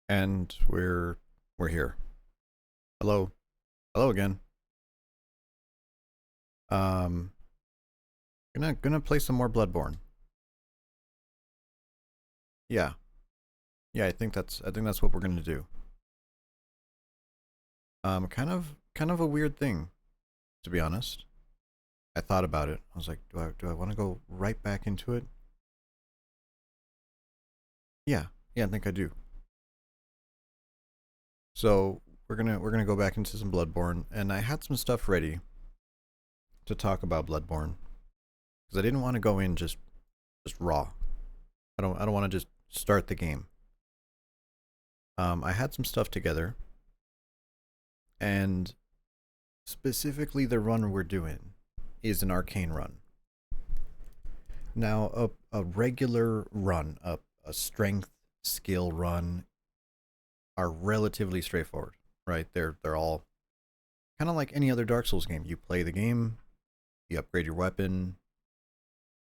And we're here. Hello. Hello again. Um gonna play some more Bloodborne. Yeah. Yeah, I think that's what we're gonna do. Kind of a weird thing, to be honest. I thought about it. I was like, do I wanna go right back into it? Yeah. Yeah, I think I do. So we're gonna go back into some Bloodborne, and I had some stuff ready to talk about Bloodborne. Because I didn't want to go in just raw. I don't want to just start the game. I had some stuff together, and specifically the run we're doing is an arcane run. Now, a regular run, a strength skill run, are relatively straightforward, right? They're all kind of like any other Dark Souls game. You play the game, you upgrade your weapon.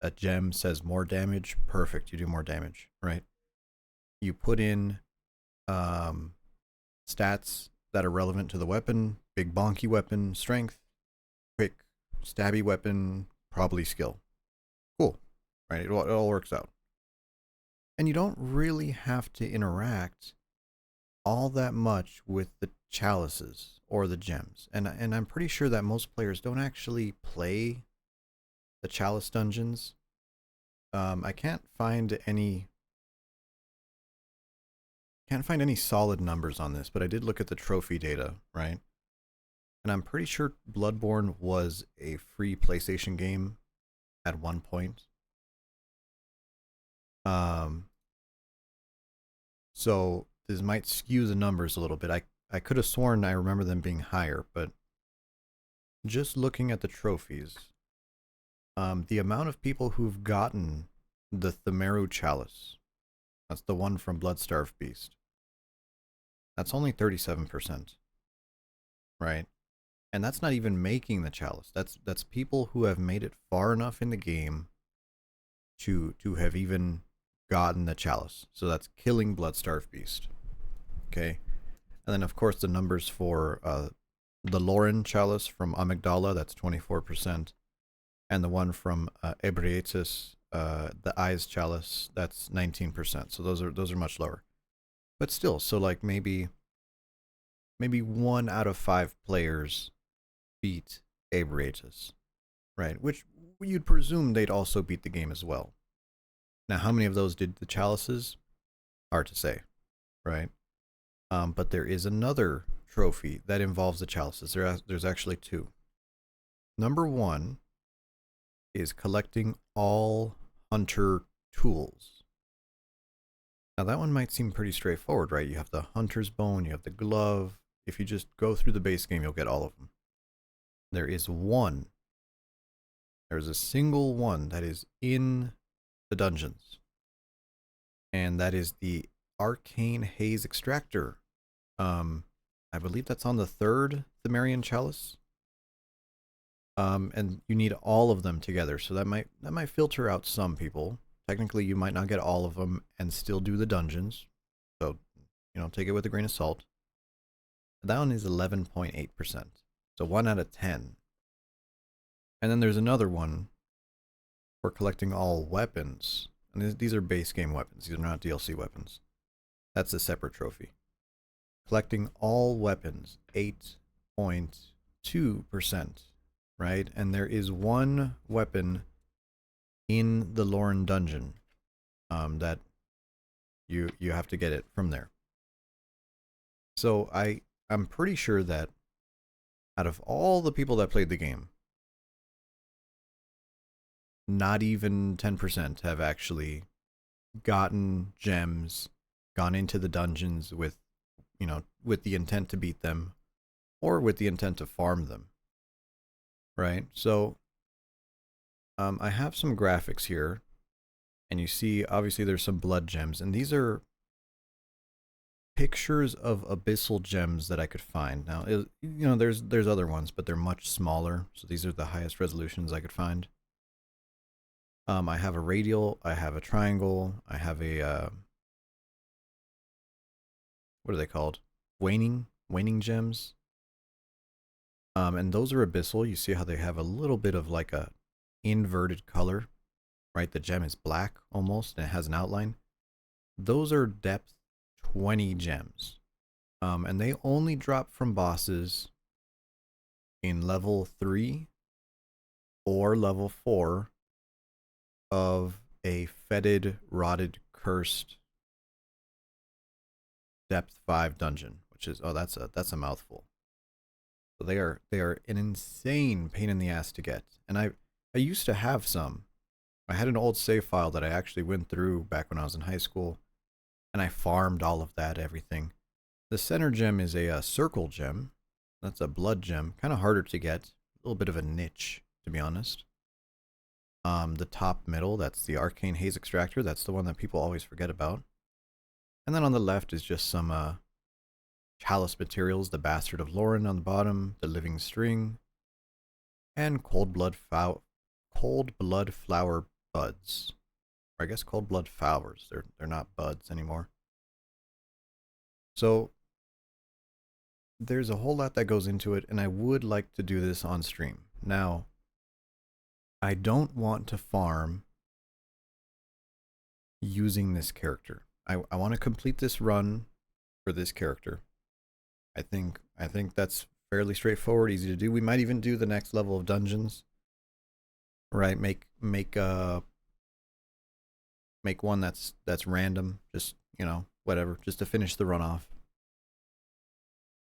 A gem says more damage, perfect. You do more damage, right? You put in um, stats that are relevant to the weapon. Big bonky weapon, strength. Quick stabby weapon, probably skill. Cool, right? It all works out. And you don't really have to interact all that much with the chalices or the gems. And I'm pretty sure that most players don't actually play the chalice dungeons. I can't find any solid numbers on this, but I did look at the trophy data, right? And I'm pretty sure Bloodborne was a free PlayStation game at one point. Um, so this might skew the numbers a little bit. I could have sworn I remember them being higher, but just looking at the trophies, the amount of people who've gotten the Themeru Chalice, that's the one from Bloodstarved Beast, that's only 37%, right? And that's not even making the chalice. That's people who have made it far enough in the game to have even gotten the chalice. So that's killing Bloodstarved Beast. Okay, and then of course the numbers for the Lauren chalice from Amygdala, that's 24%, and the one from Ebrietis, the Eyes chalice, that's 19%. So those are much lower. But still, so like maybe 1 out of 5 players beat Ebrietis, right? Which you'd presume they'd also beat the game as well. Now, how many of those did the chalices? Hard to say, right? But there is another trophy that involves the chalices. There's actually two. Number one is collecting all hunter tools. Now, that one might seem pretty straightforward, right? You have the hunter's bone, you have the glove. If you just go through the base game, you'll get all of them. There is one. There's a single one that is in the dungeons, and that is the arcane haze extractor. Um, I believe that's on the third Themerian chalice. And you need all of them together, so that might filter out some people. Technically, you might not get all of them and still do the dungeons, so take it with a grain of salt. That one is 11.8%, so 1 out of 10. And then there's another one for collecting all weapons, and these are base game weapons. These are not DLC weapons. That's a separate trophy. Collecting all weapons, 8.2%, right? And there is one weapon in the Lauren dungeon that you have to get it from there. So I'm pretty sure that out of all the people that played the game, not even 10% have actually gotten gems, gone into the dungeons with the intent to beat them or with the intent to farm them, right? So I have some graphics here, and you see obviously there's some blood gems, and these are pictures of abyssal gems that I could find. Now, there's other ones, but they're much smaller, so these are the highest resolutions I could find. I have a radial, I have a triangle, I have what are they called? Waning gems. And those are abyssal. You see how they have a little bit of like a inverted color, right? The gem is black almost, and it has an outline. Those are depth 20 gems. And they only drop from bosses in level 3 or level 4 of a fetid, rotted, cursed depth 5 dungeon, which is, oh, that's a mouthful. So they are an insane pain in the ass to get. And I used to have some. I had an old save file that I actually went through back when I was in high school, and I farmed all of that, everything. The center gem is a circle gem. That's a blood gem, kind of harder to get, a little bit of a niche, to be honest. The top middle, that's the arcane haze extractor. That's the one that people always forget about. And then on the left is just some chalice materials, the Bastard of Lauren on the bottom, the living string, and cold blood flower buds. Or I guess cold blood flowers. They're not buds anymore. So there's a whole lot that goes into it, and I would like to do this on stream. Now, I don't want to farm using this character. I want to complete this run for this character. I think that's fairly straightforward, easy to do. We might even do the next level of dungeons. Right, make one that's random, just, you know, whatever, just to finish the run off.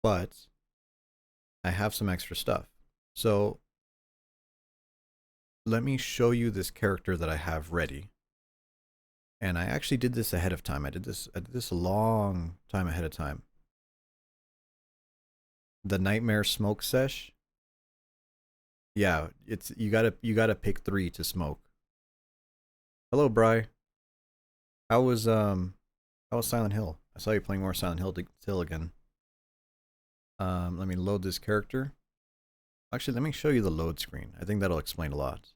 But I have some extra stuff. So let me show you this character that I have ready. And I actually did this ahead of time. I did this a long time ahead of time. The Nightmare Smoke Sesh. Yeah, it's you gotta pick 3 to smoke. Hello, Bri. How was Silent Hill? I saw you playing more Silent Hill again. Let me load this character. Actually, let me show you the load screen. I think that'll explain a lot.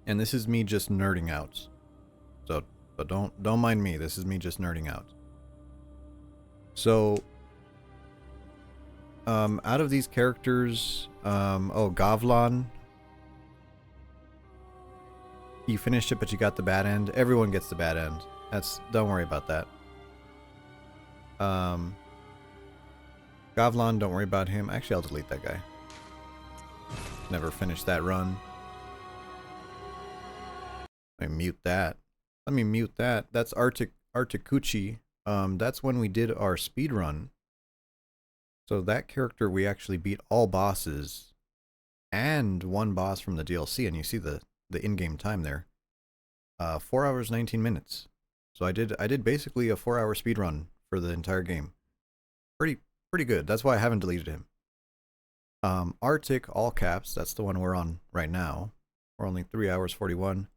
And this is me just nerding out. So, but don't mind me. This is me just nerding out. So, out of these characters, Gavlan. You finished it, but you got the bad end. Everyone gets the bad end. Don't worry about that. Gavlan, don't worry about him. Actually, I'll delete that guy. Never finished that run. Let me mute that. That's Articucci. That's when we did our speed run. So that character, we actually beat all bosses and one boss from the DLC, and you see the in-game time there. 4 hours 19 minutes. So I did basically a 4-hour speed run for the entire game. Pretty good. That's why I haven't deleted him. Arctic, all caps, that's the one we're on right now. We're only 3 hours 41.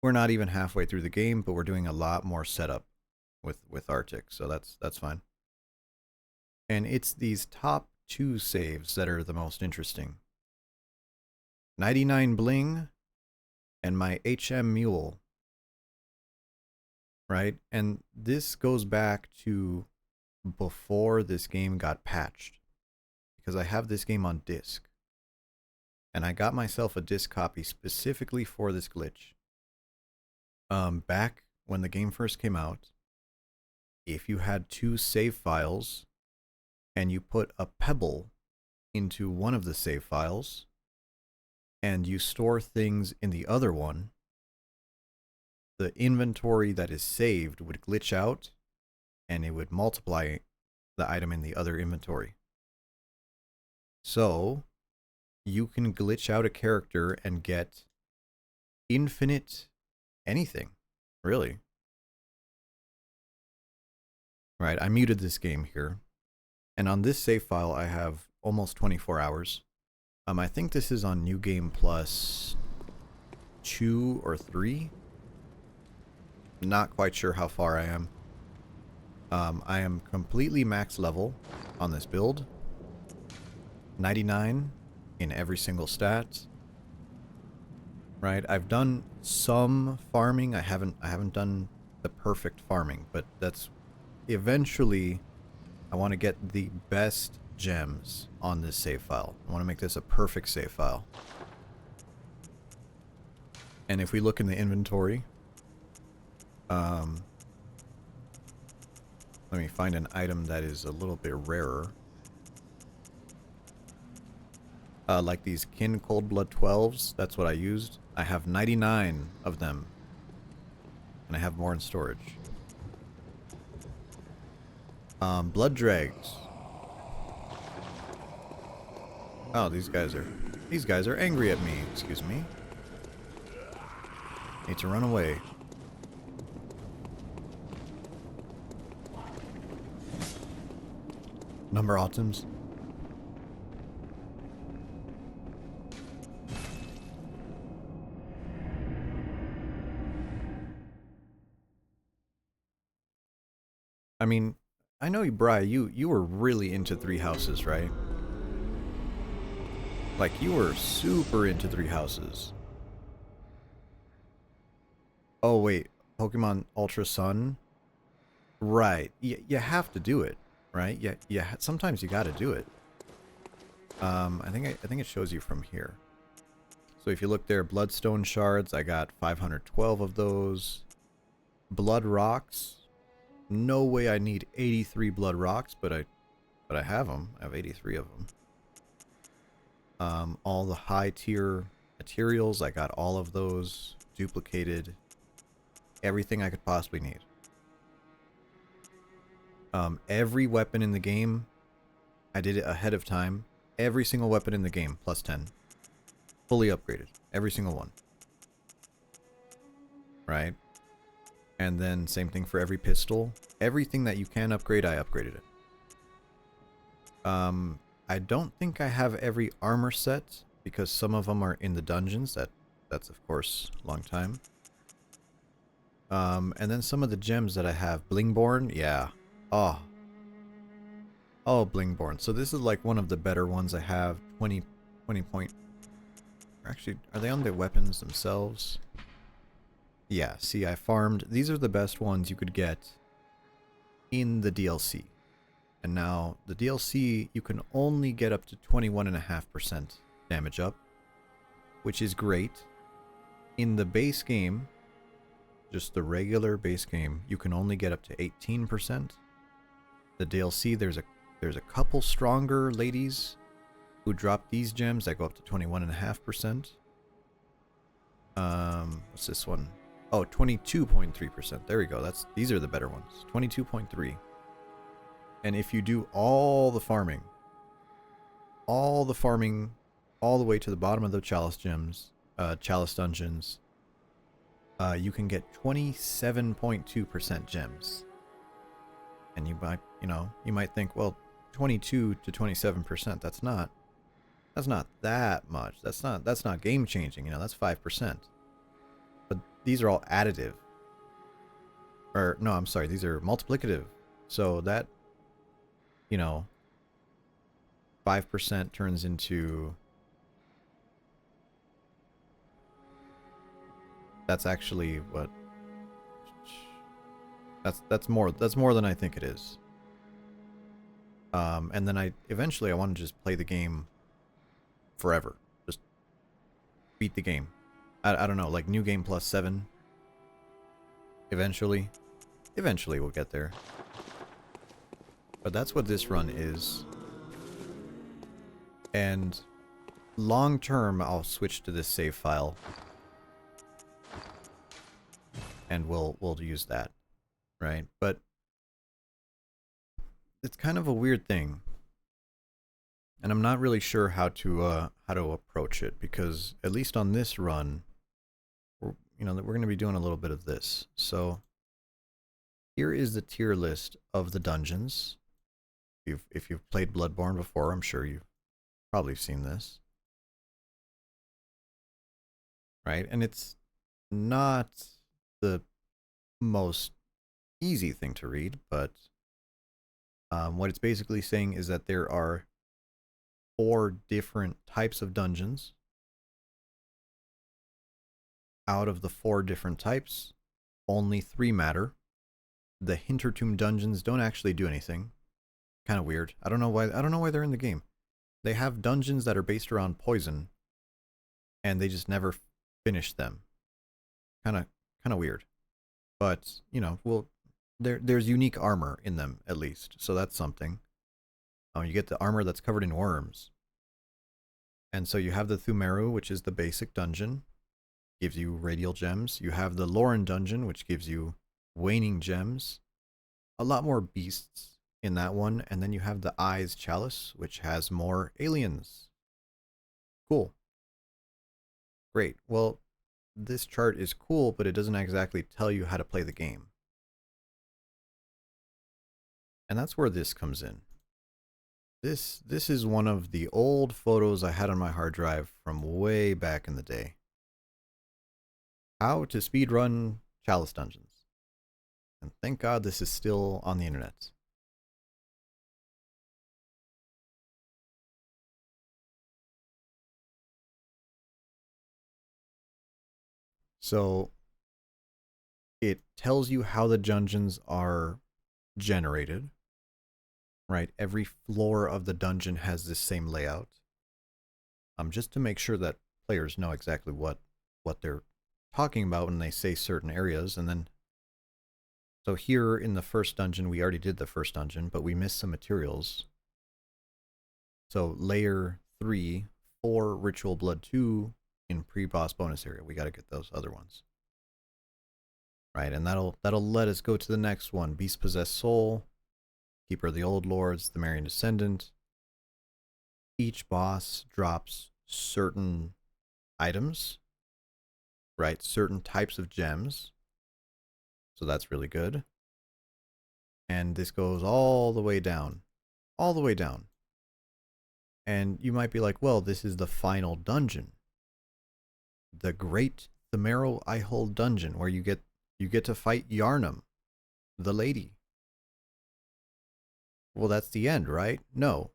We're not even halfway through the game, but we're doing a lot more setup with Arctic, so that's fine. And it's these top 2 saves that are the most interesting. 99 Bling and my HM Mule. Right? And this goes back to before this game got patched. Because I have this game on disc. And I got myself a disc copy specifically for this glitch. Back when the game first came out, if you had 2 save files and you put a pebble into one of the save files and you store things in the other one, the inventory that is saved would glitch out and it would multiply the item in the other inventory. So you can glitch out a character and get infinite anything, really. Right, I muted this game here. And on this save file, I have almost 24 hours. I think this is on New Game Plus 2 or 3. Not quite sure how far I am. I am completely max level on this build. 99 in every single stat. Right, I've done some farming. I haven't done the perfect farming, but that's eventually I want to get the best gems on this save file. I want to make this a perfect save file. And if we look in the inventory, let me find an item that is a little bit rarer. Like these Kin Cold Blood 12s, that's what I used. I have 99 of them. And I have more in storage. Blood Dregs. Oh, these guys are angry at me, excuse me. Need to run away. Number items. I mean, I know you, Bri, you were really into Three Houses, right? Like, you were super into Three Houses. Oh, wait. Pokemon Ultra Sun? Right. You have to do it, right? Yeah. Sometimes you gotta do it. I think it shows you from here. So if you look there, Bloodstone Shards, I got 512 of those. Blood Rocks. No way I need 83 Blood Rocks, but I have them. I have 83 of them. All the high tier materials, I got all of those duplicated. Everything I could possibly need. Every weapon in the game, I did it ahead of time. Every single weapon in the game, plus 10. Fully upgraded. Every single one. Right? And then same thing for every pistol. Everything that you can upgrade, I upgraded it. I don't think I have every armor set, because some of them are in the dungeons. That's of course a long time. And then some of the gems that I have. Blingborn, yeah. Oh, Blingborn. So this is like one of the better ones I have. 20 point. Actually, are they on the weapons themselves? Yeah, see, I farmed. These are the best ones you could get in the DLC. And now, the DLC, you can only get up to 21.5% damage up, which is great. In the base game, just the regular base game, you can only get up to 18%. The DLC, there's a couple stronger ladies who drop these gems that go up to 21.5%. What's this one? Oh, 22.3%. There we go. These are the better ones. 22.3. And if you do all the farming all the way to the bottom of the Chalice gems, Chalice dungeons, you can get 27.2% gems. And you might think, well, 22 to 27%, that's not that much. That's not game changing, that's 5%. But these are all additive. Or no, I'm sorry, these are multiplicative. So that 5% turns into, that's actually what, that's more than I think it is. And then eventually I want to just play the game forever. Just beat the game. I don't know, like New Game Plus 7. Eventually we'll get there. But that's what this run is. And long term, I'll switch to this save file. And we'll use that, right? But it's kind of a weird thing. And I'm not really sure how to approach it, because at least on this run, we're going to be doing a little bit of this. So here is the tier list of the dungeons. If you've played Bloodborne before, I'm sure you've probably seen this. Right? And it's not the most easy thing to read, but what it's basically saying is that there are 4 different types of dungeons. Out of the 4 different types, only 3 matter. The Hintertomb dungeons don't actually do anything. Kind of weird. I don't know why. I don't know why they're in the game. They have dungeons that are based around poison, and they just never finish them. Kind of weird. But you know, well, there's unique armor in them at least, so that's something. You get the armor that's covered in worms, and so you have the Thumeru, which is the basic dungeon, gives you radial gems. You have the Lauren dungeon, which gives you waning gems. A lot more beasts in that one, and then you have the Eyes Chalice, which has more aliens. Cool. Great. Well, this chart is cool, but it doesn't exactly tell you how to play the game. And that's where this comes in. This is one of the old photos I had on my hard drive from way back in the day. How to speedrun Chalice dungeons. And thank God this is still on the internet. So it tells you how the dungeons are generated, right? Every floor of the dungeon has this same layout. Just to make sure that players know exactly what they're talking about when they say certain areas. And then, so here in the first dungeon, we already did the first dungeon, but we missed some materials. So layer 3, 4 ritual blood 2 in pre-boss bonus area. We got to get those other ones. Right, and that'll let us go to the next one. Beast Possessed Soul, Keeper of the Old Lords, the Marian Descendant. Each boss drops certain items, right? Certain types of gems. So that's really good. And this goes all the way down. All the way down. And you might be like, well, this is the final dungeon. The Great Thumeral Eyehold dungeon, where you get to fight Yarnum, the lady. Well, that's the end, right? No.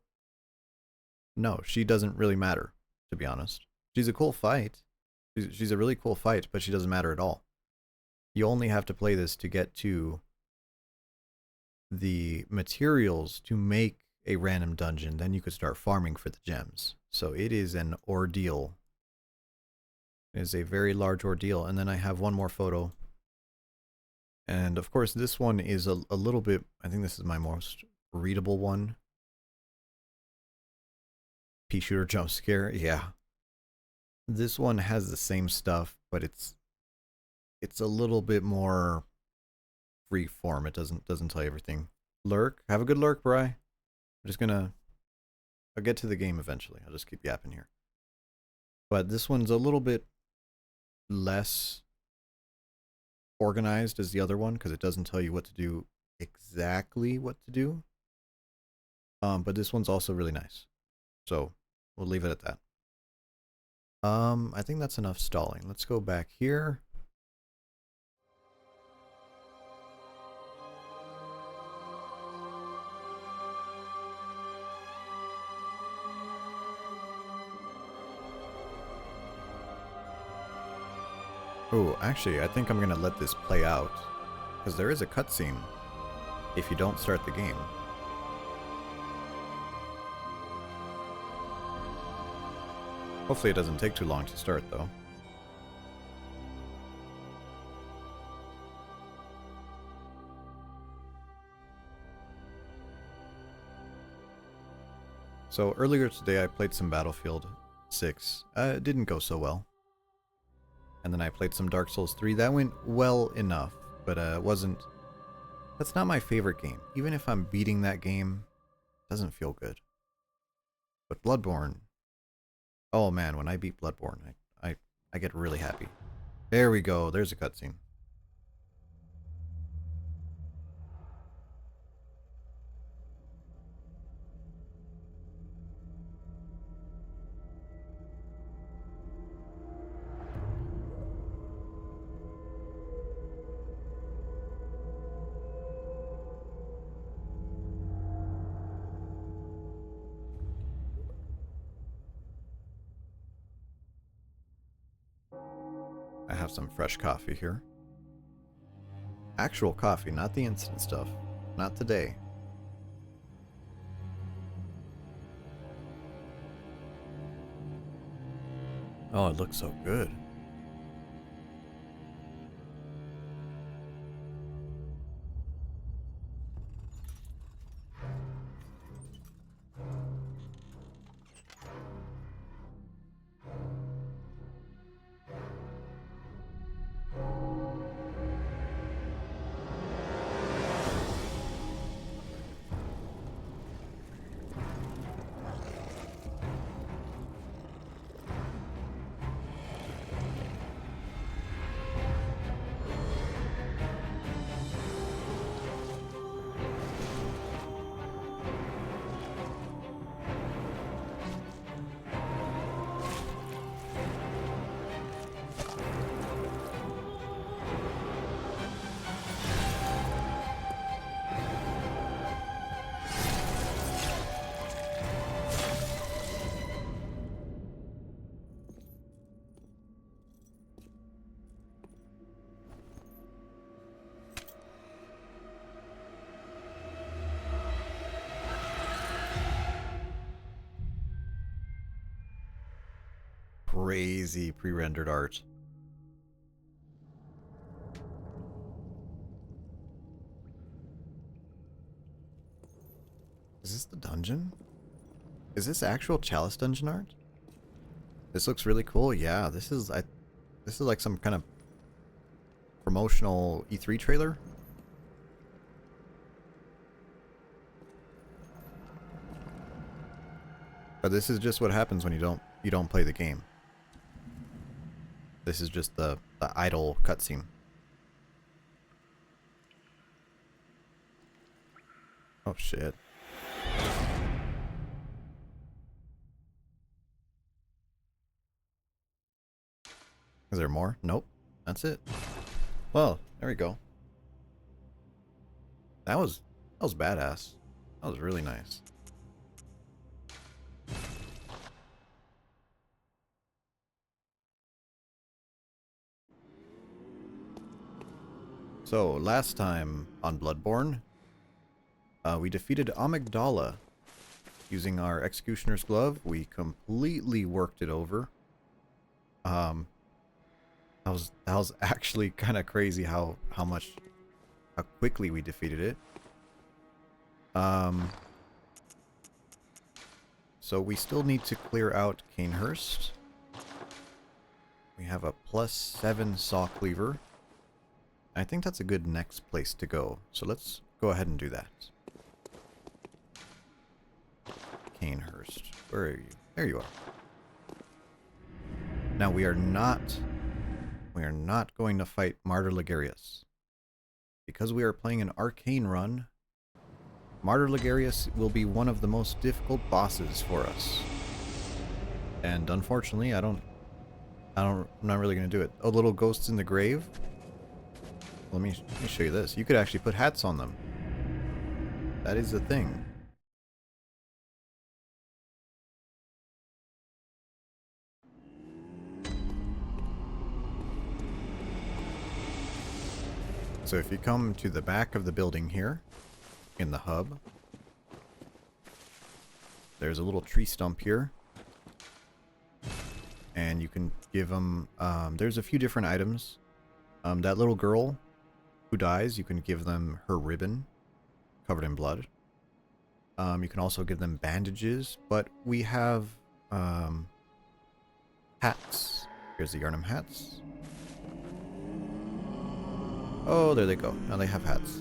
No, she doesn't really matter, to be honest. She's a cool fight. She's a really cool fight, but she doesn't matter at all. You only have to play this to get to the materials to make a random dungeon. Then you could start farming for the gems. So it is an ordeal. It is a very large ordeal. And then I have one more photo. And of course, this one is a little bit, I think this is my most readable one. Pea shooter jump scare, yeah. This one has the same stuff, but it's a little bit more free form. It doesn't tell you everything. Lurk, have a good lurk, Bri. I'm just gonna, I'll get to the game eventually. I'll just keep yapping here. But this one's a little bit less organized as the other one because it doesn't tell you what to do exactly what to do. But this one's also really nice. So we'll leave it at that. I think that's enough stalling. Let's go back here. Oh, actually, I think I'm going to let this play out, because there is a cutscene if you don't start the game. Hopefully it doesn't take too long to start, though. So earlier today I played some Battlefield 6. It didn't go so well. And then I played some Dark Souls 3. That went well enough, but it wasn't... That's not my favorite game. Even if I'm beating that game, it doesn't feel good. But Bloodborne... Oh man, when I beat Bloodborne, I get really happy. There we go, there's a cutscene. I have some fresh coffee here. Actual coffee, not the instant stuff. Not today. Oh, it looks so good. Crazy pre-rendered art. Is this the dungeon? Is this actual Chalice dungeon art? This looks really cool. Yeah, this is like some kind of promotional E3 trailer. But this is just what happens when you don't play the game. This is just the idle cutscene. Oh shit. Is there more? Nope. That's it. Well, there we go. That was badass. That was really nice. So, last time on Bloodborne, we defeated Amygdala. Using our Executioner's Glove, we completely worked it over. That was actually kind of crazy how quickly we defeated it. So we still need to clear out Canehurst. We have a +7 saw cleaver. I think that's a good next place to go. So let's go ahead and do that. Canehurst. Where are you? There you are. Now we are not going to fight Martyr Ligarius. Because we are playing an arcane run, Martyr Ligarius will be one of the most difficult bosses for us. And unfortunately, I'm not really going to do it. Oh, little ghosts in the grave? Let me show you this. You could actually put hats on them. That is the thing. So if you come to the back of the building here, in the hub, there's a little tree stump here. And you can give them, there's a few different items. That little girl who dies, you can give them her ribbon covered in blood. You can also give them bandages, but we have hats. Here's the Yharnam hats. Oh, there they go. Now they have hats.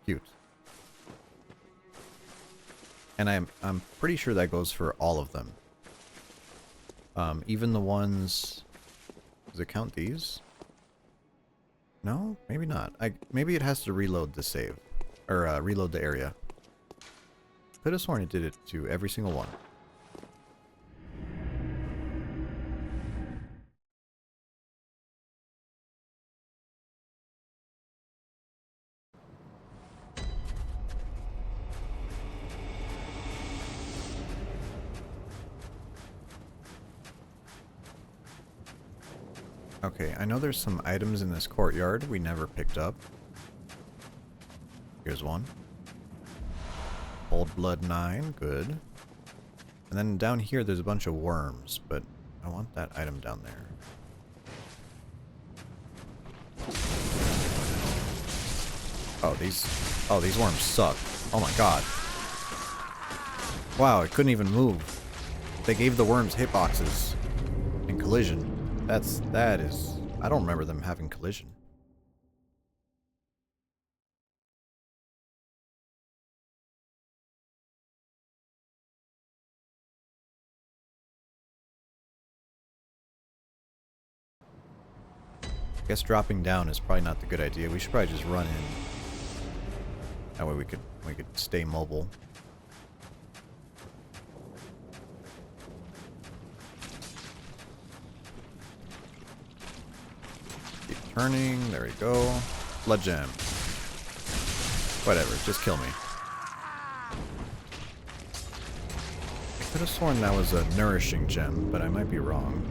Cute. And I'm pretty sure that goes for all of them. Even the ones... Does it count these? No? Maybe not. Maybe it has to reload the save. Or reload the area. Could have sworn it did it to every single one. Okay, I know there's some items in this courtyard we never picked up. Here's one. Old Blood 9, good. And then down here there's a bunch of worms, but I want that item down there. Oh, these worms suck. Oh my god. Wow, it couldn't even move. They gave the worms hitboxes and collision. That is... I don't remember them having collision. I guess dropping down is probably not the good idea. We should probably just run in. That way we could stay mobile. Keep turning. There we go. Blood gem. Whatever. Just kill me. I could have sworn that was a nourishing gem, but I might be wrong.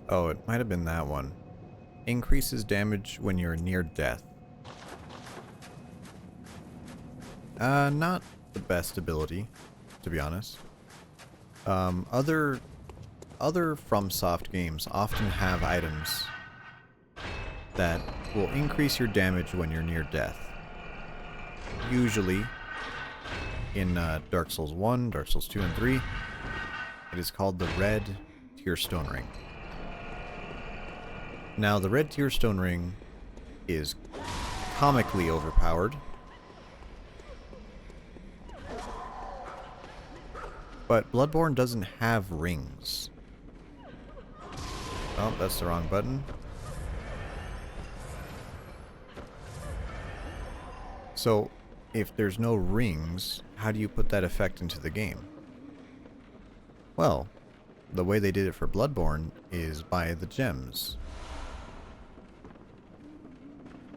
Oh, it might have been that one. Increases damage when you're near death. Not the best ability, to be honest. Other FromSoft games often have items that will increase your damage when you're near death. Usually, in Dark Souls 1, Dark Souls 2, and 3, it is called the Red Tearstone Ring. Now, the Red Tearstone Ring is comically overpowered. But Bloodborne doesn't have rings. Oh, that's the wrong button. So, if there's no rings, how do you put that effect into the game? Well, the way they did it for Bloodborne is by the gems.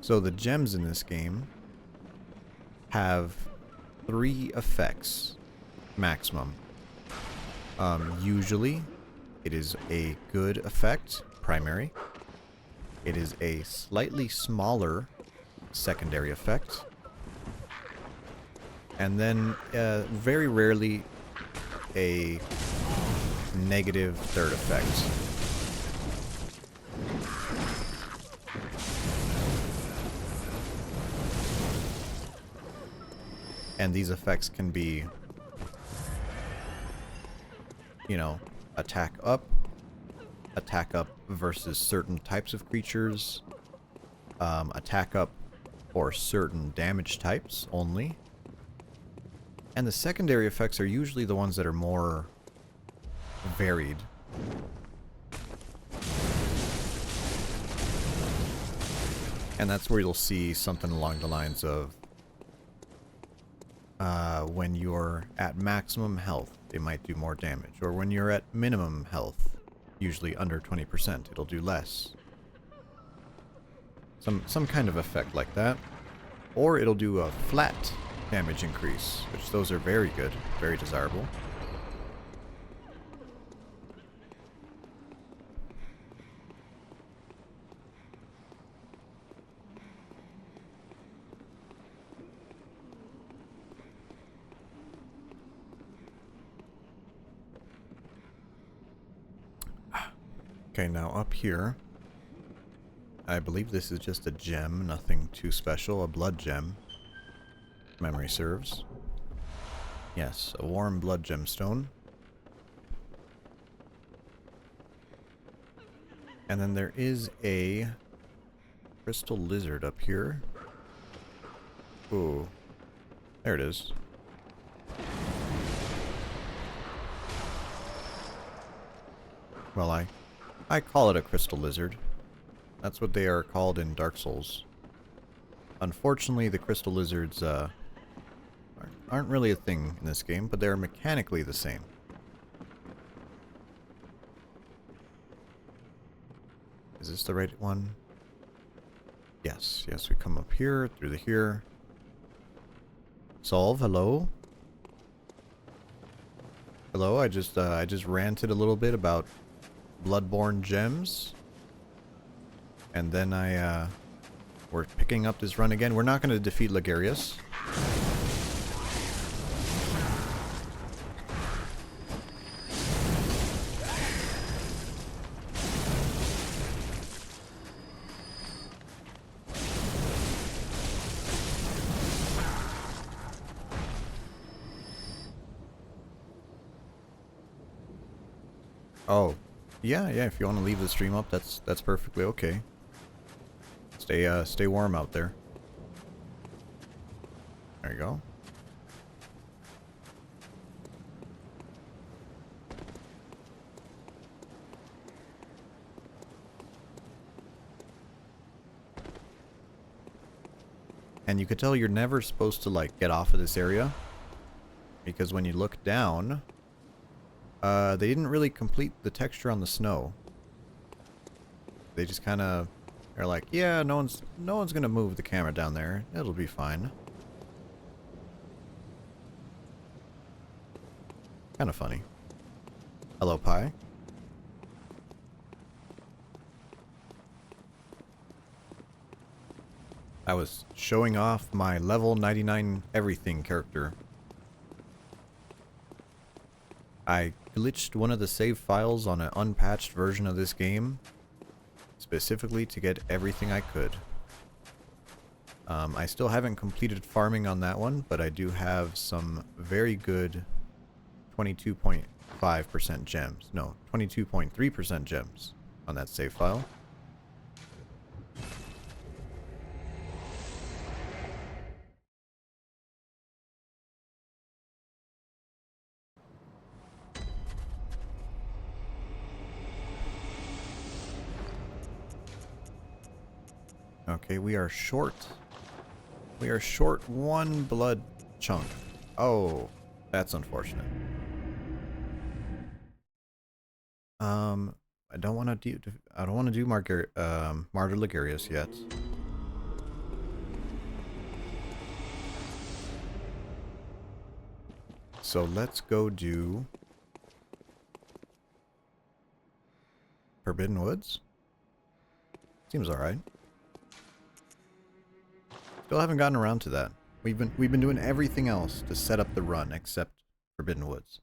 So the gems in this game have 3 effects maximum. Usually, it is a good effect, primary. It is a slightly smaller secondary effect. And then, very rarely, a negative third effect. And these effects can be, you know, attack up versus certain types of creatures, attack up for certain damage types only. And the secondary effects are usually the ones that are more varied. And that's where you'll see something along the lines of when you're at maximum health, it might do more damage. Or when you're at minimum health, usually under 20%, it'll do less. Some kind of effect like that. Or it'll do a flat damage increase, which those are very good, very desirable. Okay, now up here, I believe this is just a gem, nothing too special, a blood gem, if memory serves. Yes, a warm blood gemstone. And then there is a crystal lizard up here. Ooh, there it is. Well, I call it a crystal lizard. That's what they are called in Dark Souls. Unfortunately, the crystal lizards aren't really a thing in this game, but they're mechanically the same. Is this the right one? Yes, yes, we come up here, through the here. Solve, hello? Hello, I just ranted a little bit about Bloodborne gems. And then we're picking up this run again. We're not going to defeat Ligarius. Oh, yeah, if you want to leave the stream up, that's perfectly okay. Stay warm out there. There you go. And you could tell you're never supposed to, like, get off of this area. Because when you look down, they didn't really complete the texture on the snow. They just kind of are like, yeah, no one's gonna move the camera down there. It'll be fine. Kind of funny. Hello, Pi. I was showing off my level 99 everything character. I glitched one of the save files on an unpatched version of this game, specifically to get everything I could. I still haven't completed farming on that one, but I do have some very good 22.5% gems. No, 22.3% gems on that save file. Okay, we are short. We are short one blood chunk. Oh, that's unfortunate. I don't want to do Martyr Ligarius yet. So let's go do Forbidden Woods. Seems alright. Still haven't gotten around to that. We've been doing everything else to set up the run except Forbidden Woods.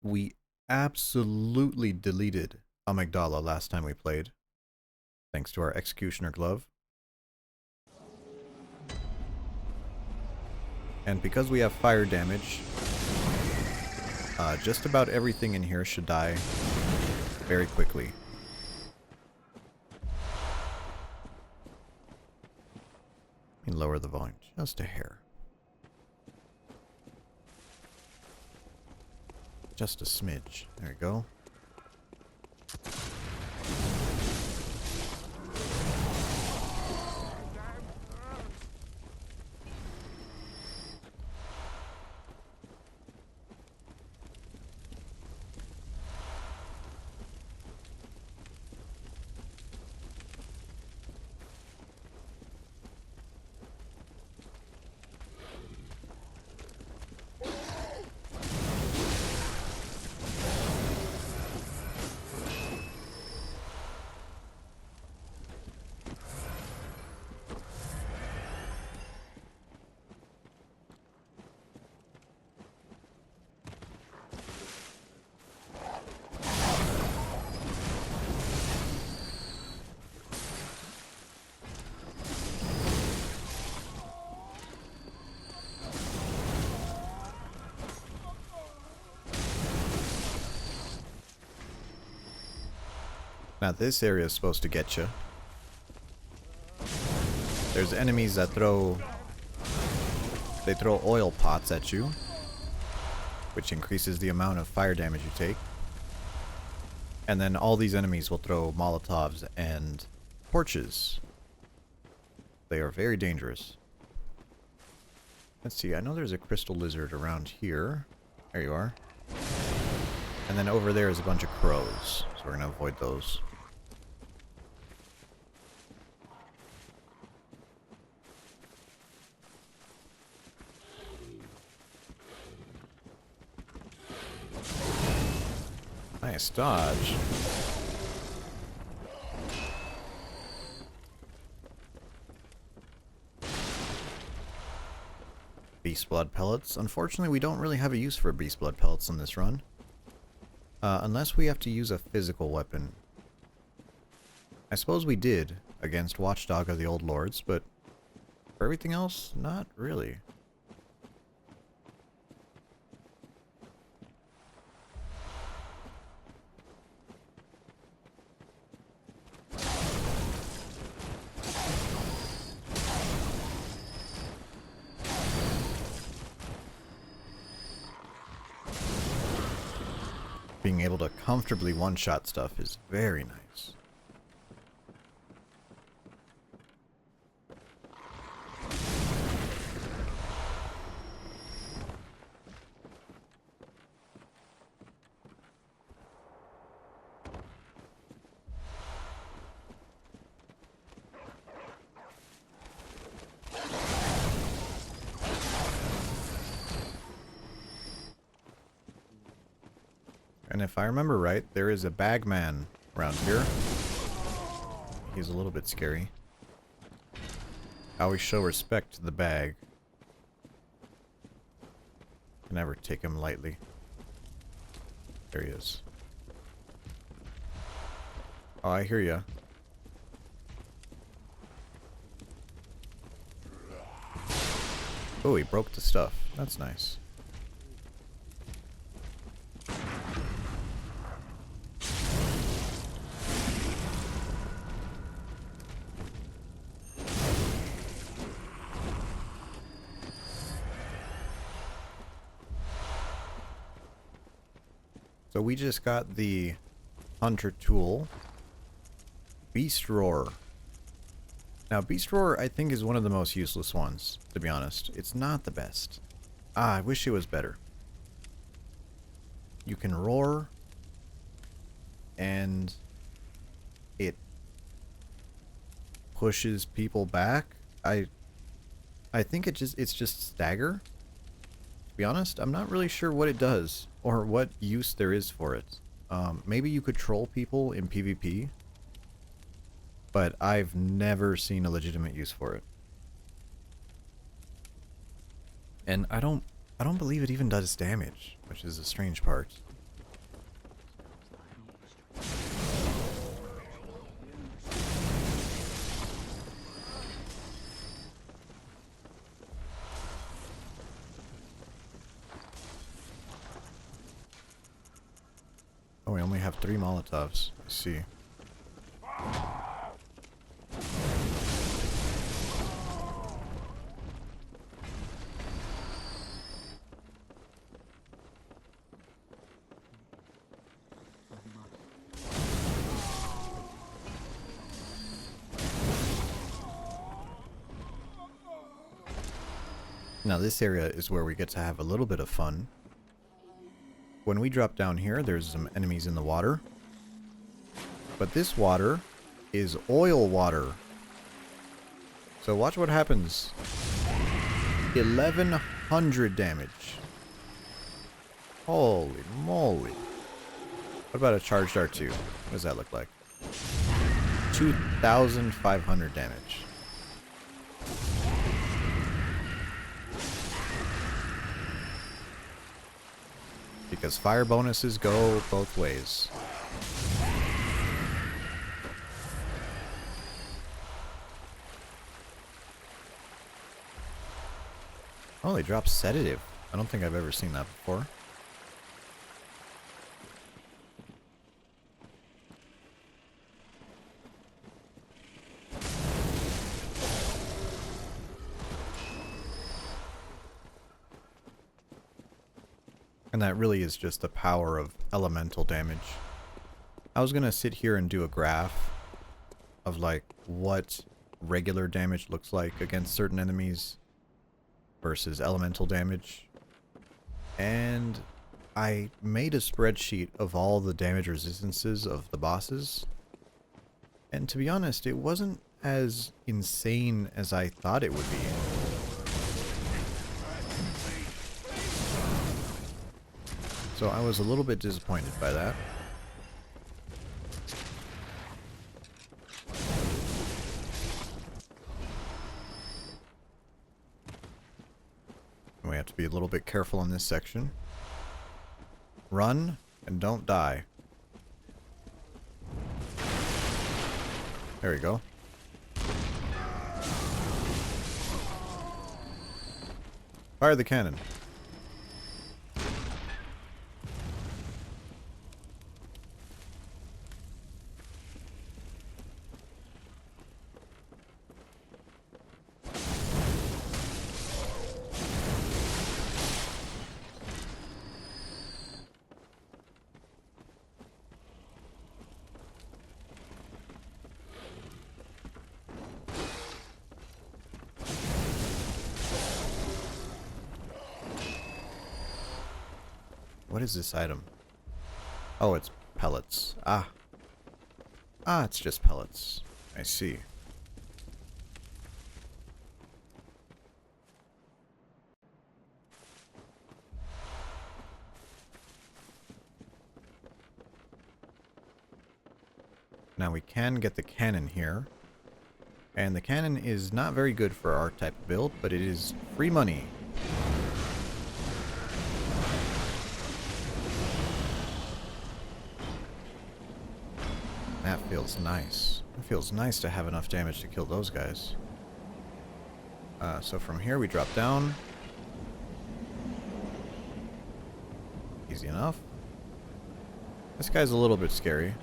We absolutely deleted Amygdala last time we played, thanks to our Executioner Glove. And because we have fire damage, just about everything in here should die very quickly. Let me lower the volume just a hair. Just a smidge. There we go. Now this area is supposed to get you. There's enemies that throw oil pots at you, which increases the amount of fire damage you take. And then all these enemies will throw Molotovs and torches, They are very dangerous. Let's see, I know there's a crystal lizard around here. There you are. And then over there is a bunch of crows, so we're gonna avoid those. Nice dodge. Beast blood pellets. Unfortunately, we don't really have a use for beast blood pellets in this run. Unless we have to use a physical weapon. I suppose we did against Watchdog of the Old Lords, but for everything else, not really. Being able to comfortably one-shot stuff is very nice. And if I remember right, there is a bagman around here. He's a little bit scary. I always show respect to the bag. Can never take him lightly. There he is. Oh, I hear ya. Oh, he broke the stuff. That's nice. So we just got the Hunter tool. Beast Roar. Now, Beast Roar, I think, is one of the most useless ones, to be honest. It's not the best. Ah, I wish it was better. You can roar, and it pushes people back. I think it's just stagger. To be honest, I'm not really sure what it does, or what use there is for it. Maybe you could troll people in PvP, but I've never seen a legitimate use for it. And I don't believe it even does damage, which is a strange part. Oh, we only have 3 Molotovs. I see. Now this area is where we get to have a little bit of fun. When we drop down here, there's some enemies in the water. But this water is oil water. So watch what happens. 1100 damage. Holy moly. What about a charged R2? What does that look like? 2500 damage. Because fire bonuses go both ways. Oh, they drop sedative. I don't think I've ever seen that before. And that really is just the power of elemental damage. I was gonna sit here and do a graph of like what regular damage looks like against certain enemies versus elemental damage. And I made a spreadsheet of all the damage resistances of the bosses. And to be honest, it wasn't as insane as I thought it would be. So I was a little bit disappointed by that. We have to be a little bit careful in this section. Run and don't die. There we go. Fire the cannon. What is this item? Oh, it's pellets. Ah. Ah, it's just pellets. I see. Now we can get the cannon here. And the cannon is not very good for our type of build, but it is free money. That feels nice. It feels nice to have enough damage to kill those guys. So from here we drop down. Easy enough. This guy's a little bit scary.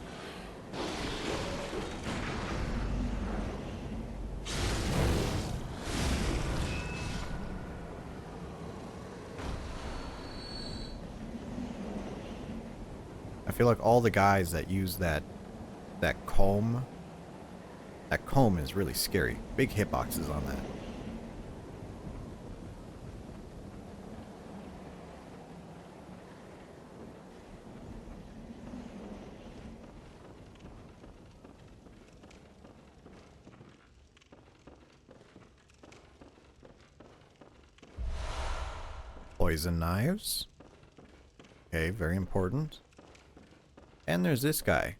I feel like all the guys that use that comb is really scary. Big hitboxes on that. Poison knives. Okay, very important. And there's this guy.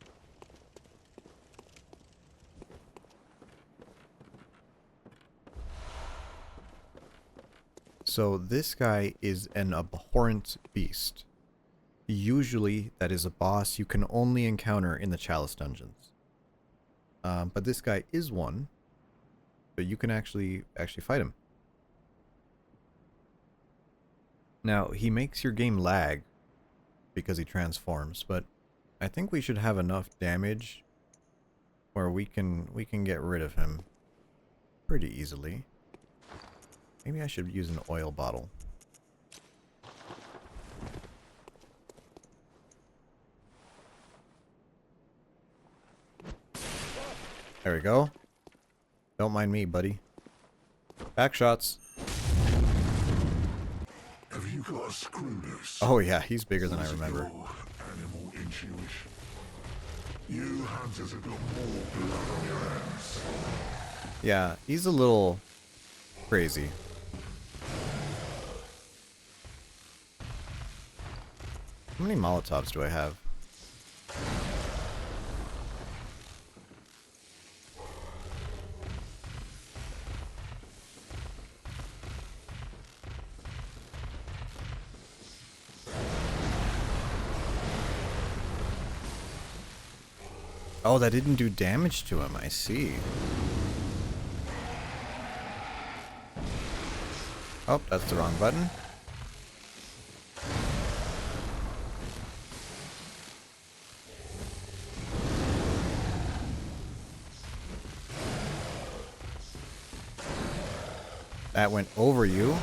So this guy is an abhorrent beast. Usually that is a boss you can only encounter in the Chalice dungeons. But this guy is one. But you can actually fight him. Now, he makes your game lag because he transforms, but I think we should have enough damage where we can get rid of him pretty easily. Maybe I should use an oil bottle. There we go. Don't mind me, buddy. Back shots. Have you got a screw loose? Oh yeah, he's bigger than I remember. Animal intuition. You hunters have got more blood on your hands. Yeah, he's a little crazy. How many Molotovs do I have? Oh, that didn't do damage to him, I see. Oh, that's the wrong button. That went over you.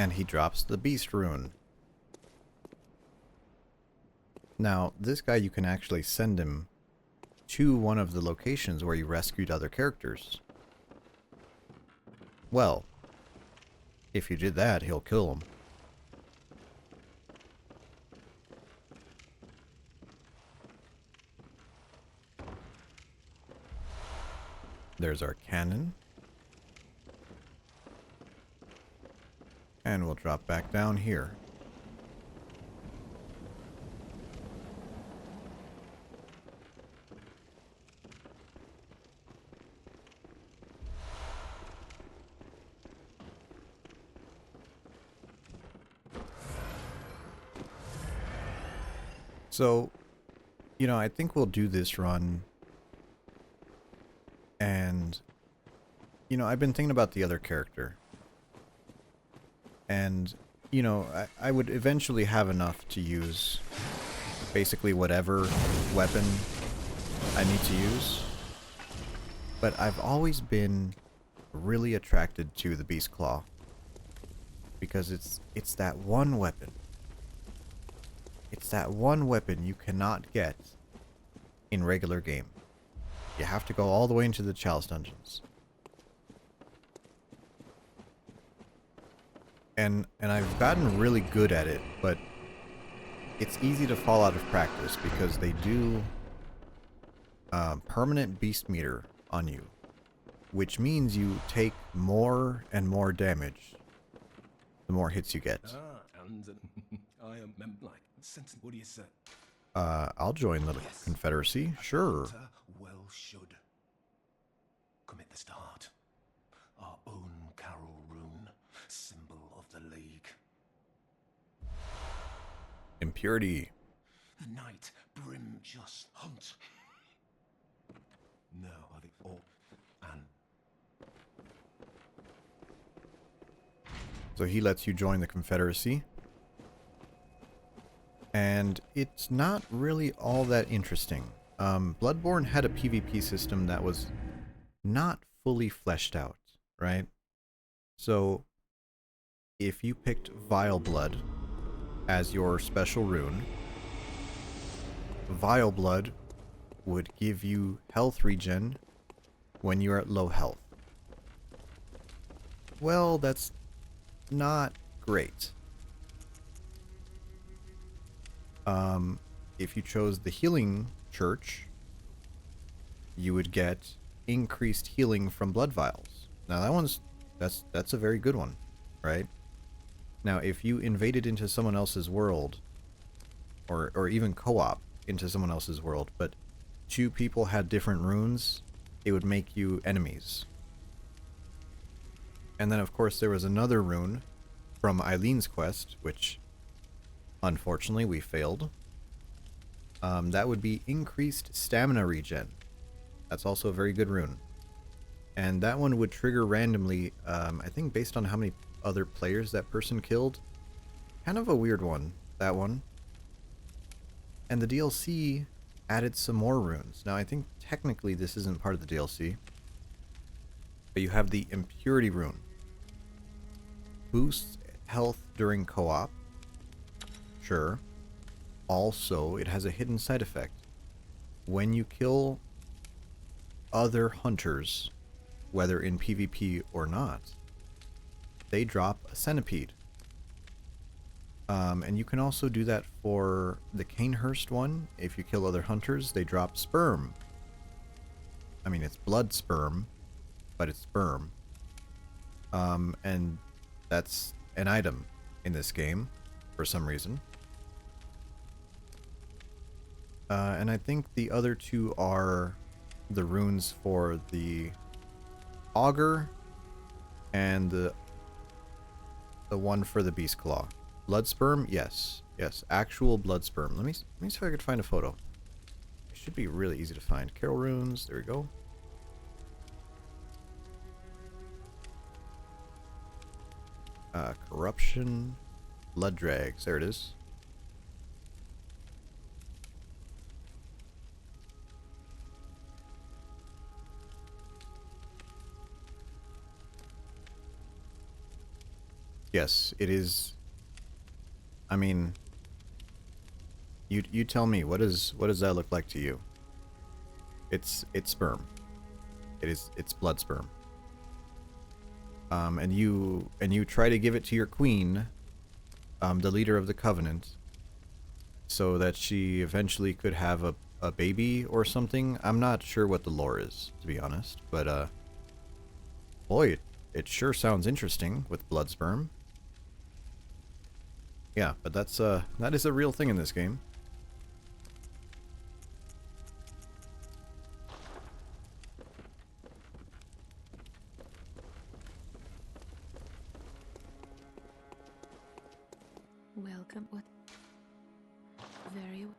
And he drops the beast rune. Now, this guy, you can actually send him to one of the locations where you rescued other characters. Well, if you did that, he'll kill him. There's our cannon. And we'll drop back down here. So, you know, I think we'll do this run. And, you know, I've been thinking about the other character. And, you know, I would eventually have enough to use basically whatever weapon I need to use. But I've always been really attracted to the Beast Claw. Because it's that one weapon. It's that one weapon you cannot get in regular game. You have to go all the way into the Chalice Dungeons. And I've gotten really good at it, but it's easy to fall out of practice because they do permanent beast meter on you, which means you take more and more damage the more hits you get. And I am like what do you say? I'll join the Confederacy, sure. Well should commit this to heart. Our own Carol rune, symbol of the League. Impurity. The night brim just hunt. No, I think all and So he lets you join the Confederacy. And it's not really all that interesting. Bloodborne had a PvP system that was not fully fleshed out, right? So, if you picked Vile Blood as your special rune, Vile Blood would give you health regen when you're at low health. Well, that's not great. If you chose the Healing Church, you would get increased healing from blood vials. Now that's a very good one, right? Now if you invaded into someone else's world, or even co-op into someone else's world, but two people had different runes, it would make you enemies. And then of course there was another rune from Eileen's quest, which unfortunately we failed. That would be increased stamina regen. That's also a very good rune. And that one would trigger randomly, I think based on how many other players that person killed. Kind of a weird one, that one. And the DLC added some more runes. Now I think technically this isn't part of the DLC. But you have the Impurity rune. Boosts health during co-op. Sure. Also, it has a hidden side effect. When you kill other hunters, whether in PvP or not, they drop a centipede. And you can also do that for the Canehurst one. If you kill other hunters, they drop sperm. I mean, it's blood sperm, but it's sperm. And that's an item in this game, for some reason. And I think the other two are the runes for the Augur and the one for the Beast Claw. Blood sperm? Yes. Yes, actual blood sperm. Let me see if I could find a photo. It should be really easy to find. Carol runes, there we go. Corruption, blood drags, there it is. Yes, it is. I mean, you tell me, what does that look like to you? It's sperm. It's blood sperm. And you try to give it to your queen, the leader of the covenant, so that she eventually could have a baby or something. I'm not sure what the lore is, to be honest, but boy, it sure sounds interesting with blood sperm. Yeah, but that is a real thing in this game. Welcome. What? Very well.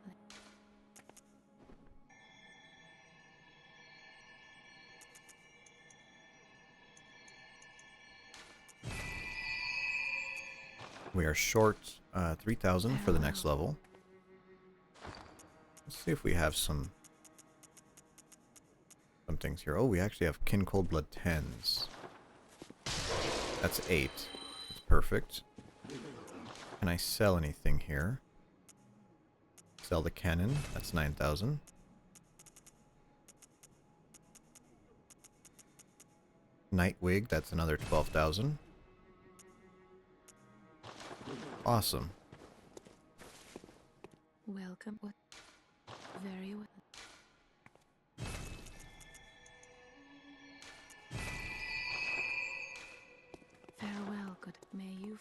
We are short 3,000 for the next level. Let's see if we have some things here. Oh, we actually have kin cold blood 10s. That's 8. That's perfect. Can I sell anything here? Sell the cannon. That's 9,000. Nightwig. That's another 12,000. Awesome. Welcome. What? Very well. Farewell. Good. May you.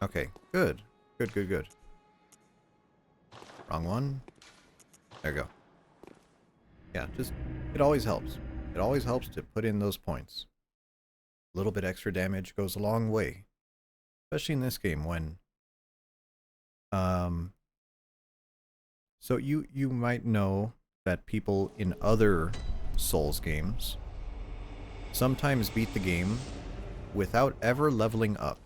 Okay, good. Good, good, good. Wrong one. There we go. Yeah, just, it always helps. It always helps to put in those points. A little bit extra damage goes a long way. Especially in this game when... So you might know that people in other Souls games sometimes beat the game without ever leveling up.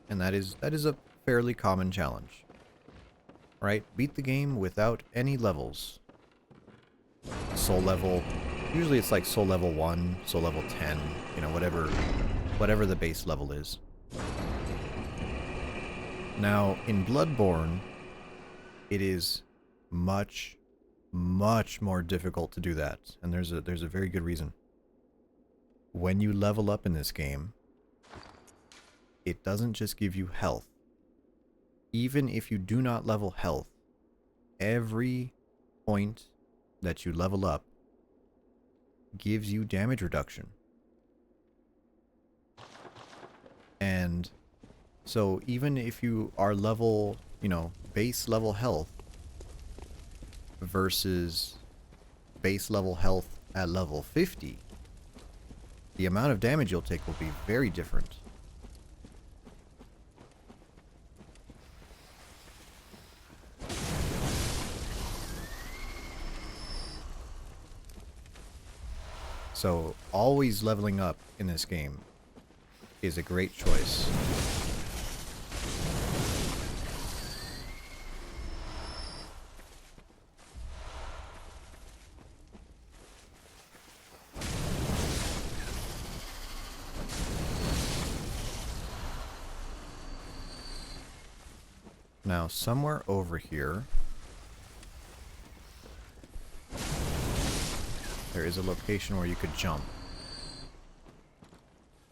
And that is a fairly common challenge. Right? Beat the game without any levels. Soul level, usually it's like soul level 1, soul level 10, you know, whatever the base level is. Now, in Bloodborne, it is much more difficult to do that, and there's a very good reason. When you level up in this game, it doesn't just give you health. Even if you do not level health, every point that you level up gives you damage reduction. And so even if you are level, you know, base level health versus base level health at level 50, the amount of damage you'll take will be very different. So always leveling up in this game is a great choice. Now, somewhere over here, there is a location where you could jump.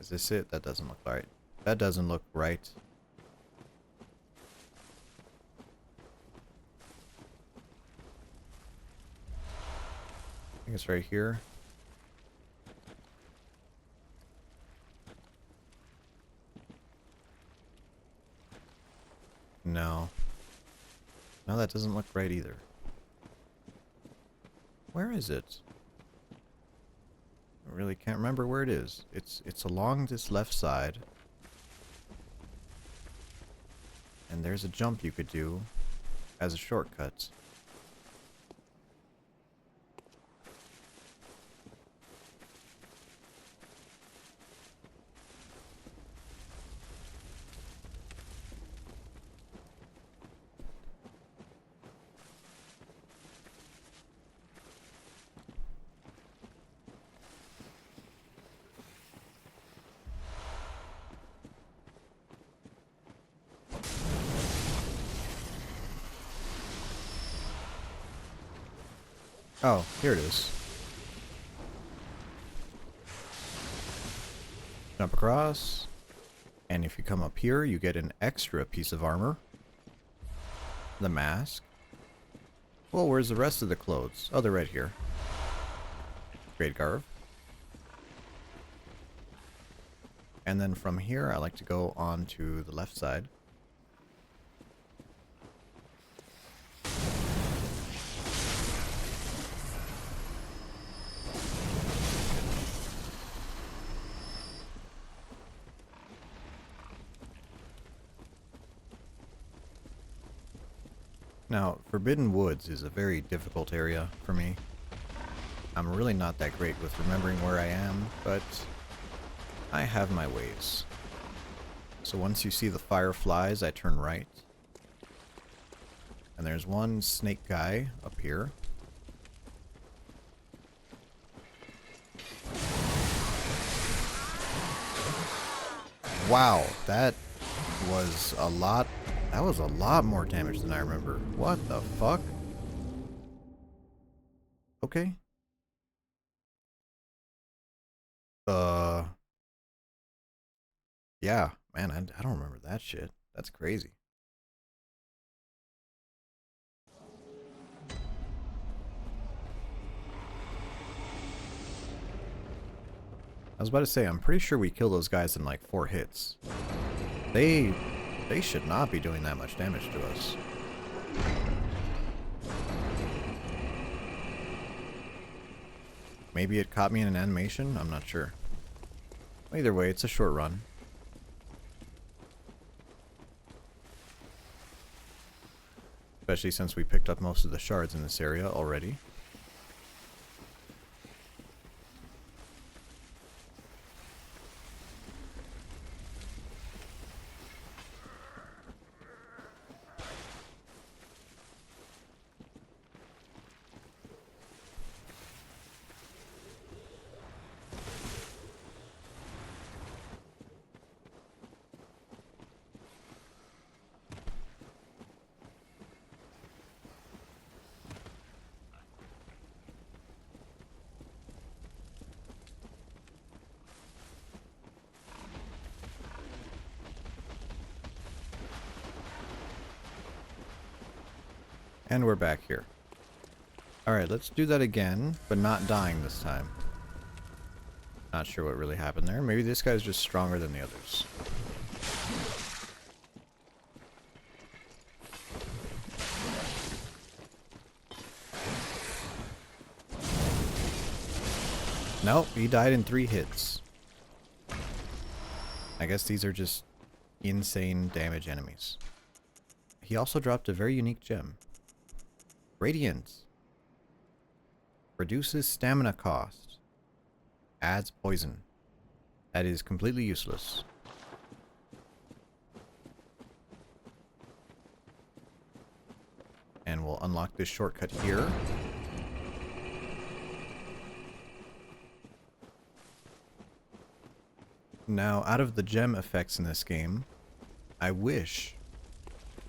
Is this it? That doesn't look right. That doesn't look right. I think it's right here. No. No, that doesn't look right either. Where is it? I really can't remember where it is. It's along this left side. And there's a jump you could do as a shortcut. Oh, here it is. Jump across. And if you come up here, you get an extra piece of armor. The mask. Well, where's the rest of the clothes? Oh, they're right here. Great Garb. And then from here, I like to go on to the left side. Now, Forbidden Woods is a very difficult area for me. I'm really not that great with remembering where I am, but I have my ways. So once you see the fireflies, I turn right. And there's one snake guy up here. Wow, that was a lot. That was a lot more damage than I remember. What the fuck? Okay. Yeah, man, I don't remember that shit. That's crazy. I was about to say, I'm pretty sure we killed those guys in like 4 hits. They should not be doing that much damage to us. Maybe it caught me in an animation? I'm not sure. Either way, it's a short run. Especially since we picked up most of the shards in this area already. And we're back here. Alright, let's do that again, but not dying this time. Not sure what really happened there. Maybe this guy's just stronger than the others. Nope, he died in 3 hits. I guess these are just insane damage enemies. He also dropped a very unique gem. Radiance. Reduces stamina cost. Adds poison. That is completely useless. And we'll unlock this shortcut here. Now, out of the gem effects in this game, I wish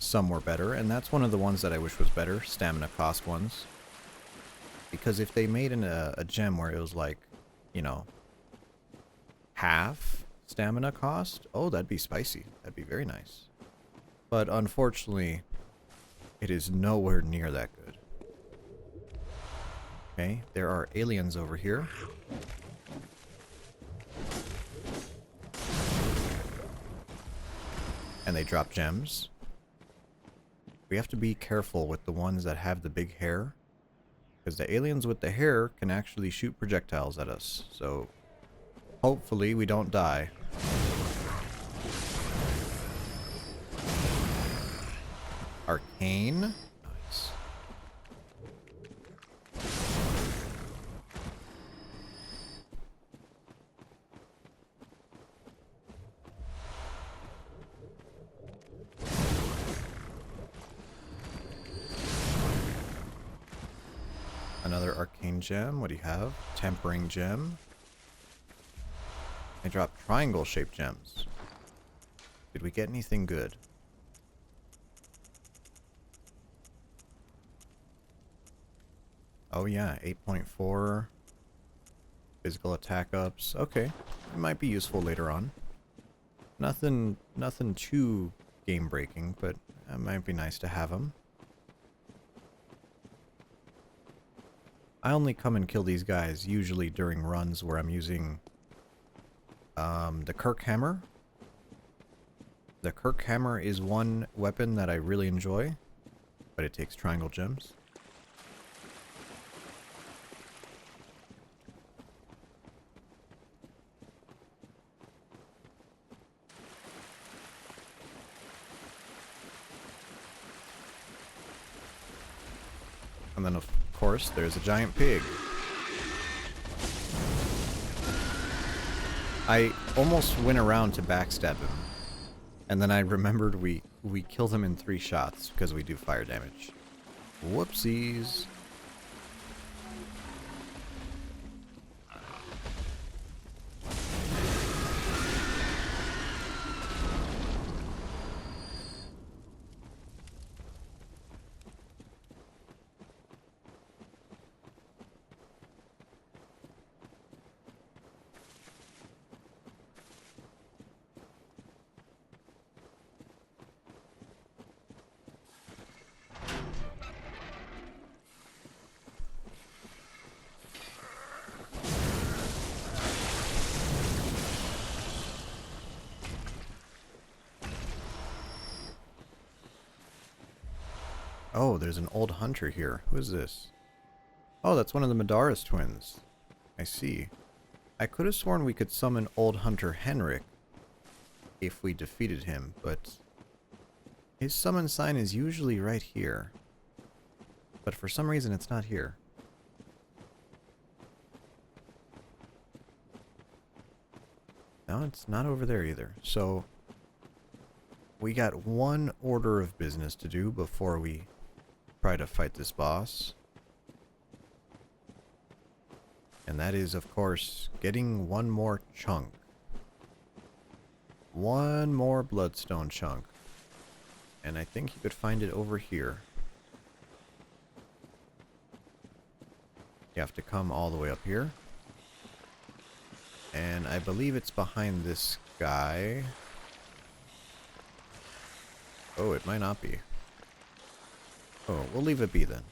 some were better, and that's one of the ones that I wish was better, stamina cost ones. Because if they made a gem where it was like, you know, half stamina cost, oh, that'd be spicy. That'd be very nice. But unfortunately, it is nowhere near that good. Okay, there are aliens over here. And they drop gems. We have to be careful with the ones that have the big hair, because the aliens with the hair can actually shoot projectiles at us. So hopefully we don't die. Arcane. Nice. Another arcane gem. What do you have? Tempering gem. I dropped triangle-shaped gems. Did we get anything good? Oh yeah, 8.4. Physical attack ups. Okay. It might be useful later on. Nothing too game breaking, but it might be nice to have them. I only come and kill these guys usually during runs where I'm using the Kirk Hammer. The Kirk Hammer is one weapon that I really enjoy, but it takes triangle gems. And then, of course, there's a giant pig. I almost went around to backstab him. And then I remembered we killed him in 3 shots because we do fire damage. Whoopsies. Oh, there's an old hunter here. Who is this? Oh, that's one of the Madara's twins. I see. I could have sworn we could summon old hunter Henrik if we defeated him, but his summon sign is usually right here. But for some reason it's not here. No, it's not over there either. So we got one order of business to do before we try to fight this boss. And that is, of course, getting one more chunk. One more bloodstone chunk. And I think you could find it over here. You have to come all the way up here. And I believe it's behind this guy. Oh, it might not be. Oh, we'll leave it be then.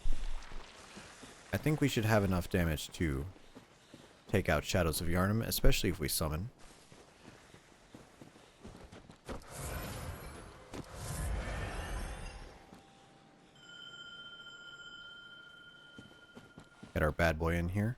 I think we should have enough damage to take out Shadows of Yharnam, especially if we summon. Get our bad boy in here.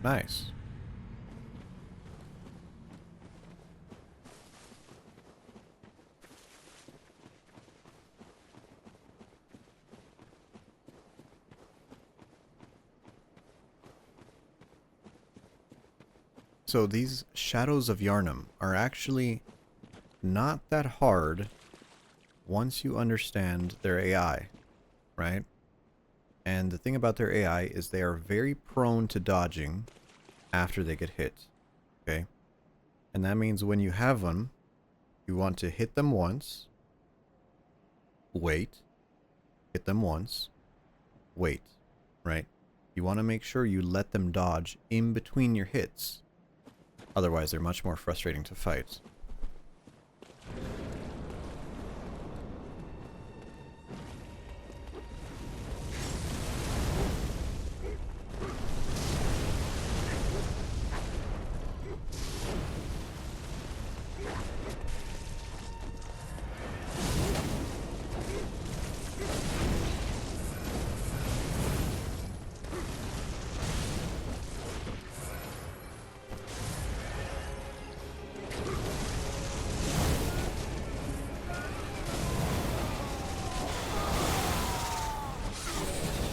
Nice. So these Shadows of Yharnam are actually not that hard once you understand their AI, right? And the thing about their AI is they are very prone to dodging after they get hit, okay? And that means when you have them, you want to hit them once, wait, hit them once, wait, right? You want to make sure you let them dodge in between your hits. Otherwise, they're much more frustrating to fight.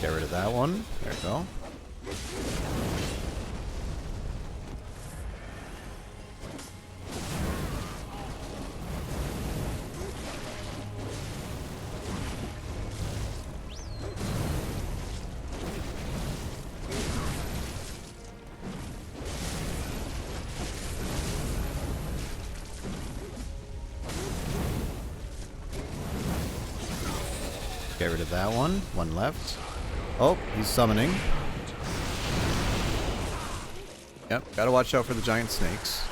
Get rid of that one. There we go. Get rid of that one. One left. Oh, he's summoning. Yep, gotta watch out for the giant snakes.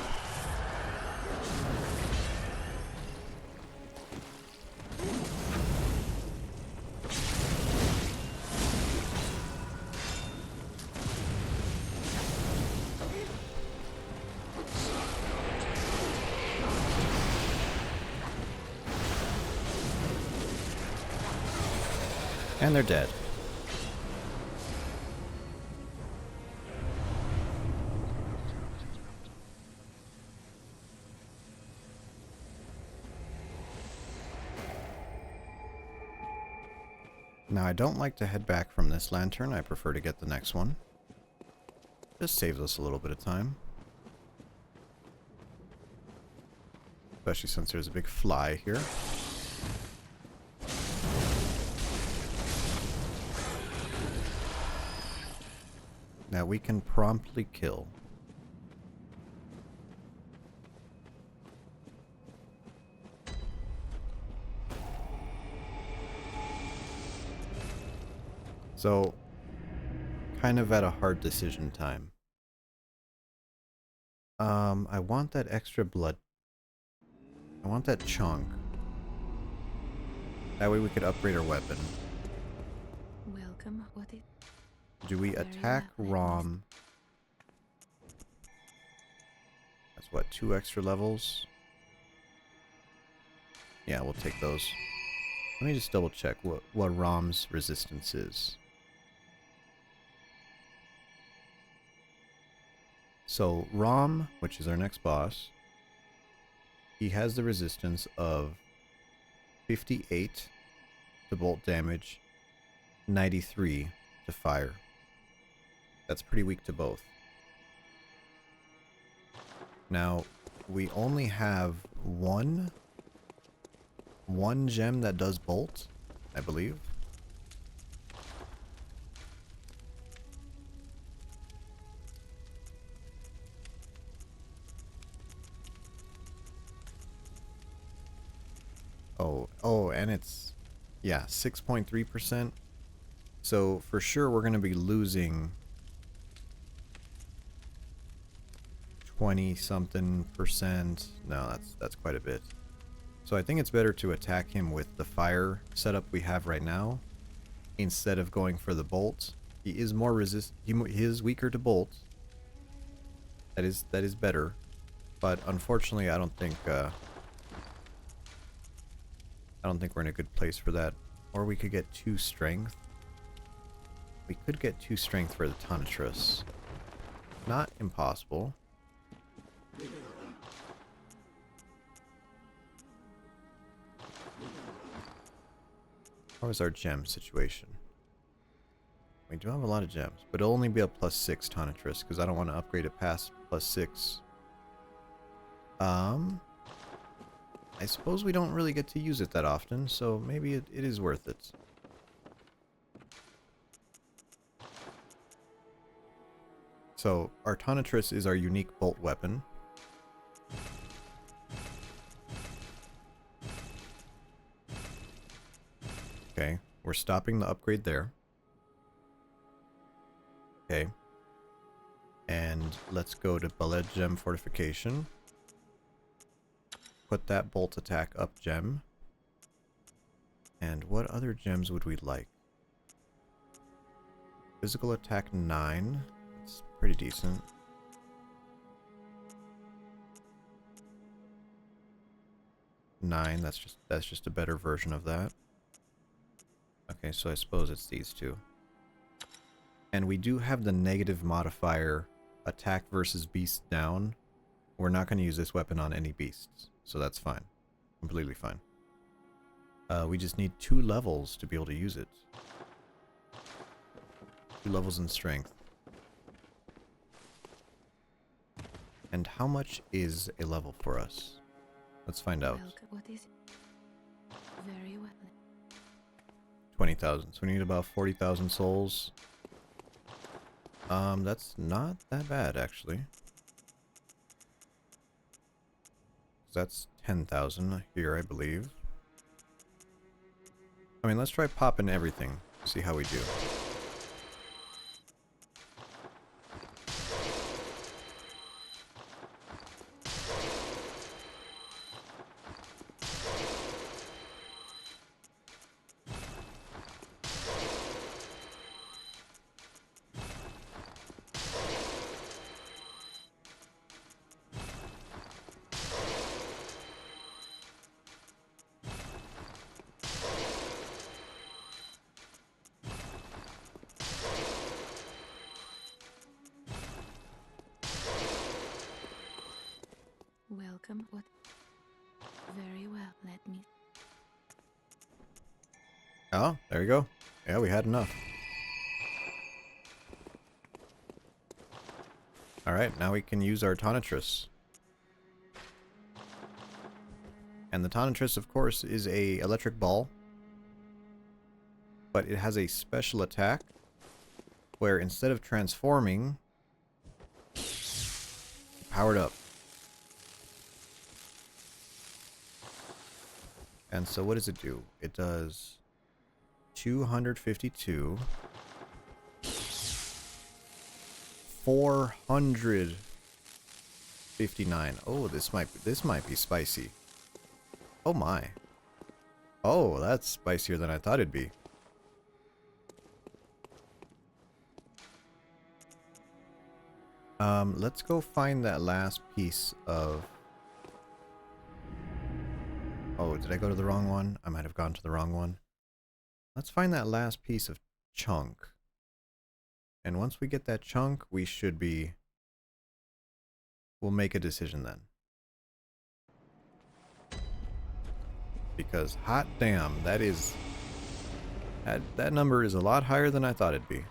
And they're dead. Now, I don't like to head back from this lantern. I prefer to get the next one. Just saves us a little bit of time. Especially since there's a big fly here. Now we can promptly kill. So, kind of at a hard decision time. I want that extra blood. I want that chunk. That way we could upgrade our weapon. Welcome. What is? Do we Very attack well, Rom? That's what, 2 extra levels? Yeah, we'll take those. Let me just double check what Rom's resistance is. So Rom, which is our next boss, he has the resistance of 58 to bolt damage, 93 to fire. That's pretty weak to both. Now, we only have one gem that does bolt, I believe. Oh, and it's, yeah, 6.3%. So for sure we're going to be losing 20-something%. No, that's quite a bit. So I think it's better to attack him with the fire setup we have right now instead of going for the bolt. He is more he is weaker to bolt. That is better. But unfortunately, I don't think we're in a good place for that. Or we could get 2 strength. We could get 2 strength for the Tonitrus. Not impossible. How is our gem situation? We do have a lot of gems, but it'll only be a +6 Tonitrus because I don't want to upgrade it past +6. I suppose we don't really get to use it that often, so maybe it is worth it. So, our Tonitrus is our unique bolt weapon. Okay, we're stopping the upgrade there. Okay. And let's go to Baled Gem Fortification. Put that bolt attack up gem. And what other gems would we like? Physical attack 9. It's pretty decent. That's just a better version of that. Okay, so I suppose it's these two. And we do have the negative modifier attack versus beast down. We're not going to use this weapon on any beasts, so that's fine. Completely fine. We just need 2 levels to be able to use it. 2 levels in strength. And how much is a level for us? Let's find out. Welcome. What is it? Very well. 20,000. So we need about 40,000 souls. That's not that bad, actually. That's 10,000 here, I believe. I mean, let's try popping everything. See how we do. Welcome. What? Very well. Let me. Oh, there you go. Yeah, we had enough. Alright, now we can use our Tonitrus. And the Tonitrus, of course, is a electric ball. But it has a special attack where instead of transforming, powered up. And so what does it do? It does 252, 459. Oh, this might be spicy. Oh my. Oh, that's spicier than I thought it'd be. Let's go find that last piece of... Oh, did I go to the wrong one? I might have gone to the wrong one. Let's find that last piece of chunk. And once we get that chunk, we should be... We'll make a decision then. Because hot damn, that is... That number is a lot higher than I thought it'd be.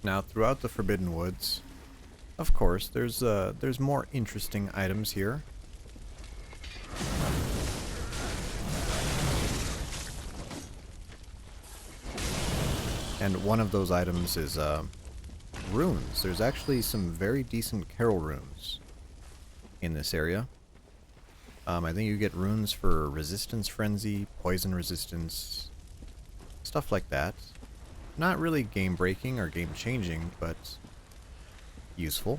Now, throughout the Forbidden Woods, of course, there's more interesting items here. And one of those items is runes. There's actually some very decent Carol runes in this area. I think you get runes for resistance frenzy, poison resistance, stuff like that. Not really game breaking or game changing, but useful.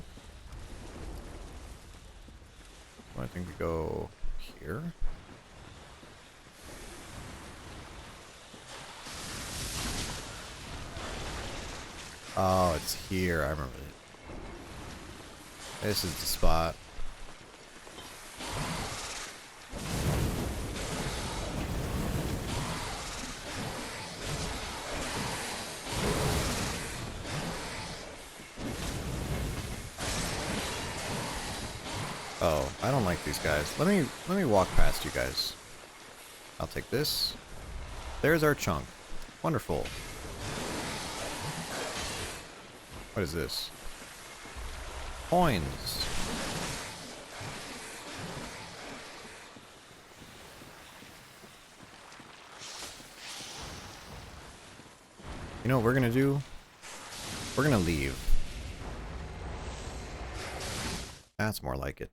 I think we go here. Oh, it's here. I remember it. This is the spot. Oh, I don't like these guys. Let me walk past you guys. I'll take this. There's our chunk. Wonderful. What is this? Coins. You know what we're gonna do? We're gonna leave. That's more like it.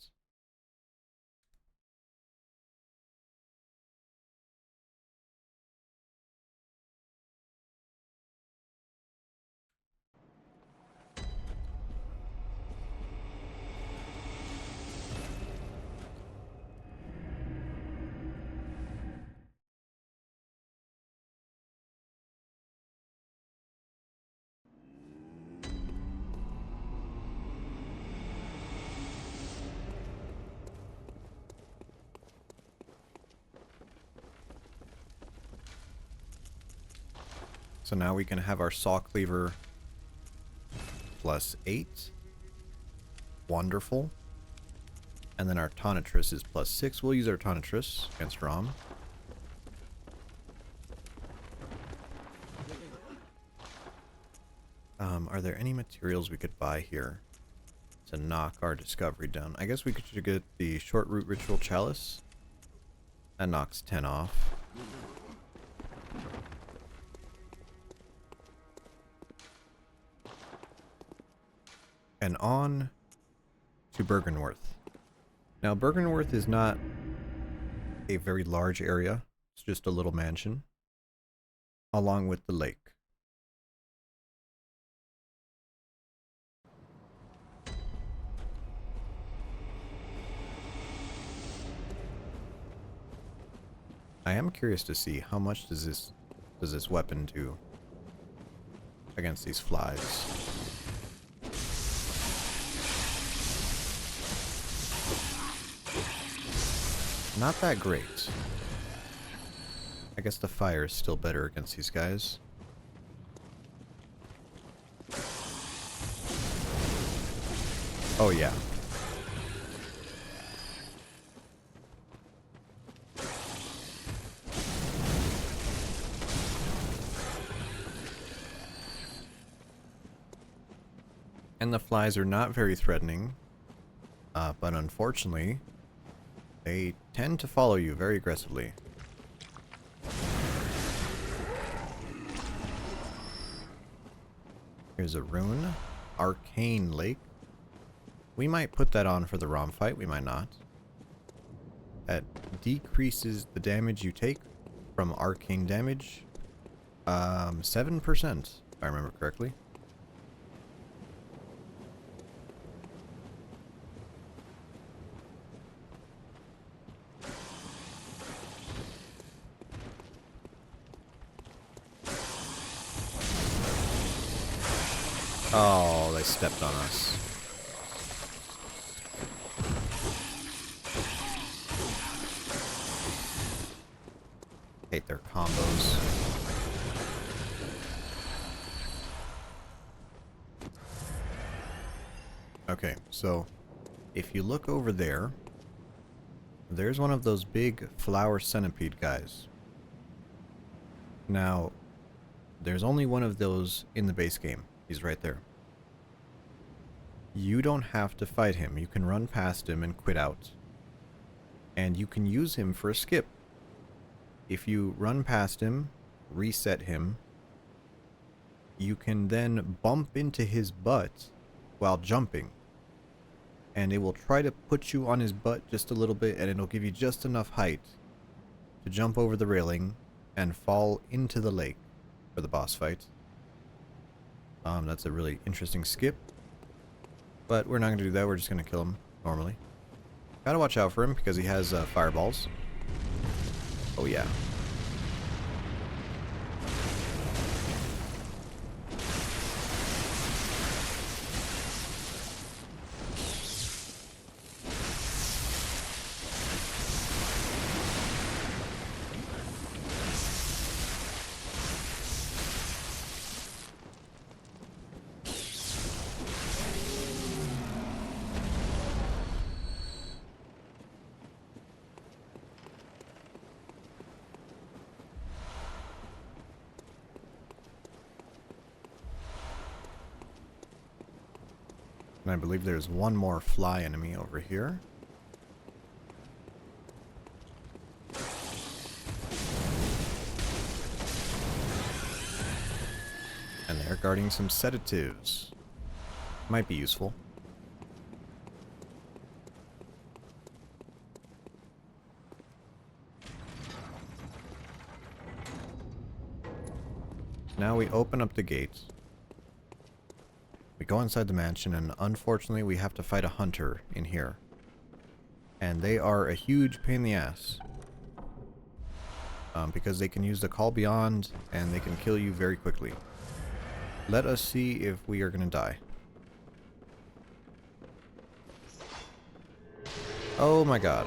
So now we can have our saw cleaver +8. Wonderful. And then our Tonitrus is +6. We'll use our Tonitrus against Rom. Are there any materials we could buy here to knock our discovery down? I guess we could get the short root ritual chalice. That knocks 10 off. And on to Bergenworth. Now, Bergenworth is not a very large area. It's just a little mansion, along with the lake. I am curious to see how much does this weapon do against these flies. Not that great. I guess the fire is still better against these guys. Oh yeah. And the flies are not very threatening, but unfortunately, they tend to follow you very aggressively. Here's a rune. Arcane Lake. We might put that on for the ROM fight, we might not. That decreases the damage you take from arcane damage. 7%, if I remember correctly. Oh, they stepped on us. Hate their combos. Okay, so if you look over there, there's one of those big flower centipede guys. Now, there's only one of those in the base game. He's right there. You don't have to fight him. You can run past him and quit out. And you can use him for a skip. If you run past him, reset him, you can then bump into his butt while jumping. And it will try to put you on his butt just a little bit, and it'll give you just enough height to jump over the railing and fall into the lake for the boss fight. That's a really interesting skip. But we're not going to do that. We're just going to kill him normally. Gotta watch out for him because he has fireballs. Oh yeah. And I believe there's one more fly enemy over here. And they're guarding some sedatives. Might be useful. Now we open up the gates. We go inside the mansion, and unfortunately we have to fight a hunter in here. And they are a huge pain in the ass. Because they can use the call beyond, and they can kill you very quickly. Let us see if we are going to die. Oh my god.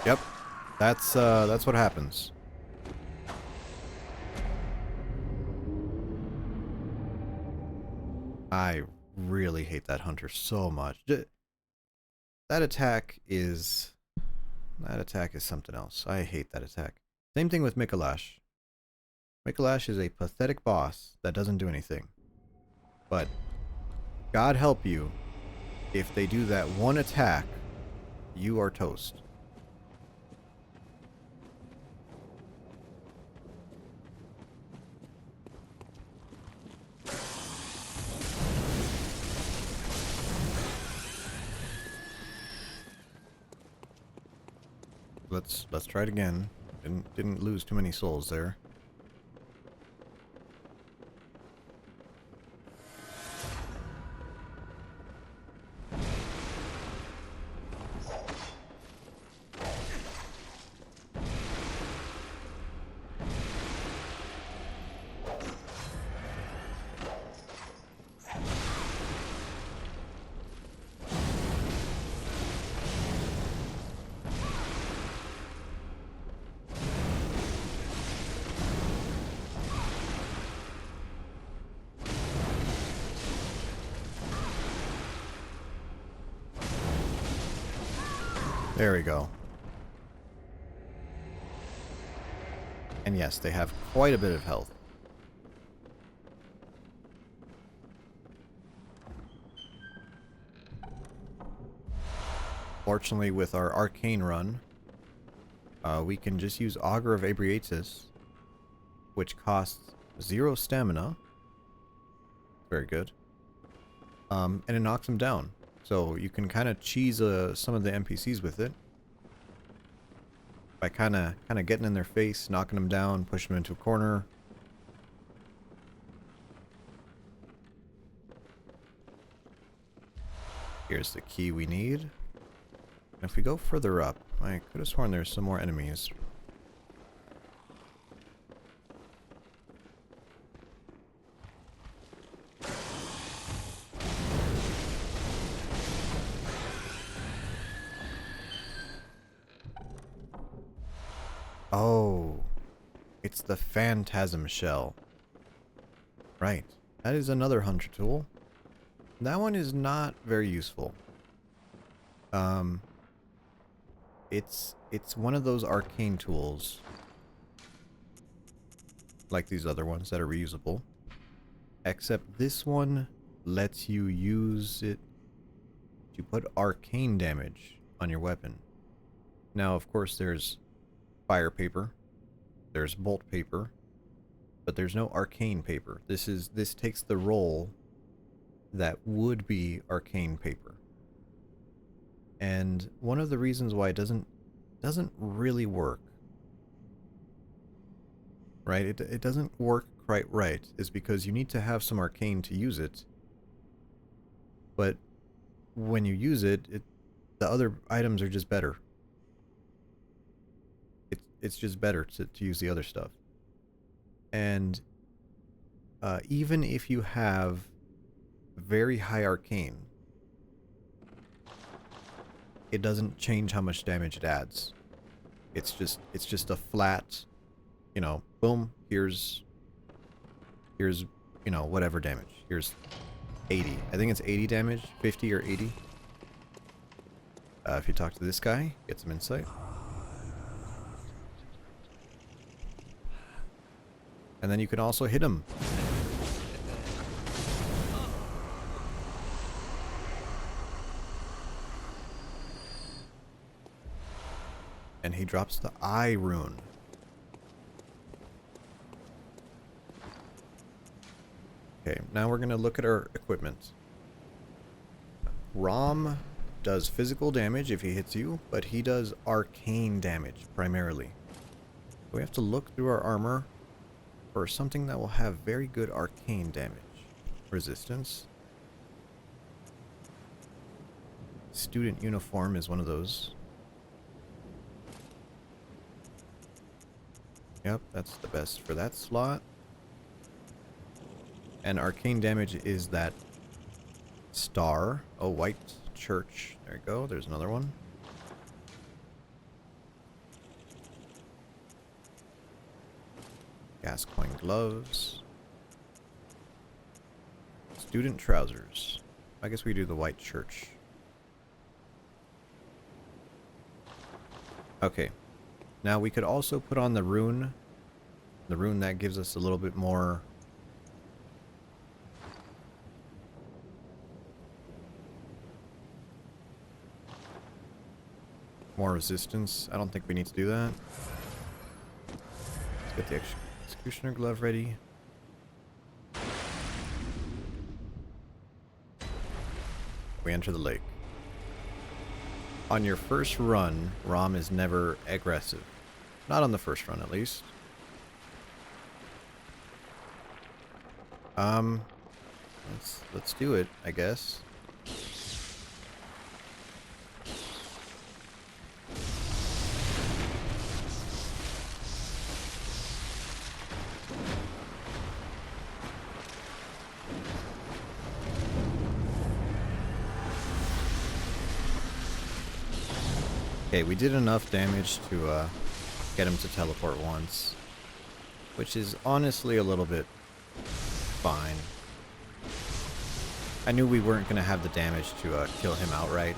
Yep. That's what happens. I really hate that hunter so much. That attack is something else. I hate that attack. Same thing with Mikolash. Mikolash is a pathetic boss that doesn't do anything. But God help you, if they do that one attack, you are toast. Let's try it again. Didn't lose too many souls there. There we go. And yes, they have quite a bit of health. Fortunately, with our arcane run, we can just use Augur of Abriatus, which costs 0 stamina. Very good. And it knocks them down. So you can kind of cheese some of the NPCs with it. By kind of getting in their face, knocking them down, pushing them into a corner. Here's the key we need. And if we go further up, I could have sworn there's some more enemies. Oh, it's the Phantasm Shell. Right, that is another hunter tool. That one is not very useful. It's one of those arcane tools, like these other ones that are reusable. Except this one lets you use it to put arcane damage on your weapon. Now, of course, there's fire paper, there's bolt paper, but there's no arcane paper. This takes the role that would be arcane paper. And one of the reasons why it doesn't really work, right? It doesn't work quite right is because you need to have some arcane to use it. But when you use it, the other items are just better. It's just better to use the other stuff. And even if you have very high arcane, it doesn't change how much damage it adds. It's just a flat, you know, boom, here's you know, whatever damage. Here's 80. I think it's 80 damage, 50 or 80. If you talk to this guy, get some insight. And then you can also hit him. And he drops the eye rune. Okay, now we're going to look at our equipment. Rom does physical damage if he hits you, but he does arcane damage primarily. We have to look through our armor for something that will have very good arcane damage. Resistance. Student uniform is one of those. Yep, that's the best for that slot. And arcane damage is that star. Oh, white church. There you go. There's another one. Gascoigne gloves. Student trousers. I guess we do the white church. Okay. Now we could also put on the rune The rune that gives us a little bit more resistance. I don't think we need to do that. Let's get the executioner glove ready. We enter the lake. On your first run, Rom is never aggressive. Not on the first run, at least. Let's do it, I guess. Okay, we did enough damage to get him to teleport once, which is honestly a little bit fine. I knew we weren't going to have the damage to kill him outright.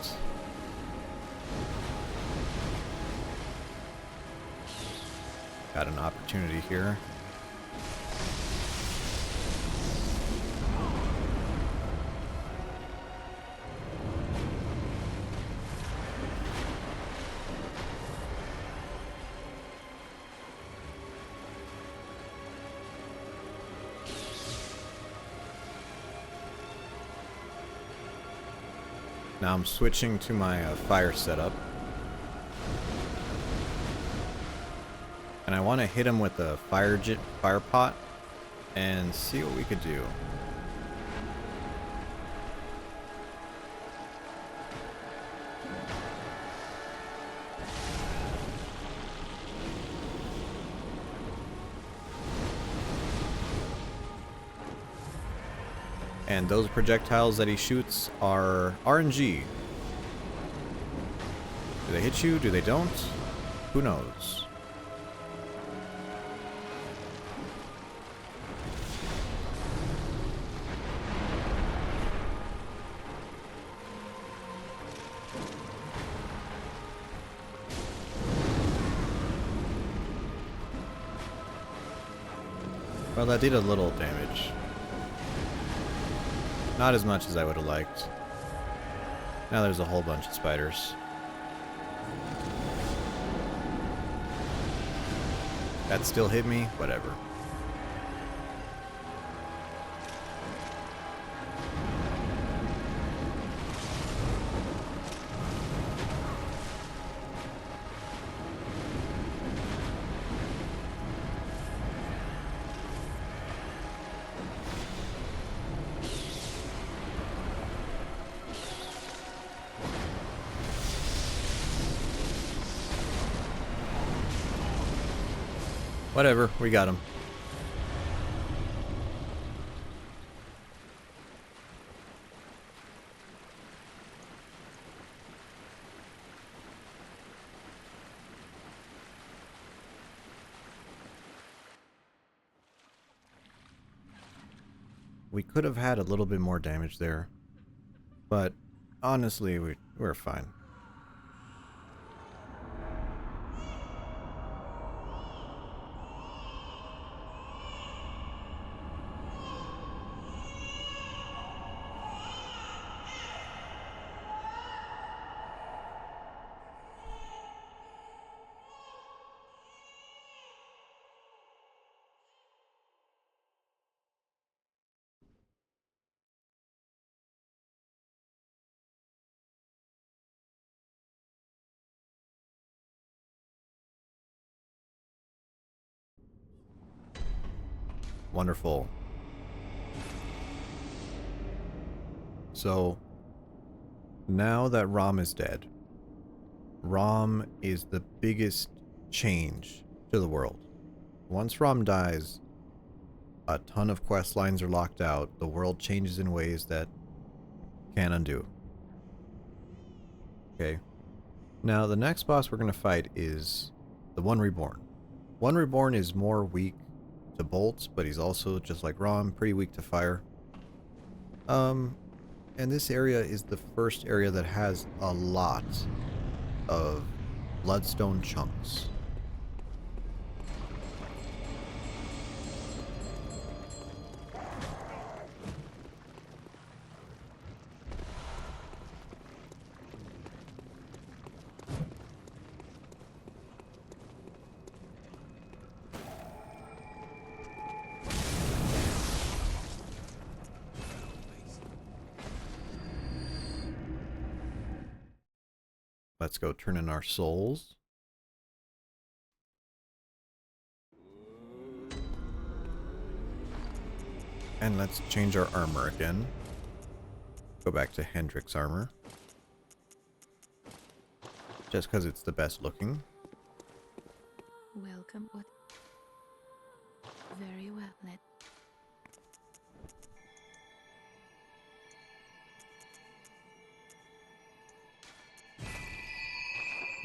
Got an opportunity here. Now I'm switching to my fire setup. And I want to hit him with a fire pot and see what we could do. And those projectiles that he shoots are RNG. Do they hit you? Do they don't? Who knows? Well, that did a little damage. Not as much as I would have liked. Now there's a whole bunch of spiders. That still hit me? Whatever. Whatever, we got him. We could have had a little bit more damage there, but honestly, we're fine. Wonderful. So, now that Rom is dead, Rom is the biggest change to the world. Once Rom dies, a ton of quest lines are locked out. The world changes in ways that can't undo. Okay. Now, the next boss we're going to fight is the One Reborn. One Reborn is more weak to bolts, but he's also, just like Rom, pretty weak to fire. And this area is the first area that has a lot of bloodstone chunks. Let's go turn in our souls. And let's change our armor again. Go back to Hendrick's armor. Just because it's the best looking. Welcome. What? Very well. Let.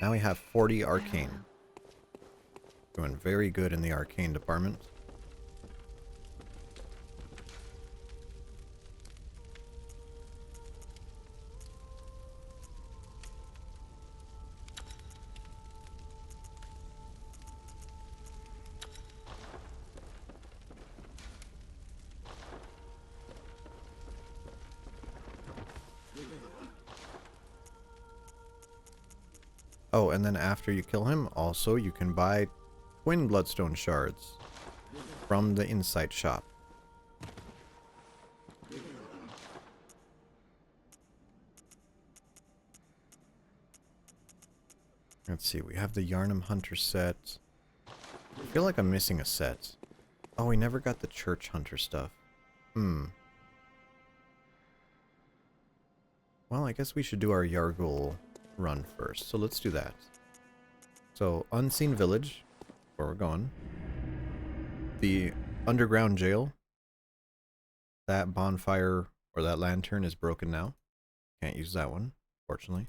Now we have 40 Very arcane. well. Doing very good in the arcane department. Oh, and then after you kill him, also you can buy twin bloodstone shards from the insight shop. Let's see, we have the Yarnum Hunter set. I feel like I'm missing a set. Oh, we never got the Church Hunter stuff. Well, I guess we should do our Yargul run first. So let's do that. So, Unseen Village, where we're going. The underground jail. That bonfire or that lantern is broken now. Can't use that one, fortunately.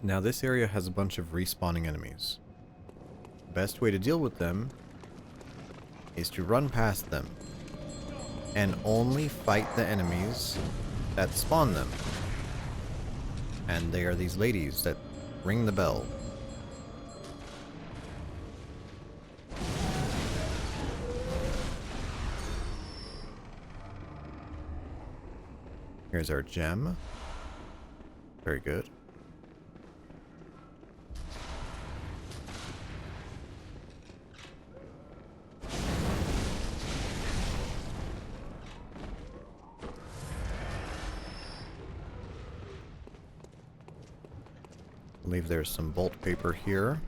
Now this area has a bunch of respawning enemies. The best way to deal with them is to run past them and only fight the enemies that spawn them. And they are these ladies that ring the bell. Here's our gem. Very good. I believe there's some bolt paper here.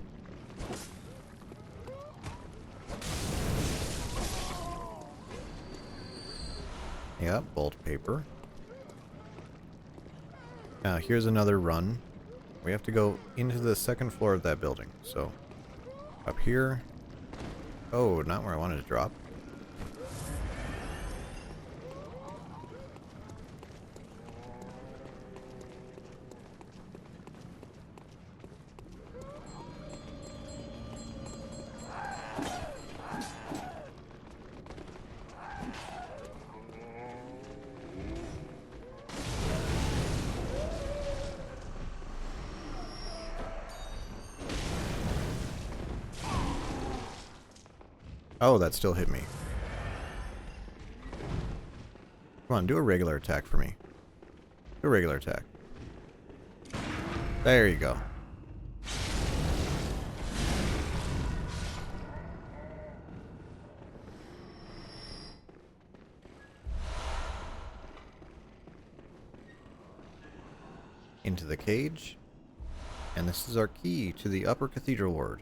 Yep, bolt paper. Now, here's another run. We have to go into the second floor of that building. So, up here. Oh, not where I wanted to drop. Oh, that still hit me. Come on, do a regular attack for me. Do a regular attack. There you go. Into the cage. And this is our key to the upper cathedral ward.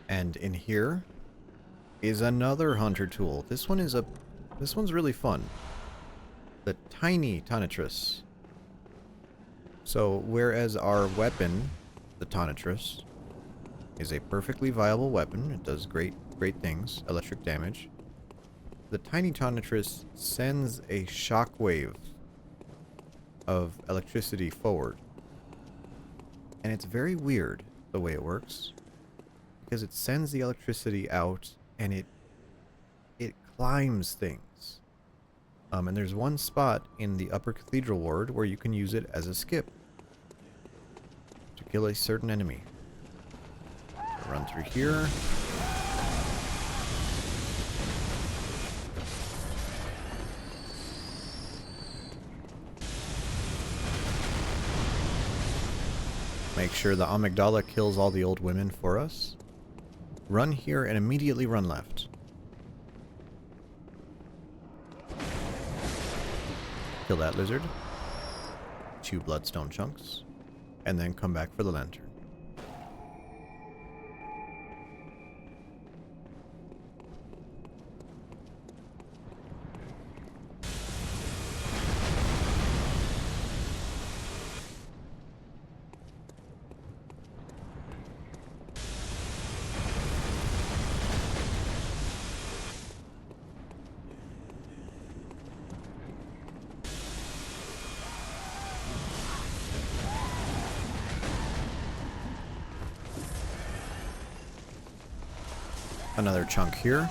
And in here is another hunter tool. This one's really fun. The tiny Tonitrus. So whereas our weapon, the Tonitrus, is a perfectly viable weapon, it does great things, electric damage. The tiny Tonitrus sends a shockwave of electricity forward. And it's very weird the way it works. Because it sends the electricity out and it climbs things. And there's one spot in the upper cathedral ward where you can use it as a skip to kill a certain enemy. Run through here. Make sure the amygdala kills all the old women for us. Run here and immediately run left. Kill that lizard. 2 bloodstone chunks. And then come back for the lantern. Another chunk here.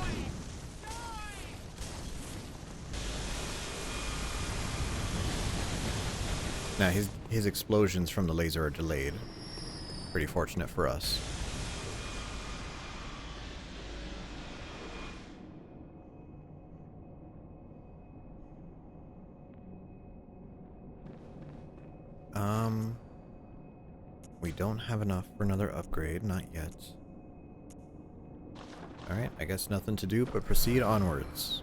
Now his explosions from the laser are delayed. Pretty fortunate for us. We don't have enough for another upgrade, not yet. Alright, I guess nothing to do but proceed onwards.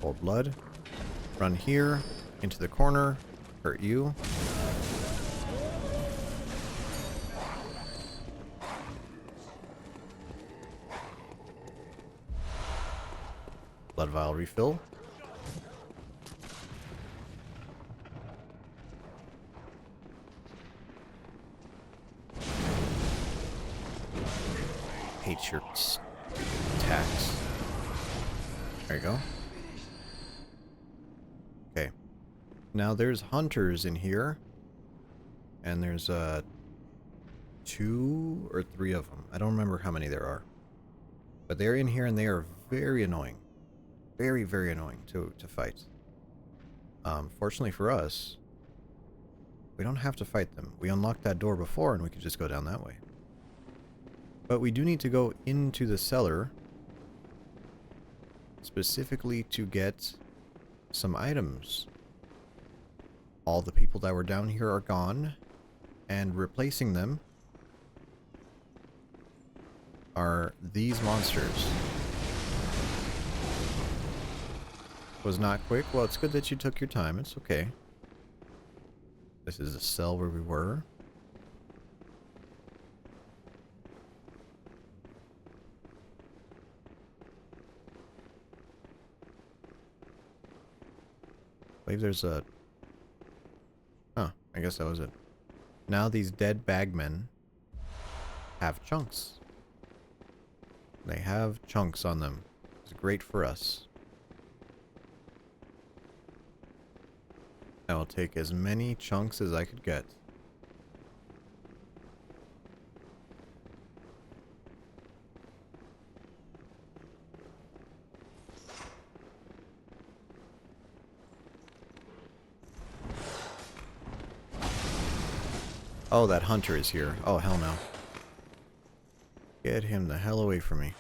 Old blood. Run here, into the corner, hurt you. Blood vial refill. Hate your attacks. There you go. Okay. Now there's hunters in here. And there's 2 or 3 of them. I don't remember how many there are. But they're in here and they are very annoying. Very, very annoying to fight. Fortunately for us, we don't have to fight them. We unlocked that door before and we could just go down that way. But we do need to go into the cellar specifically to get some items. All the people that were down here are gone, and replacing them are these monsters. Was not quick. Well, it's good that you took your time. It's okay. This is the cell where we were. I believe there's a... Huh, I guess that was it. Now these dead bagmen have chunks. They have chunks on them. It's great for us. I will take as many chunks as I could get. Oh, that hunter is here. Oh, hell no. Get him the hell away from me.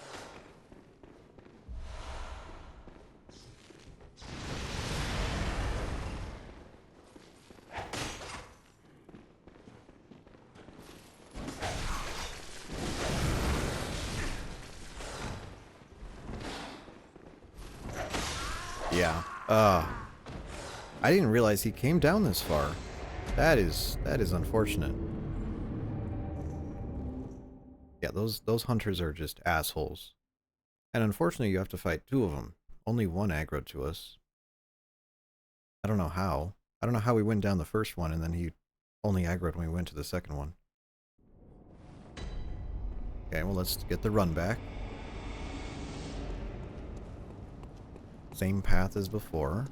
Yeah. I didn't realize he came down this far. That is unfortunate. Yeah, those hunters are just assholes. And unfortunately, you have to fight 2 of them. Only one aggroed to us. I don't know how. I don't know how we went down the first one and then he only aggroed when we went to the second one. Okay, well, let's get the run back. Same path as before.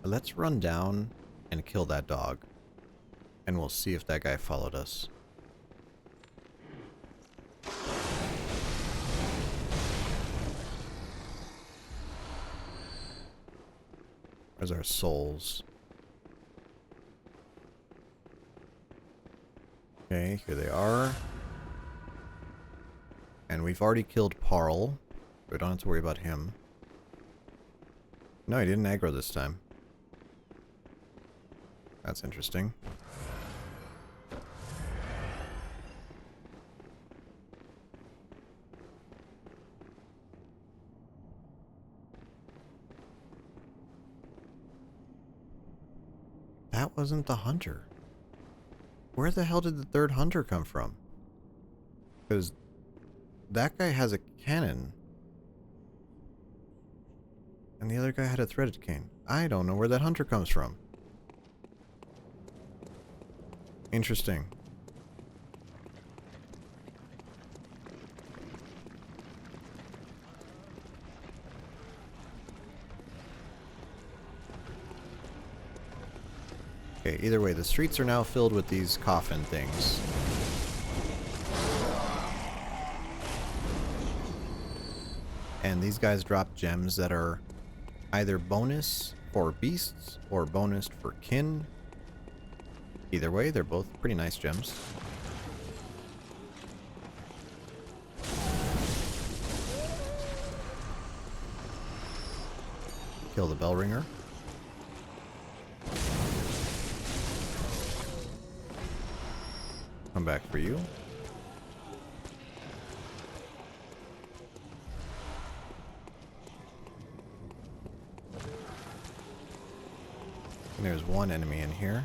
Let's run down and kill that dog. And we'll see if that guy followed us. Where's our souls? Okay, here they are. And we've already killed Parl. We don't have to worry about him. No, he didn't aggro this time. That's interesting. That wasn't the hunter. Where the hell did the third hunter come from? Because that guy has a cannon. And the other guy had a threaded cane. I don't know where that hunter comes from. Interesting. Okay, either way, the streets are now filled with these coffin things. And these guys drop gems that are either bonus for beasts or bonus for kin. Either way, they're both pretty nice gems. Kill the bell ringer. Come back for you. And there's one enemy in here.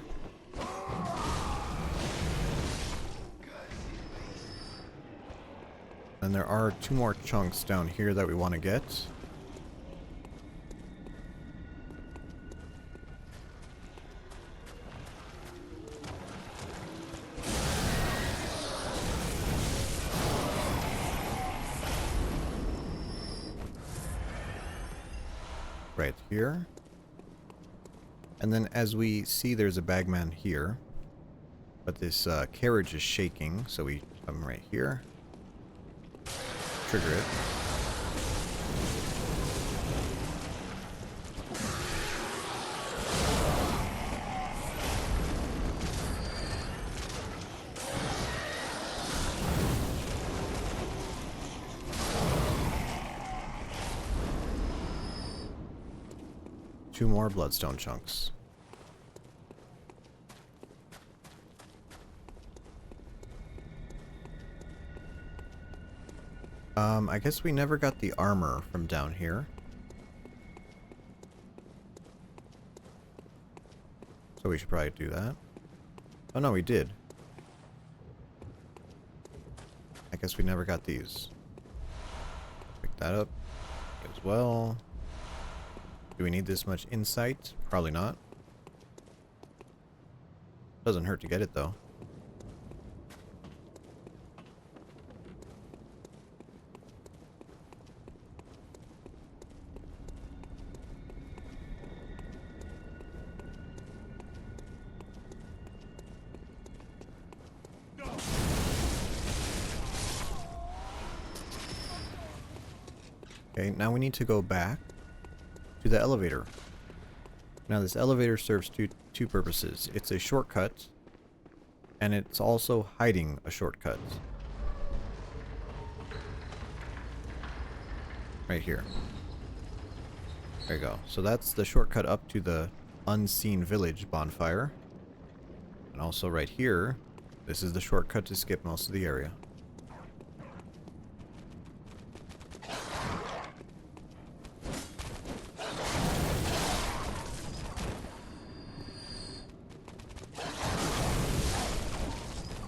And there are 2 more chunks down here that we want to get. Right here. And then as we see, there's a bagman here. But this carriage is shaking, so we come right here. Trigger it. Two more bloodstone chunks. I guess we never got the armor from down here. So we should probably do that. Oh no, we did. I guess we never got these. Pick that up as well. Do we need this much insight? Probably not. Doesn't hurt to get it though. Okay, now we need to go back to the elevator. Now this elevator serves two purposes. It's a shortcut, and it's also hiding a shortcut. Right here. There you go. So that's the shortcut up to the unseen village bonfire. And also right here, this is the shortcut to skip most of the area.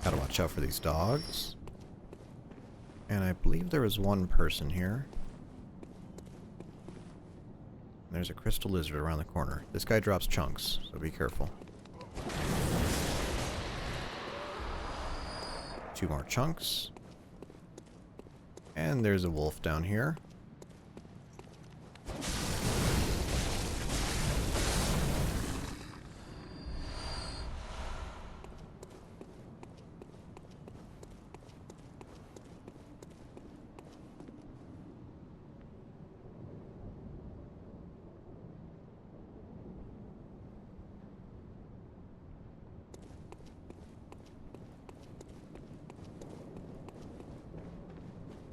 Gotta watch out for these dogs. And I believe there was one person here. There's a crystal lizard around the corner. This guy drops chunks, so be careful. 2 more chunks. And there's a wolf down here.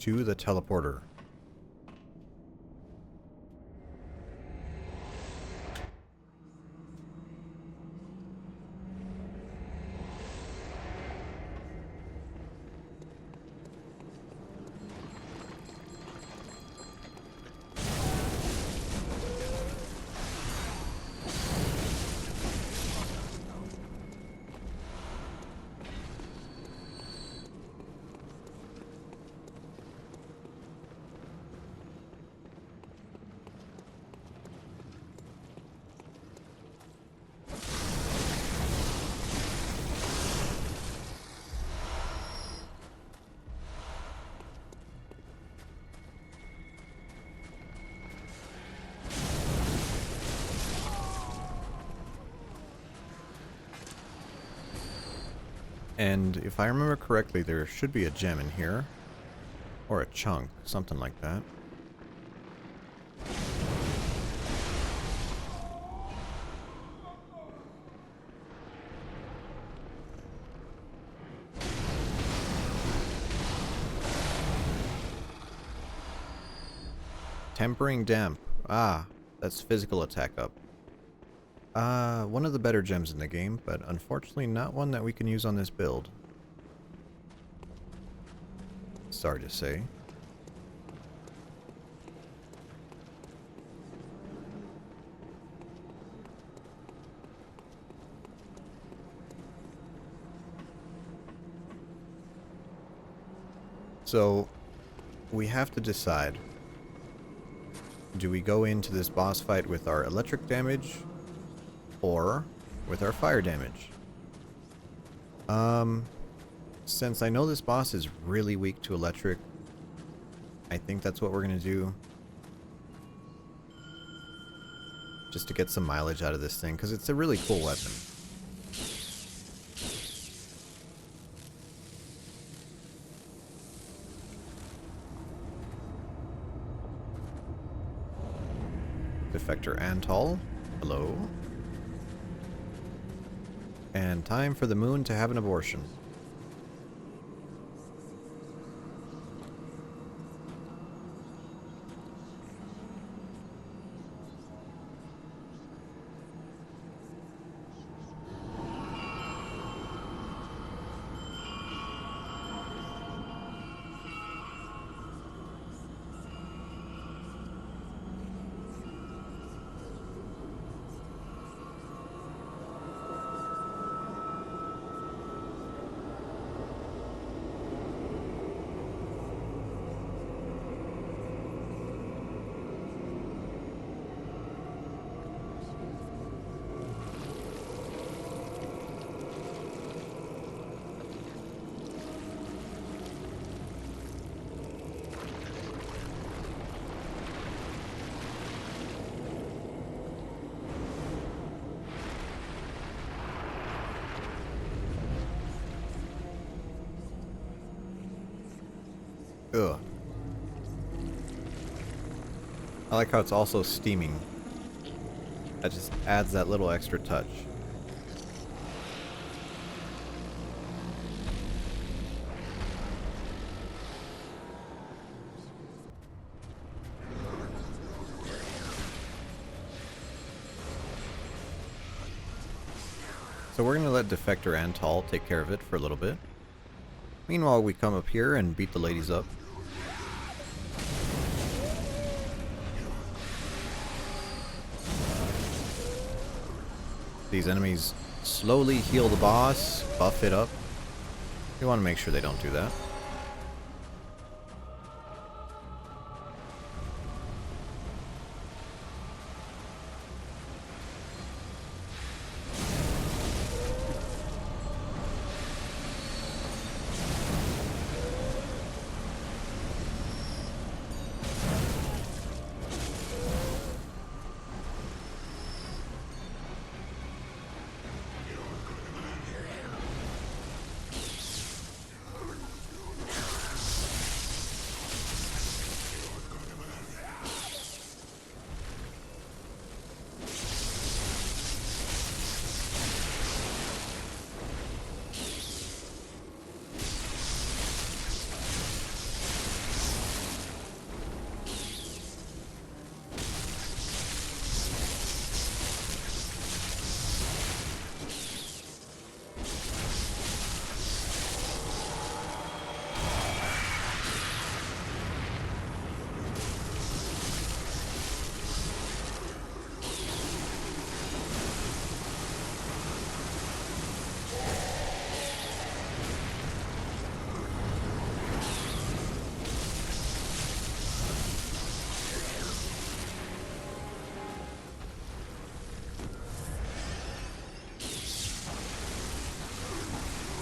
to the teleporter. And if I remember correctly, there should be a gem in here. Or a chunk, something like that. Tempering damp. Ah, that's physical attack up. One of the better gems in the game, but unfortunately not one that we can use on this build. Sorry to say. So, we have to decide. Do we go into this boss fight with our electric damage or with our fire damage? Since I know this boss is really weak to electric, I think that's what we're gonna do. Just to get some mileage out of this thing, because it's a really cool weapon. Defector Antol, hello. And time for the moon to have an abortion. Ugh. I like how it's also steaming. That just adds that little extra touch. So we're going to let Defector Antol take care of it for a little bit. Meanwhile, we come up here and beat the ladies up. These enemies slowly heal the boss, buff it up. We want to make sure they don't do that.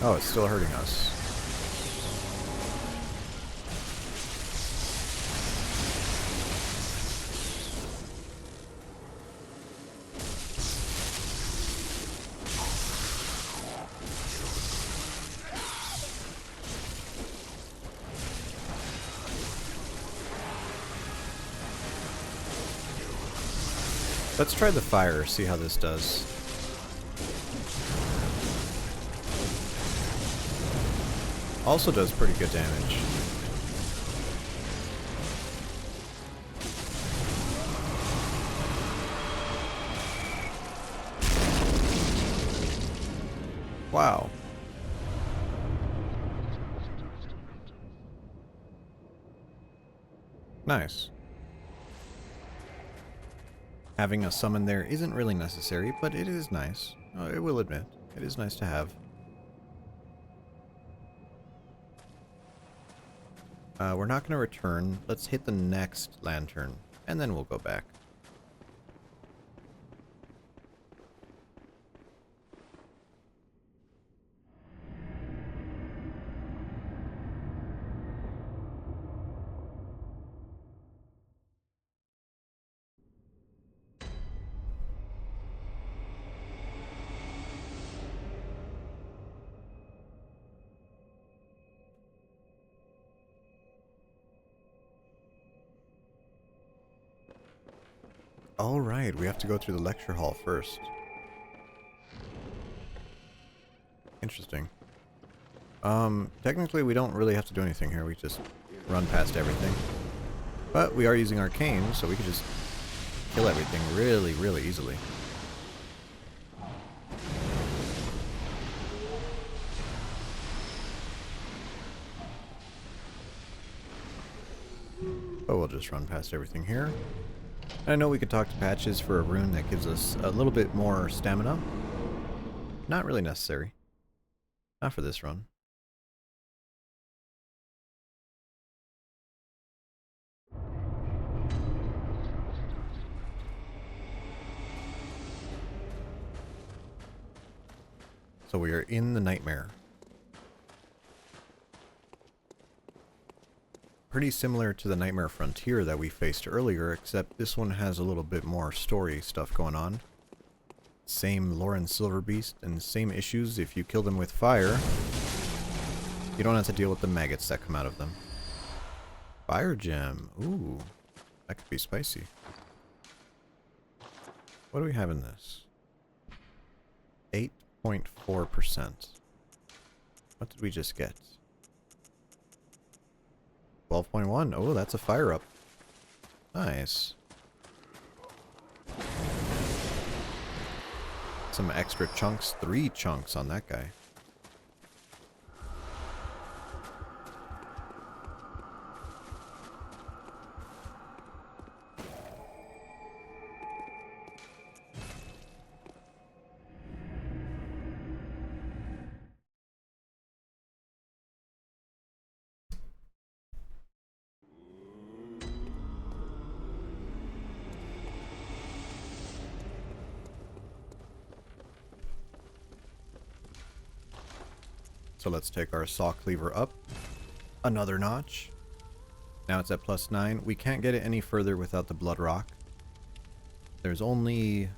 Oh, it's still hurting us. Let's try the fire, see how this does. Also does pretty good damage. Wow. Nice. Having a summon there isn't really necessary, but it is nice. I will admit, it is nice to have. We're not going to return. Let's hit the next lantern, and then we'll go back. Alright, we have to go through the lecture hall first. Interesting. Technically we don't really have to do anything here, we just run past everything. But we are using arcane, so we can just kill everything really, really easily. But we'll just run past everything here. And I know we could talk to Patches for a rune that gives us a little bit more stamina. Not really necessary. Not for this run. So we are in the nightmare. Pretty similar to the Nightmare Frontier that we faced earlier, except this one has a little bit more story stuff going on. Same Lauren Silverbeast and same issues. If you kill them with fire, you don't have to deal with the maggots that come out of them. Fire gem. Ooh, that could be spicy. What do we have in this? 8.4%. What did we just get? 12.1. Oh, that's a fire up. Nice. Some extra chunks. 3 chunks on that guy. So let's take our saw cleaver up another notch. Now it's at +9. We can't get it any further without the blood rock. There's only...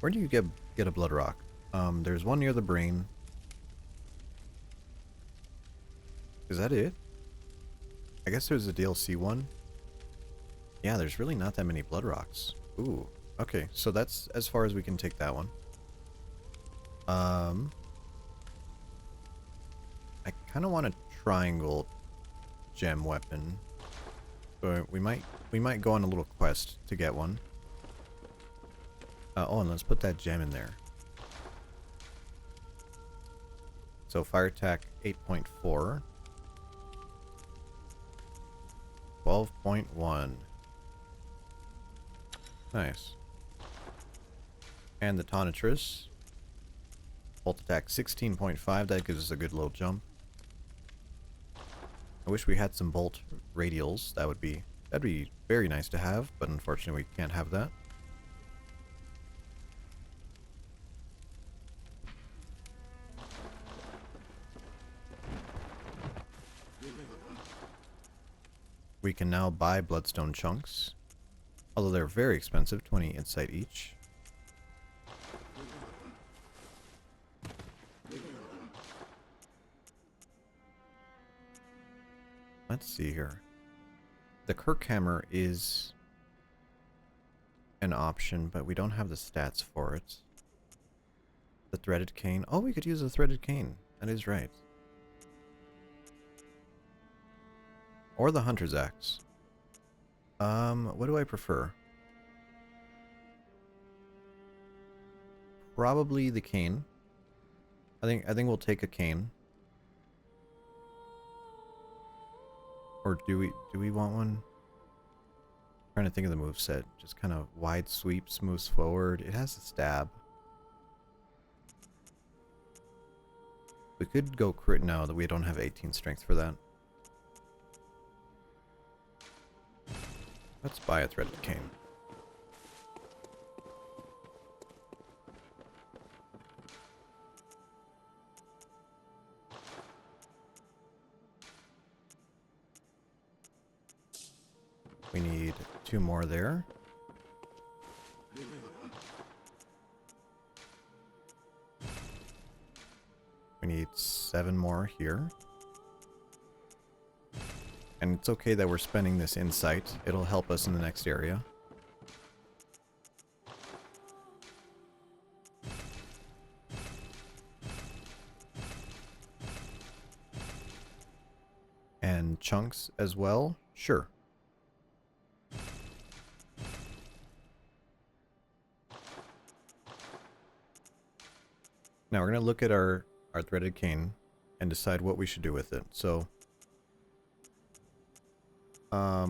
Where do you get a blood rock? There's one near the brain. Is that it? I guess there's a DLC one. Yeah, there's really not that many blood rocks. Ooh, okay, so that's as far as we can take that one. I kind of want a triangle gem weapon, but we might go on a little quest to get one. Oh, and let's put that gem in there. So fire attack 8.4, 12.1. Nice. And the Tonitrus. Bolt attack 16.5. That gives us a good little jump. I wish we had some bolt radials. That'd be very nice to have, but unfortunately we can't have that. We can now buy bloodstone chunks. Although they're very expensive, 20 insight each. Let's see here. The Kirkhammer is an option, but we don't have the stats for it. The threaded cane. Oh, we could use a threaded cane. That is right. Or the hunter's axe. What do I prefer? Probably the cane. I think we'll take a cane. Or do we want one? Trying to think of the moveset. Just kind of wide sweeps, moves forward. It has a stab. We could go crit now that we don't have 18 strength for that. Let's buy a threaded cane. We need 2 more there. We need 7 more here. And it's okay that we're spending this insight. It'll help us in the next area. And chunks as well? Sure. Now we're going to look at our threaded cane and decide what we should do with it. So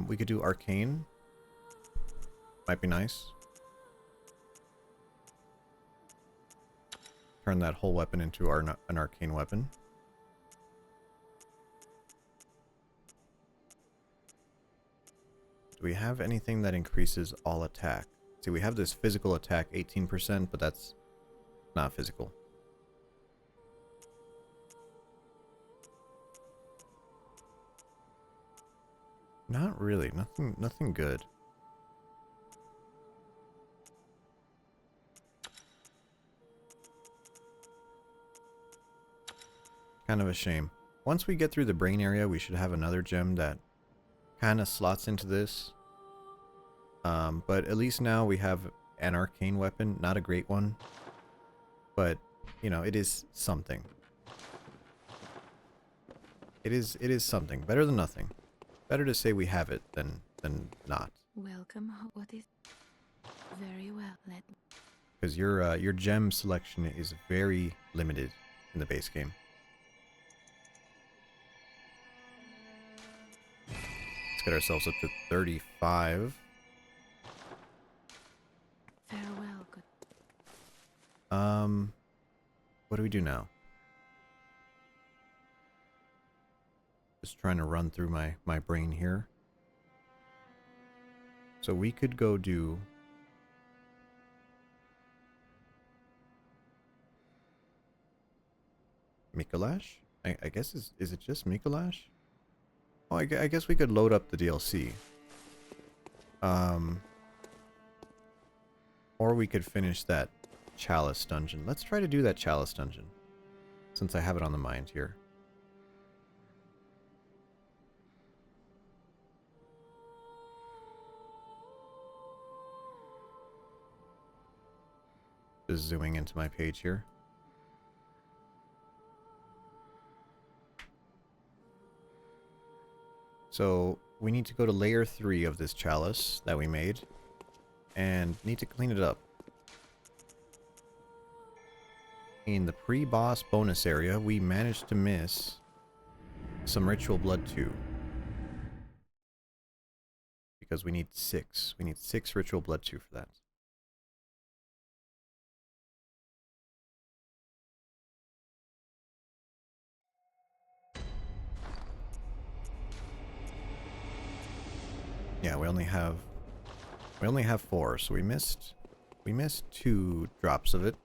we could do arcane. Might be nice. Turn that whole weapon into an arcane weapon. Do we have anything that increases all attack? See, we have this physical attack 18%, but that's not physical. Not really. Nothing good. Kind of a shame. Once we get through the brain area, we should have another gem that kind of slots into this. But at least now we have an arcane weapon. Not a great one. But, you know, it is something. It is something. Better than nothing. Better to say we have it than not. Welcome. What is... Very well. Let me... Because your gem selection is very limited in the base game. Let's get ourselves up to 35. Farewell, good... What do we do now? Just trying to run through my brain here. So we could go do... Mikolash? I guess, is it just Mikolash? Oh, I guess we could load up the DLC. Or we could finish that Chalice dungeon. Let's try to do that Chalice dungeon, since I have it on the mind here. Just zooming into my page here. So we need to go to layer 3 of this chalice that we made and need to clean it up. In the pre-boss bonus area, we managed to miss some ritual blood too. Because we need 6. We need 6 ritual blood 2 for that. Yeah, we only have 4, so we missed 2 drops of it.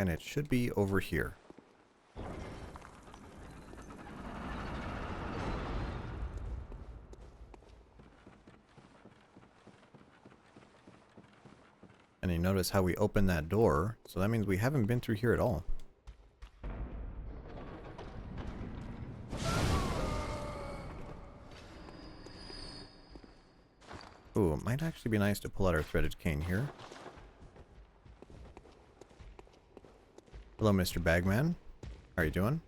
And it should be over here. And you notice how we opened that door, so that means we haven't been through here at all. Ooh, it might actually be nice to pull out our threaded cane here. Hello, Mr. Bagman. How are you doing?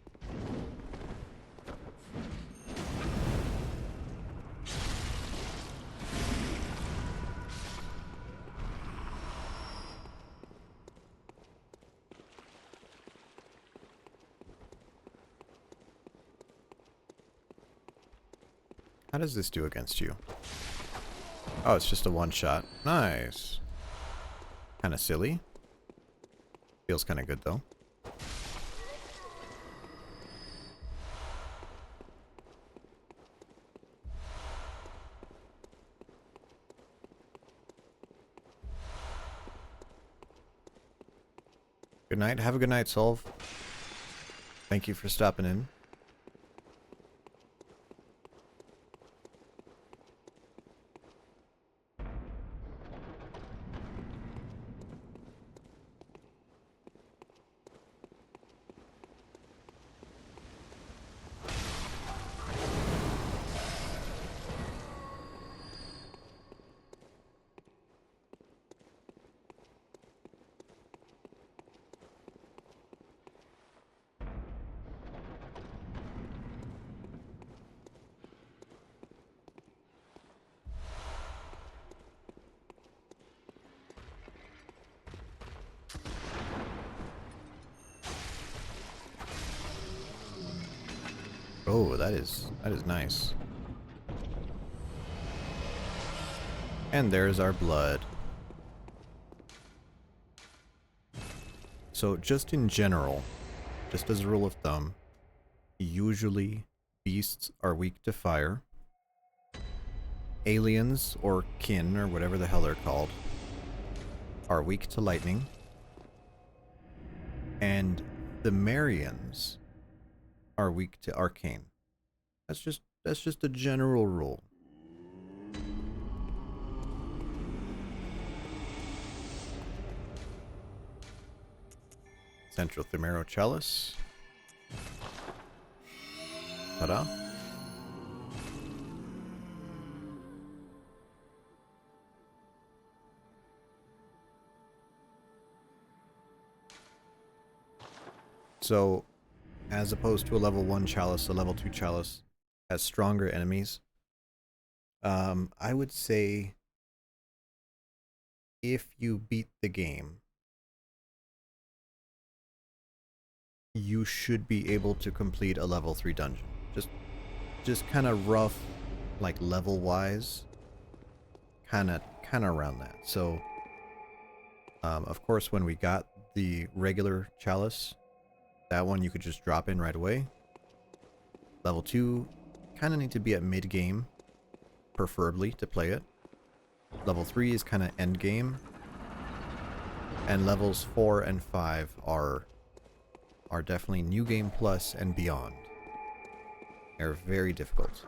How does this do against you? Oh, it's just a one-shot. Nice. Kind of silly. Feels kind of good, though. Good night. Have a good night, Solve. Thank you for stopping in. Oh, that is nice. And there's our blood. So just in general, just as a rule of thumb, usually beasts are weak to fire. Aliens or kin or whatever the hell they're called are weak to lightning. And the Marians are weak to arcane. That's just a general rule. Central Thumero Chalice. Ta-da. So, as opposed to a level 1 chalice, a level 2 chalice has stronger enemies. I would say if you beat the game, you should be able to complete a level 3 dungeon. Just kind of rough, like level wise, kind of around that. So, of course, when we got the regular chalice, that one you could just drop in right away. Level 2, kind of need to be at mid game, preferably, to play it. Level 3 is kind of end game, and levels 4 and 5 are definitely new game plus and beyond. They're very difficult.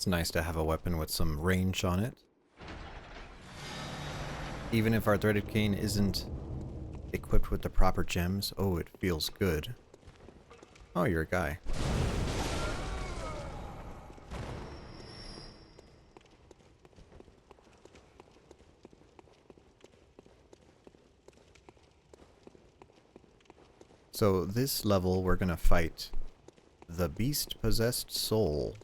It's nice to have a weapon with some range on it. Even if our threaded cane isn't equipped with the proper gems, oh, it feels good. Oh, you're a guy. So this level we're gonna fight the beast-possessed soul,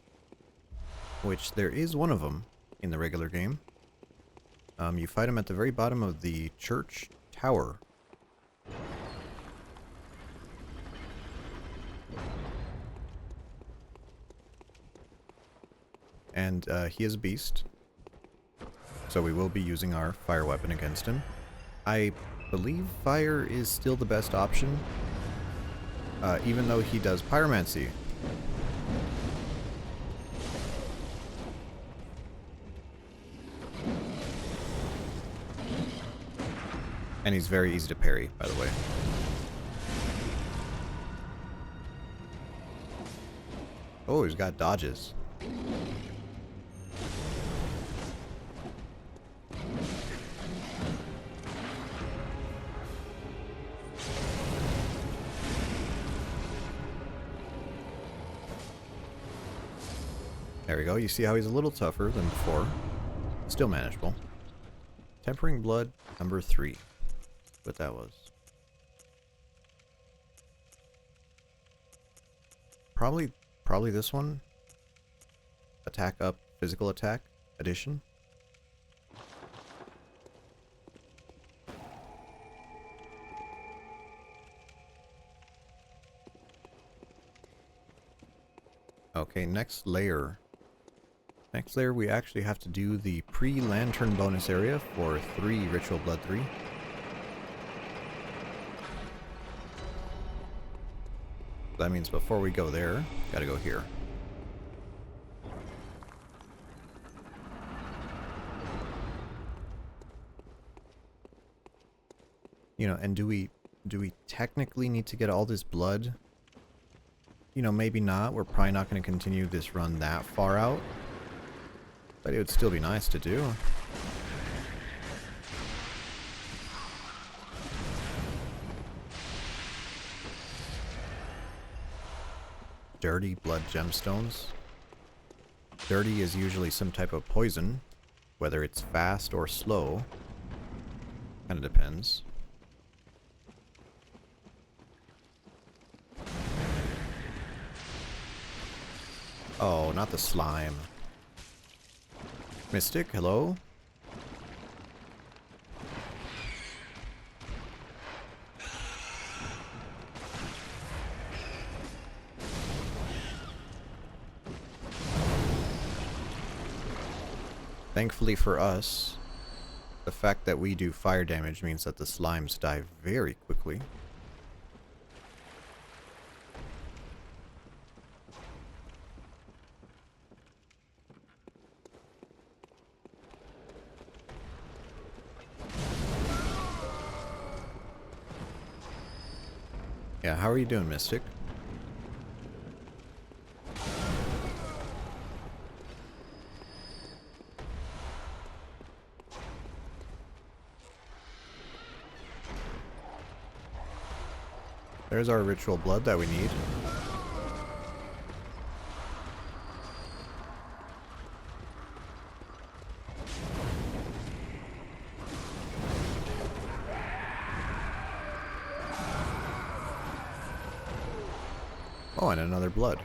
which there is one of them in the regular game. You fight him at the very bottom of the church tower. And he is a beast, so we will be using our fire weapon against him. I believe fire is still the best option, even though he does pyromancy. And he's very easy to parry, by the way. Oh, he's got dodges. There we go. You see how he's a little tougher than before. Still manageable. Tempering Blood, number 3. What that was. Probably this one. Attack up, physical attack edition. Okay, next layer. Next layer we actually have to do the pre-lantern bonus area for 3 Ritual Blood 3. That means before we go there, gotta go here. You know, and do we technically need to get all this blood? You know, maybe not. We're probably not going to continue this run that far out. But it would still be nice to do. Dirty blood gemstones. Dirty is usually some type of poison, whether it's fast or slow. Kind of depends. Oh, not the slime. Mystic, hello? Thankfully for us, the fact that we do fire damage means that the slimes die very quickly. Yeah, how are you doing, Mystic? There's our ritual blood that we need. Oh, and another blood.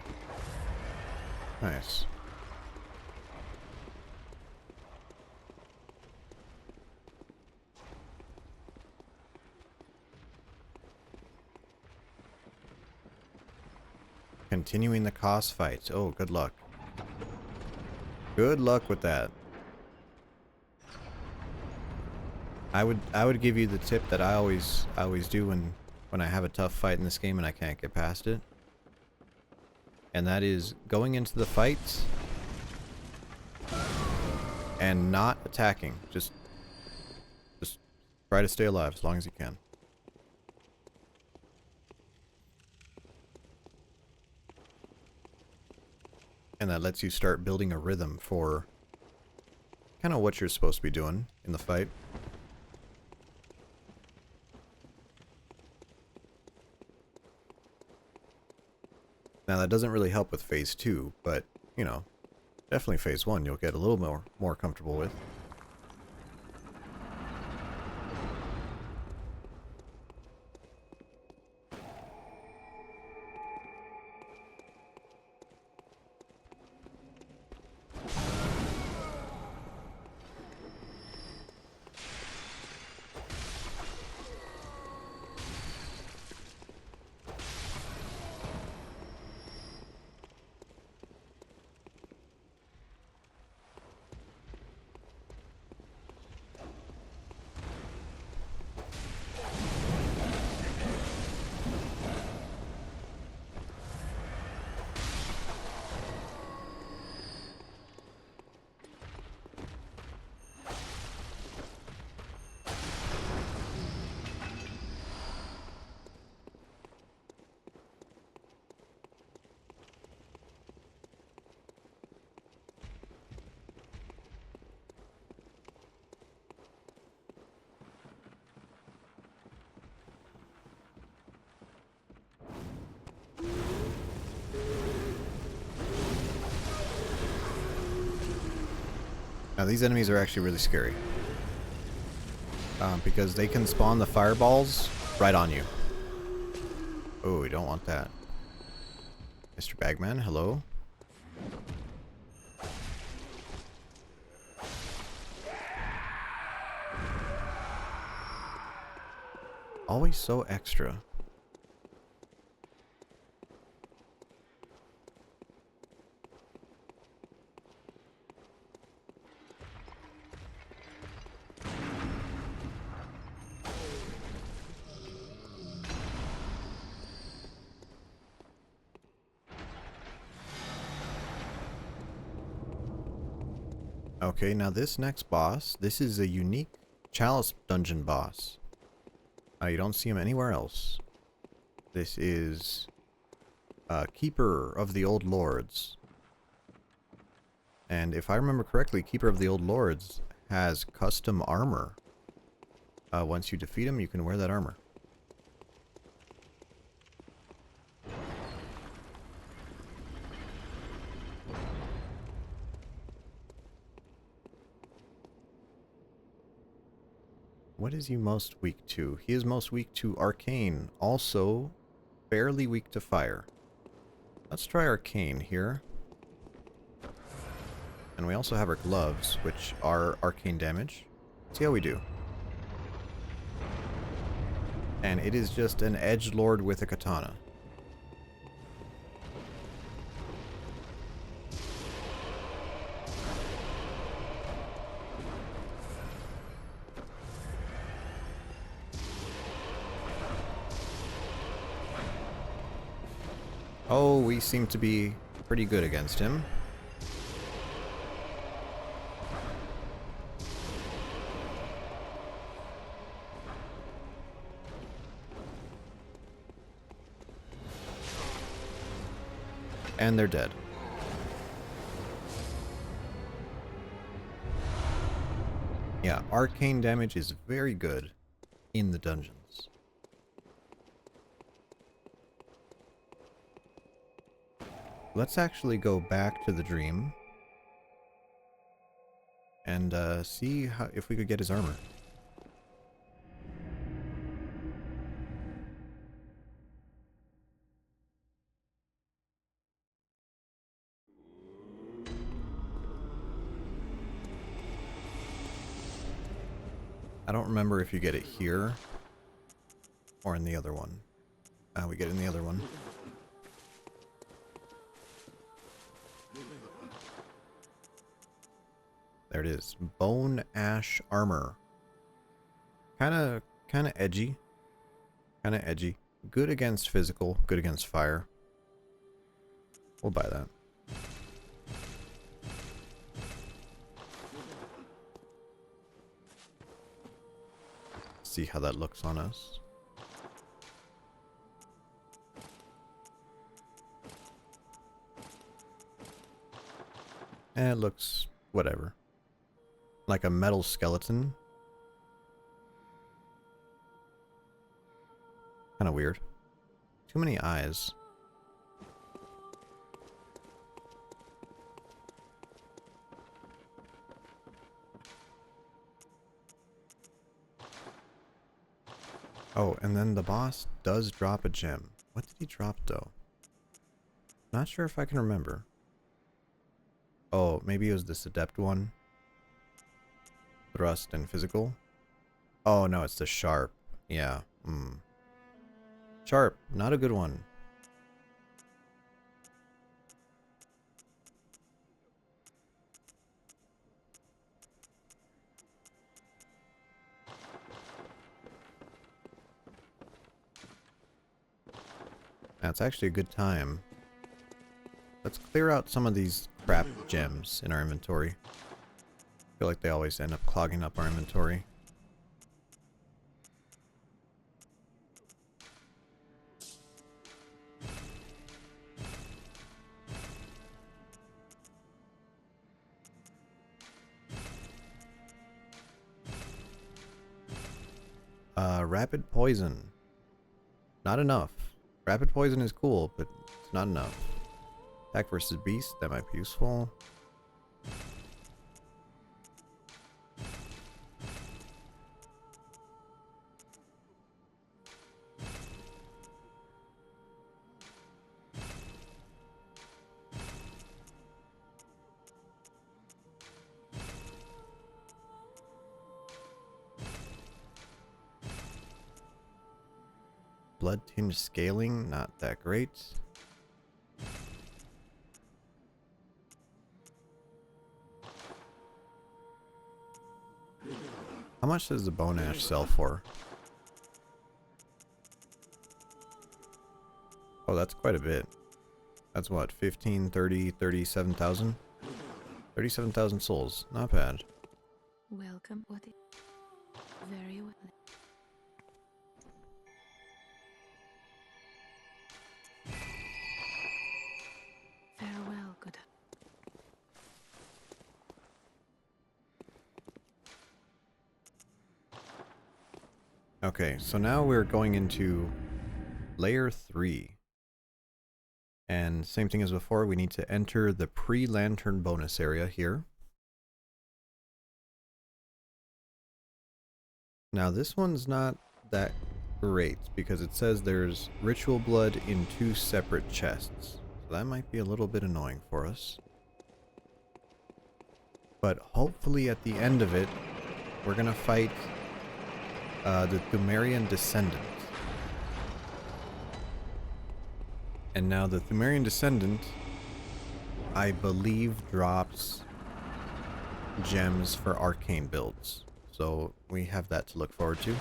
Nice. Continuing the cost fight. Oh, good luck. Good luck with that. I would give you the tip that I always do when I have a tough fight in this game and I can't get past it. And that is going into the fight and not attacking. Just try to stay alive as long as you can. And that lets you start building a rhythm for kind of what you're supposed to be doing in the fight. Now that doesn't really help with phase 2, but, you know, definitely phase 1 you'll get a little more comfortable with. Now these enemies are actually really scary. Because they can spawn the fireballs right on you. Oh, we don't want that. Mr. Bagman, hello? Always so extra. Okay, now this next boss, this is a unique Chalice dungeon boss. You don't see him anywhere else. This is Keeper of the Old Lords. And if I remember correctly, Keeper of the Old Lords has custom armor. Once you defeat him, you can wear that armor. What is he most weak to? He is most weak to arcane, also fairly weak to fire. Let's try arcane here. And we also have our gloves, which are arcane damage. See how we do. And it is just an edgelord with a katana. Oh, we seem to be pretty good against him. And they're dead. Yeah, arcane damage is very good in the dungeons. Let's actually go back to the dream and see if we could get his armor. I don't remember if you get it here or in the other one. We get it in the other one. There it is. Bone Ash Armor. Kinda edgy. Kinda edgy. Good against physical, good against fire. We'll buy that. See how that looks on us. It looks whatever. Like a metal skeleton. Kind of weird. Too many eyes. Oh, and then the boss does drop a gem. What did he drop though? Not sure if I can remember. Oh, maybe it was this adept one. Thrust and physical. Oh no, it's the sharp. Yeah. Sharp, not a good one. That's actually a good time. Let's clear out some of these crap gems in our inventory. I feel like they always end up clogging up our inventory. Rapid poison. Not enough. Rapid poison is cool, but it's not enough. Attack versus beast, that might be useful. Blood tinge scaling, not that great. How much does the bone ash sell for? Oh, that's quite a bit. That's what, 15, 30, 37,000? 37,000 souls, not bad. Welcome. What is very well. Farewell, good. Okay, so now we're going into layer 3. And same thing as before, we need to enter the pre-lantern bonus area here. Now this one's not that great because it says there's ritual blood in 2 separate chests. So that might be a little bit annoying for us. But hopefully at the end of it, we're gonna fight the Thumerian Descendant. And now the Thumerian Descendant, I believe, drops gems for arcane builds. So we have that to look forward to.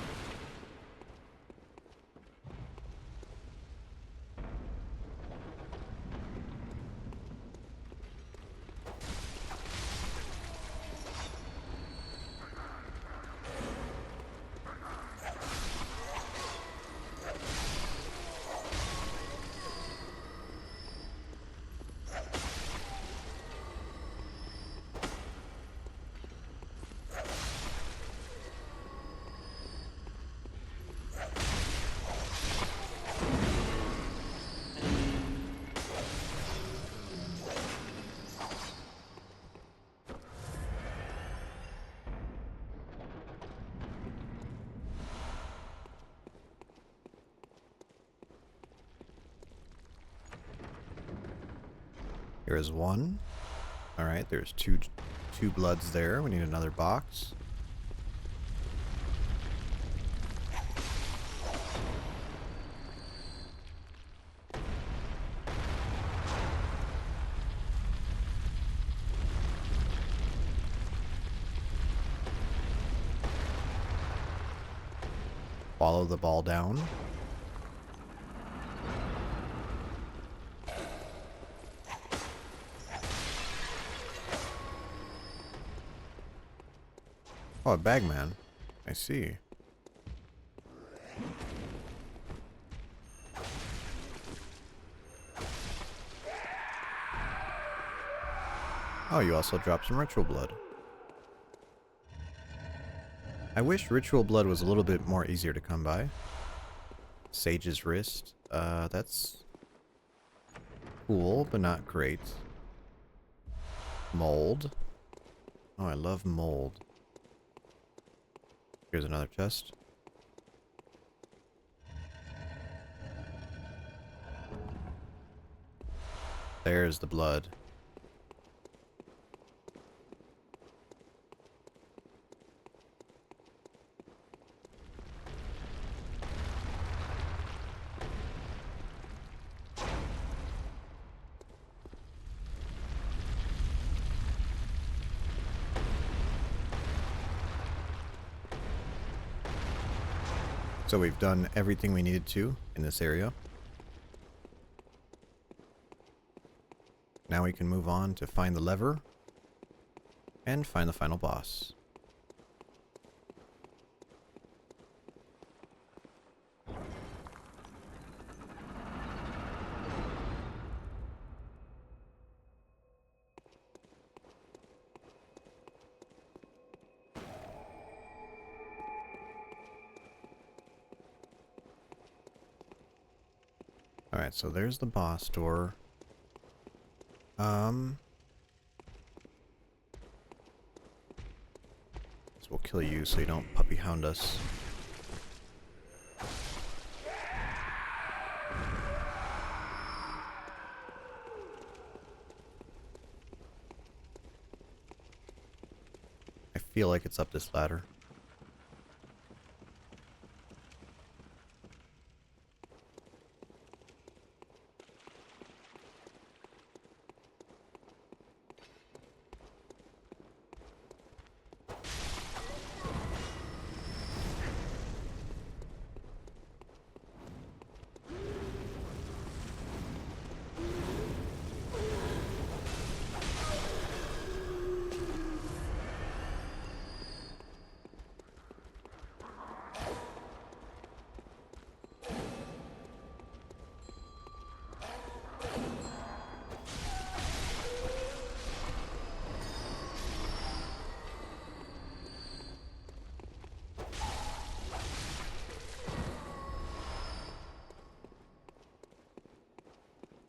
Here is one. Alright, there's two bloods there. We need another box. Follow the ball down. Oh, a bagman. I see. Oh, you also dropped some ritual blood. I wish ritual blood was a little bit more easier to come by. Sage's wrist. That's cool, but not great. Mold. Oh, I love mold. Here's another chest. There's the blood. So we've done everything we needed to in this area. Now we can move on to find the lever and find the final boss. Alright, so there's the boss door. So we'll kill you so you don't puppy hound us. I feel like it's up this ladder.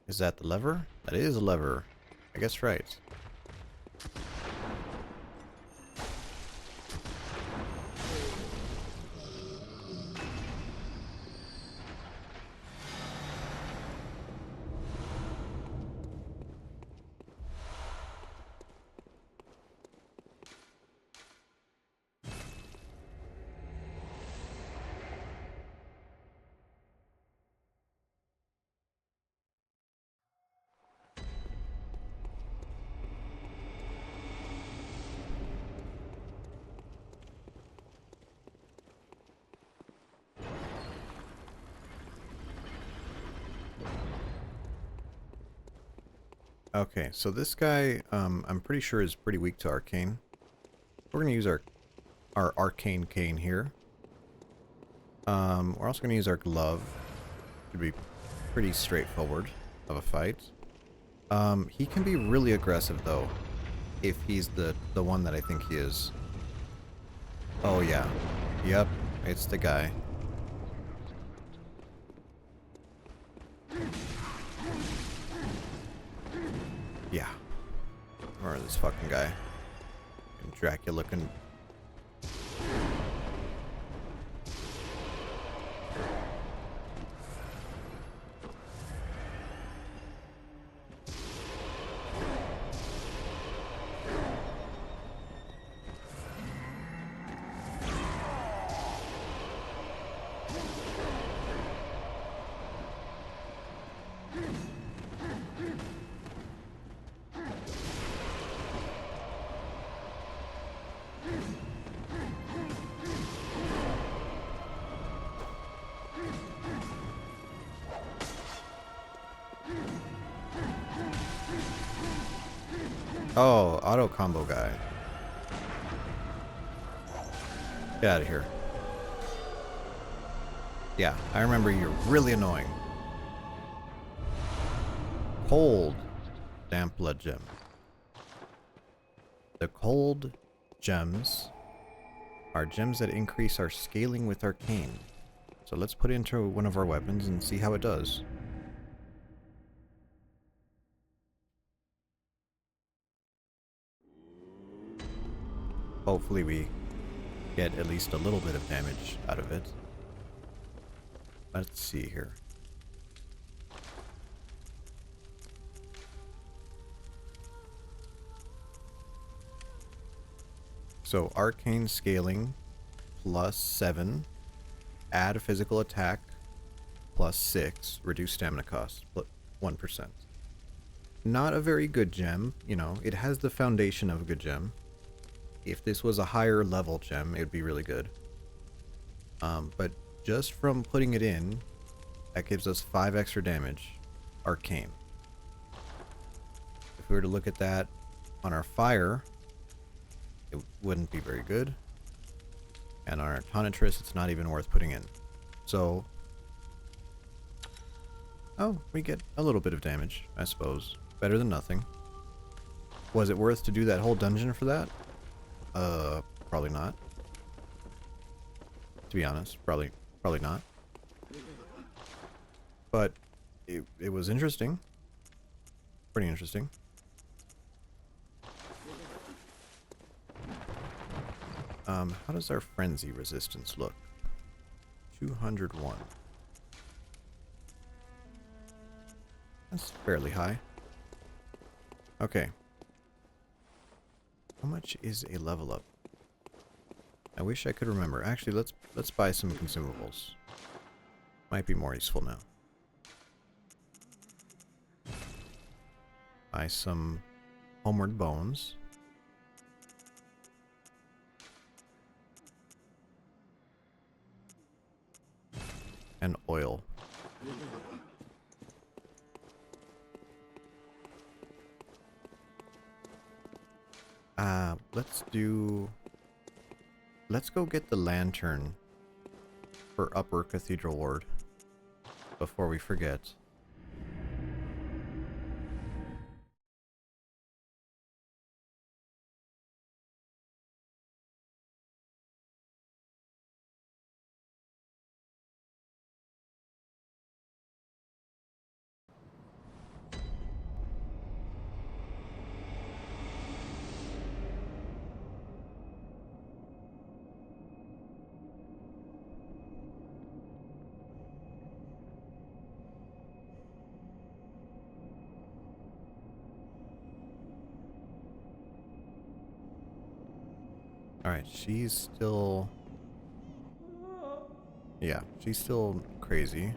Is that the lever? That is a lever. I guess right. Okay, so this guy, I'm pretty sure is pretty weak to arcane. We're gonna use our arcane cane here. We're also gonna use our glove. Should be pretty straightforward of a fight. He can be really aggressive though, if he's the one that I think he is. Oh yeah, yep, it's the guy. Yeah. Or this fucking guy. Dracula looking. Oh, auto combo guy. Get out of here. Yeah, I remember you're really annoying. Cold. Damp blood gem. The cold gems are gems that increase our scaling with arcane. So let's put it into one of our weapons and see how it does. Hopefully we get at least a little bit of damage out of it. Let's see here. So arcane scaling plus 7, add a physical attack plus 6, reduce stamina cost 1%. Not a very good gem, you know, it has the foundation of a good gem. If this was a higher level gem, it would be really good. But just from putting it in, that gives us 5 extra damage. Arcane. If we were to look at that on our fire, it wouldn't be very good. And on our Tonitrus, it's not even worth putting in. So, oh, we get a little bit of damage, I suppose. Better than nothing. Was it worth to do that whole dungeon for that? Probably not. To be honest, probably not. But it was interesting. Pretty interesting. How does our frenzy resistance look? 201. That's fairly high. Okay. How much is a level up? I wish I could remember. Actually, let's buy some consumables. Might be more useful now. Buy some homeward bones. And oil. Let's go get the lantern for Upper Cathedral Ward before we forget. Alright, she's still... Yeah, she's still crazy.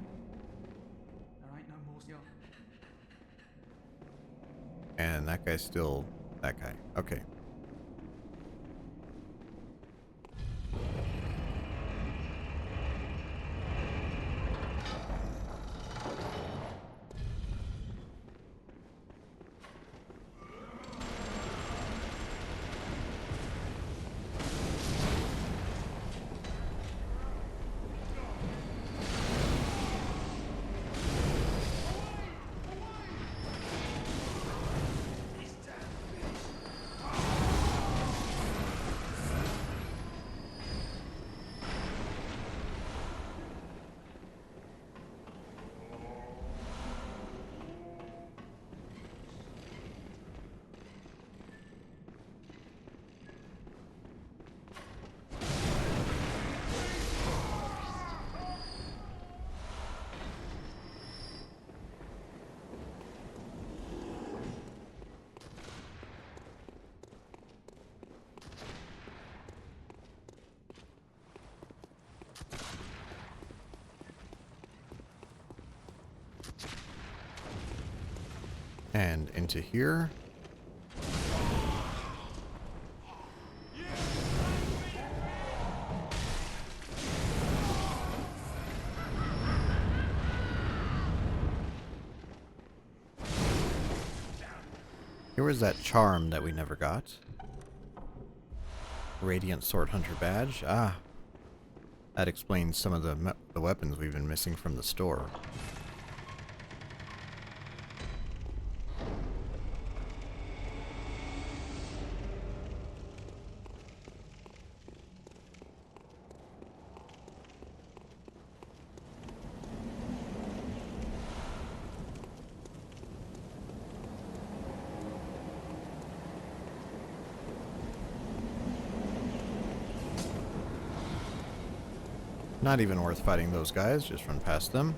And that guy's still... that guy. Okay. And into here. Here was that charm that we never got. Radiant Sword Hunter badge. Ah. That explains some of the weapons we've been missing from the store. Not even worth fighting those guys, just run past them.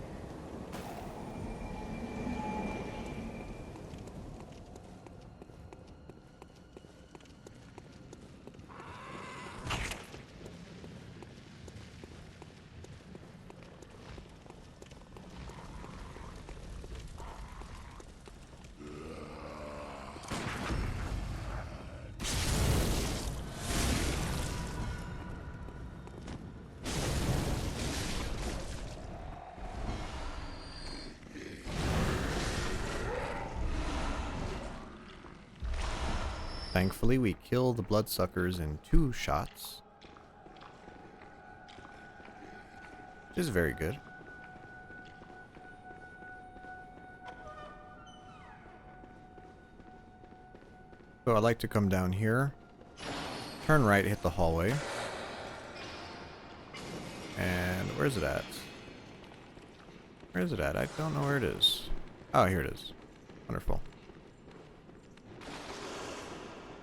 Thankfully, we kill the bloodsuckers in 2 shots. Which is very good. So I like to come down here, turn right, hit the hallway. And where's it at? Where is it at? I don't know where it is. Oh, here it is. Wonderful.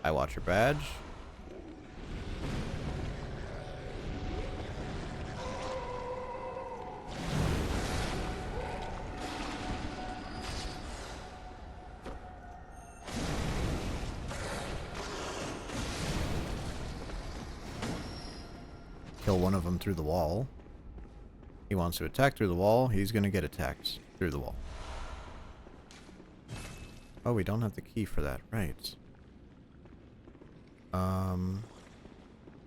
I watch your badge. Kill one of them through the wall. He wants to attack through the wall. He's going to get attacked through the wall. Oh, we don't have the key for that. Right.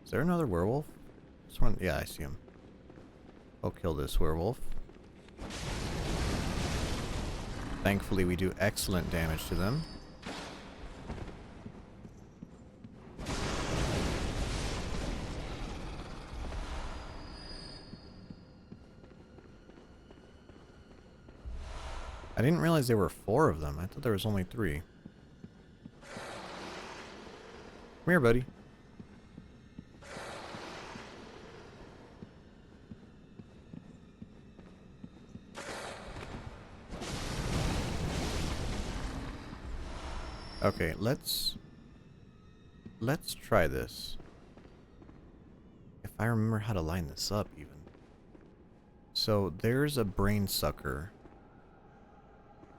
Is there another werewolf? This one? Yeah, I see him. I'll kill this werewolf. Thankfully, we do excellent damage to them. I didn't realize there were 4 of them. I thought there was only 3. Come here, buddy. Okay, let's try this. If I remember how to line this up, even. So there's a brain sucker.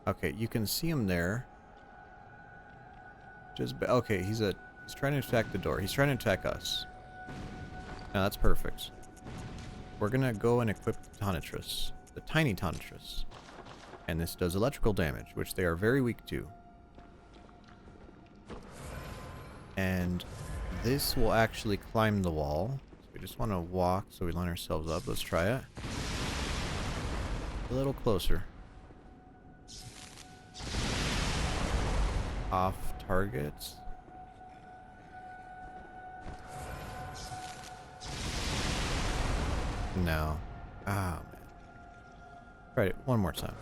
Okay, you can see him there. Okay, he's trying to attack the door. He's trying to attack us. Now that's perfect. We're gonna go and equip the Tonitrus, the tiny Tonitrus, and this does electrical damage, which they are very weak to. And this will actually climb the wall. So we just want to walk so we line ourselves up. Let's try it. A little closer. Off target. No. Ah, man. Try it one more time.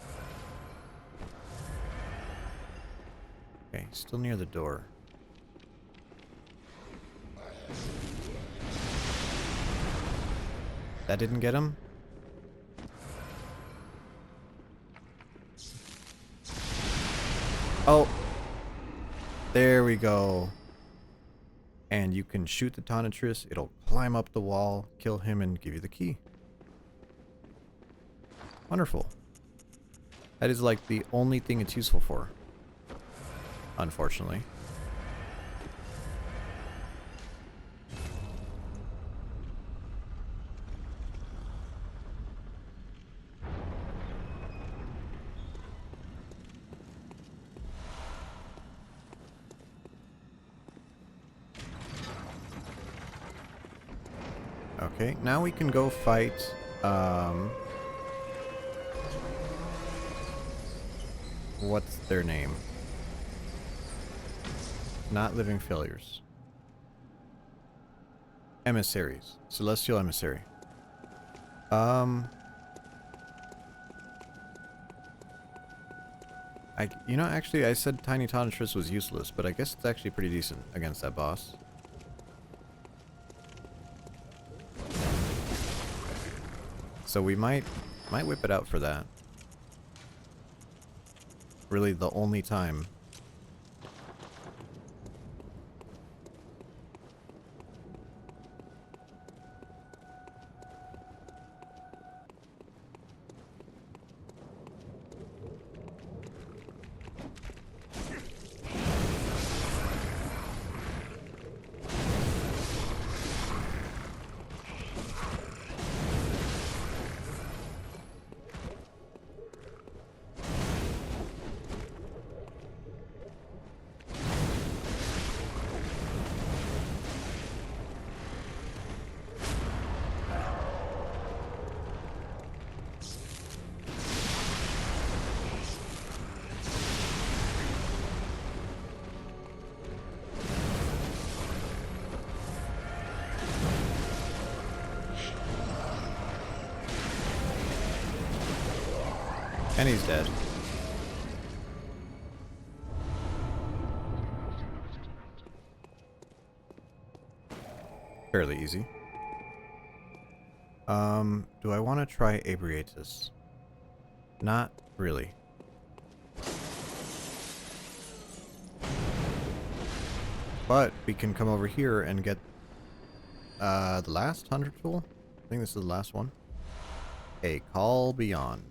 Okay, still near the door. That didn't get him? Oh! There we go. And you can shoot the Tonitrus, it'll climb up the wall, kill him, and give you the key. Wonderful. That is like the only thing it's useful for. Unfortunately. Okay, now we can go fight, what's their name? Not living failures. Emissaries. Celestial emissary. Actually, I said Tiny Tonitrus was useless, but I guess it's actually pretty decent against that boss. So we might whip it out for that. Really the only time. And he's dead. Fairly easy. Do I want to try Abriatus? Not really. But we can come over here and get the last hunter tool. I think this is the last one. A Call Beyond.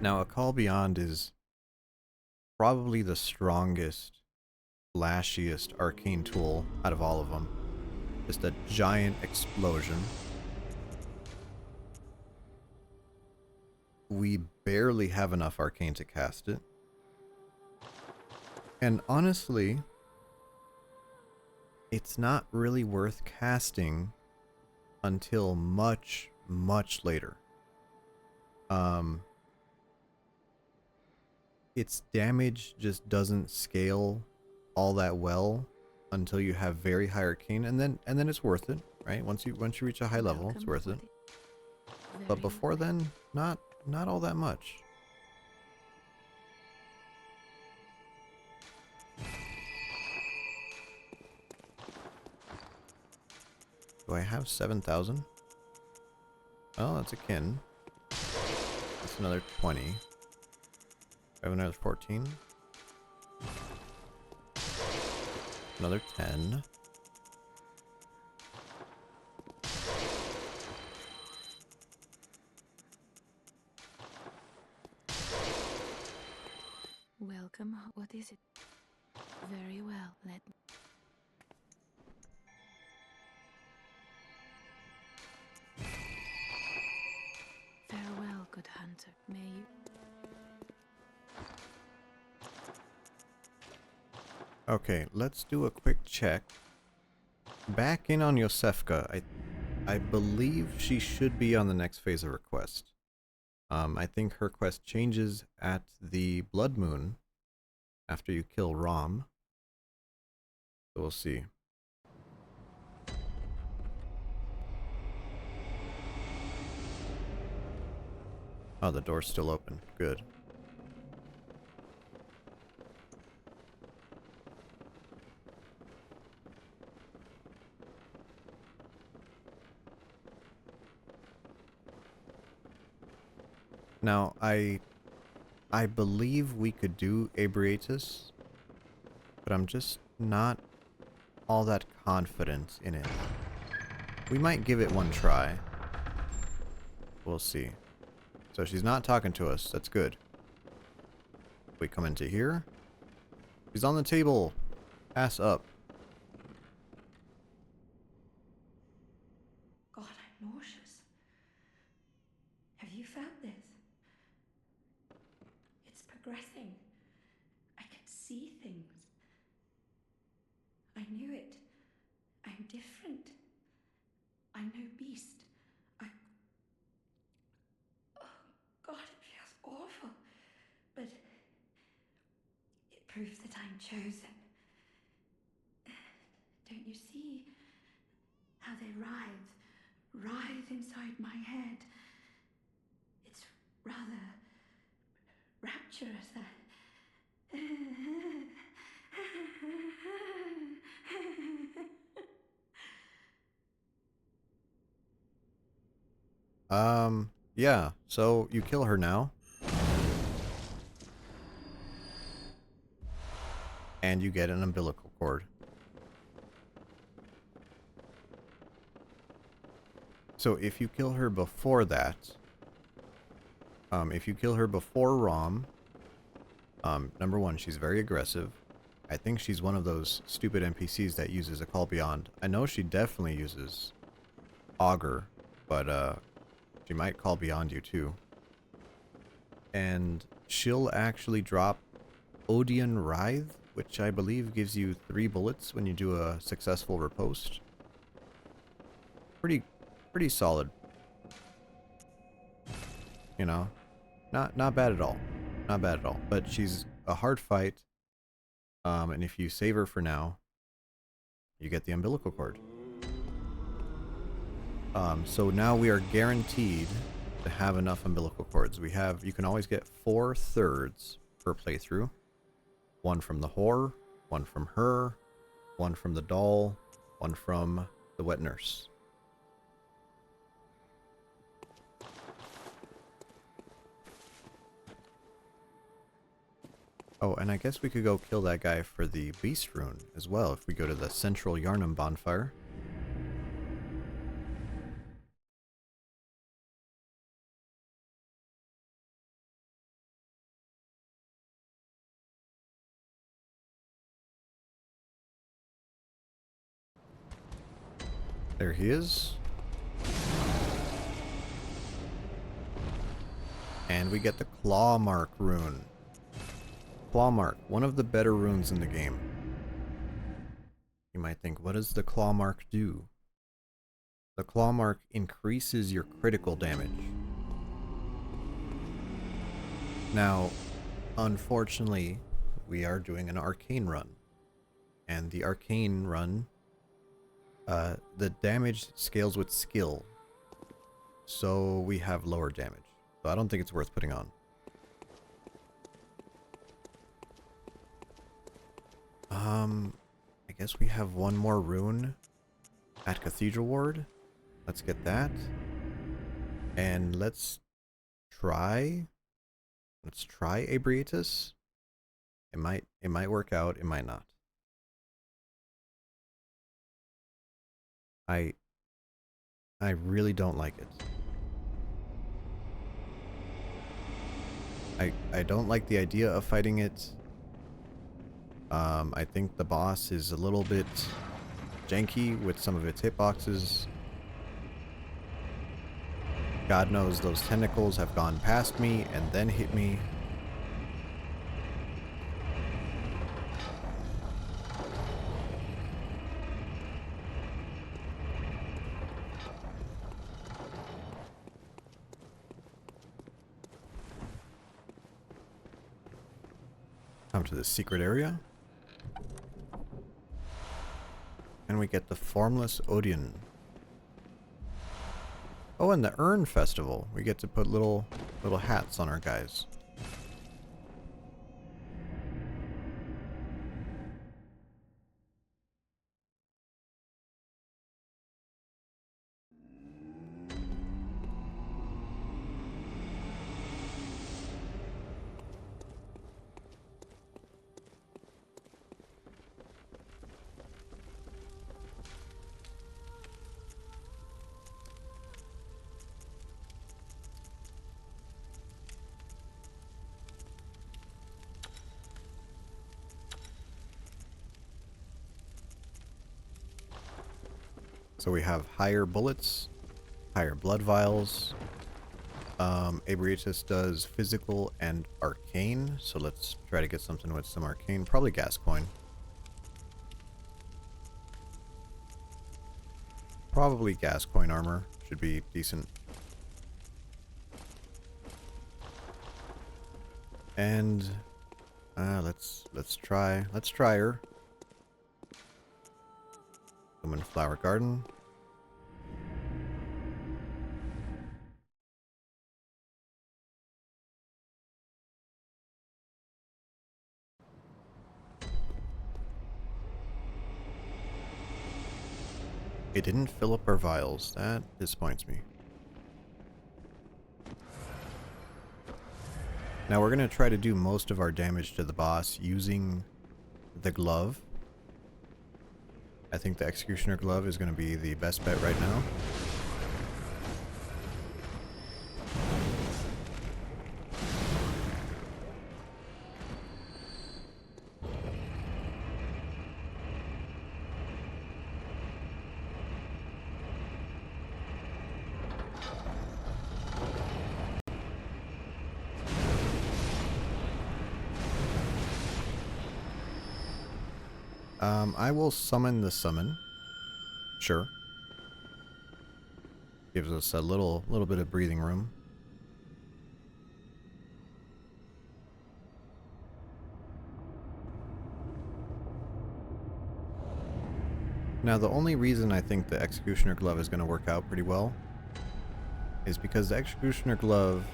Now, a Call Beyond is probably the strongest, flashiest arcane tool out of all of them. Just a giant explosion. We barely have enough arcane to cast it. And honestly, it's not really worth casting until much, much later. Its damage just doesn't scale all that well until you have very high arcane, and then it's worth it, right? Once you reach a high level, it's worth it. But before then, not all that much. Do I have 7,000? Oh, that's a kin. That's another 20. I have another 14. Another 10. Welcome. What is it? Very well. Let me. Farewell, good hunter. May you. Okay, let's do a quick check. Back in on Yosefka. I believe she should be on the next phase of her quest. I think her quest changes at the Blood Moon after you kill Rom. So we'll see. Oh, the door's still open. Good. Now, I believe we could do Abriatus, but I'm just not all that confident in it. We might give it one try. We'll see. So she's not talking to us. That's good. We come into here. She's on the table. Ass up. God, I'm nauseous. Have you felt this? It's progressing. I can see things. I knew it. I'm different. I'm no beast. Oh, God, it feels awful. But it proves that I'm chosen. Don't you see how they writhe inside my head? It's rather rapturous. Yeah, so you kill her now. And you get an umbilical cord. So if you kill her before that, if you kill her before Rom, number one, she's very aggressive. I think she's one of those stupid NPCs that uses a Call Beyond. I know she definitely uses Augur, but she might Call Beyond you too. And she'll actually drop Odian Writhe, which I believe gives you 3 bullets when you do a successful riposte. Pretty solid. You know, not bad at all. Not bad at all. But she's a hard fight. And if you save her for now, you get the umbilical cord. So now we are guaranteed to have enough umbilical cords. You can always get 4 thirds per playthrough. 1 from the whore, 1 from her, 1 from the doll, 1 from the wet nurse. Oh, and I guess we could go kill that guy for the beast rune as well if we go to the central Yarnum bonfire. There he is. And we get the Claw Mark rune. Claw Mark, one of the better runes in the game. You might think, what does the Claw Mark do? The Claw Mark increases your critical damage. Now, unfortunately, we are doing an arcane run. And the arcane run, the damage scales with skill. So we have lower damage. So I don't think it's worth putting on. I guess we have one more rune at Cathedral Ward. Let's get that. And let's try Abriatus. It might work out, it might not. I really don't like it. I don't like the idea of fighting it. I think the boss is a little bit janky with some of its hitboxes. God knows those tentacles have gone past me and then hit me. Come to the secret area. And we get the Formless Odeon. Oh, and the Urn Festival. We get to put little hats on our guys. So we have higher bullets, higher blood vials. Abriatus does physical and arcane, so let's try to get something with some arcane. Probably gas coin. Probably gas coin armor should be decent. And let's try her. Human Flower Garden. It didn't fill up our vials. That disappoints me. Now we're going to try to do most of our damage to the boss using the glove. I think the Executioner glove is going to be the best bet right now. I will summon the summon. Sure. Gives us a little bit of breathing room. Now, the only reason I think the Executioner Glove is going to work out pretty well is because the Executioner Glove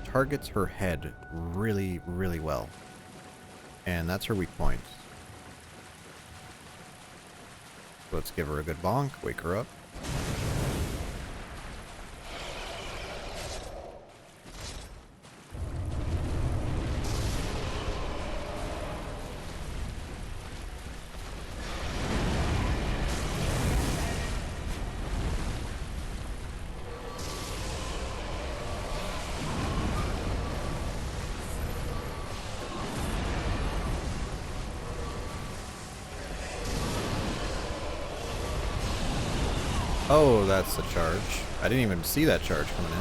targets her head really, really well. And that's her weak point. Let's give her a good bonk, wake her up. Oh, that's the charge. I didn't even see that charge coming in.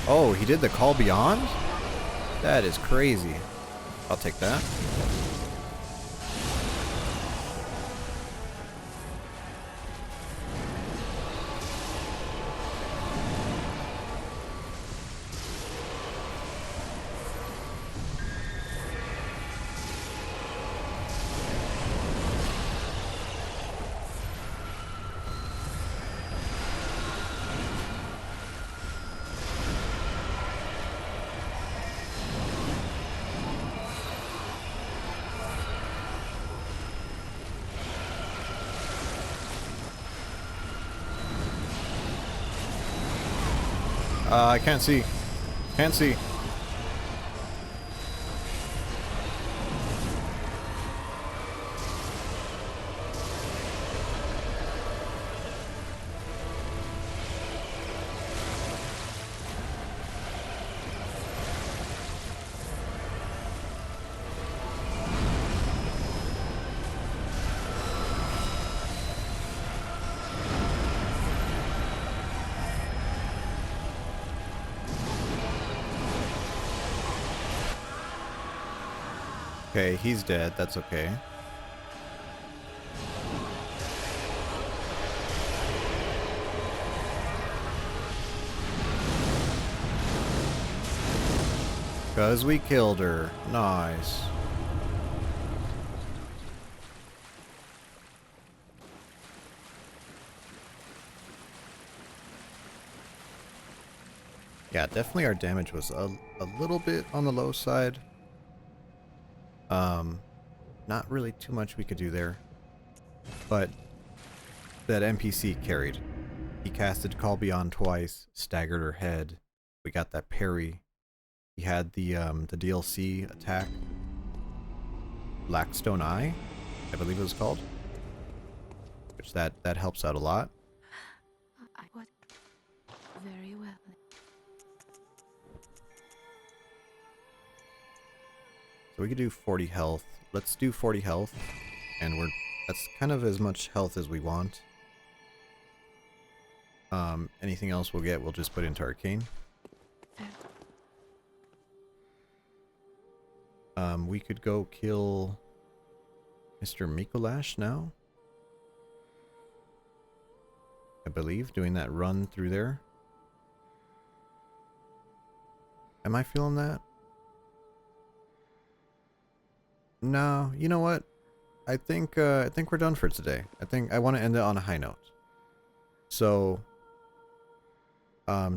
Oh, he did the call beyond? That is crazy. I'll take that. I can't see. Can't see. Okay, he's dead. That's okay. Because we killed her. Nice. Yeah, definitely our damage was a little bit on the low side. Not really too much we could do there. But that NPC carried. He casted Call Beyond twice, staggered her head. We got that parry. He had the DLC attack. Blackstone Eye, I believe it was called. Which that helps out a lot. What? Very well. So we could do 40 health. Let's do 40 health. And that's kind of as much health as we want. Anything else we'll just put into arcane. We could go kill Mr. Mikolash now. I believe, doing that run through there. Am I feeling that? No, you know what? I think we're done for today. I think I want to end it on a high note. So,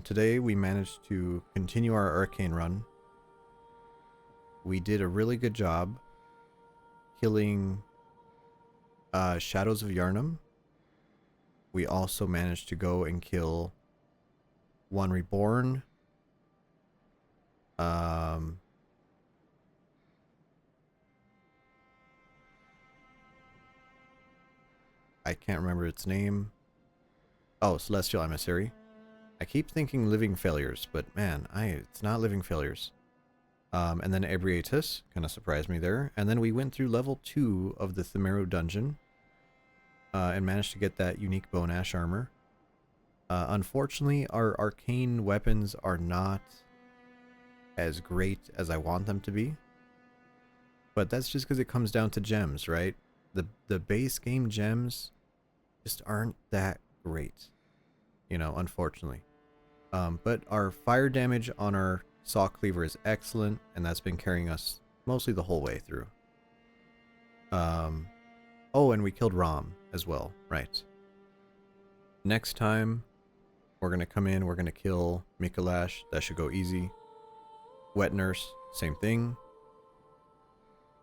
today we managed to continue our arcane run. We did a really good job killing Shadows of Yharnam. We also managed to go and kill One Reborn. I can't remember its name. Oh, Celestial Emissary. I keep thinking Living Failures, but man, it's not Living Failures. And then Ebrietus kind of surprised me there. And then we went through level 2 of the Themero dungeon and managed to get that unique bone ash armor. Unfortunately, our arcane weapons are not as great as I want them to be. But that's just because it comes down to gems, right? The base game gems just aren't that great, you know, unfortunately. But our fire damage on our saw cleaver is excellent, and that's been carrying us mostly the whole way through. Oh, and we killed Rom as well, right. Next time, we're going to come in, we're going to kill Mikolash. That should go easy. Wet Nurse, same thing.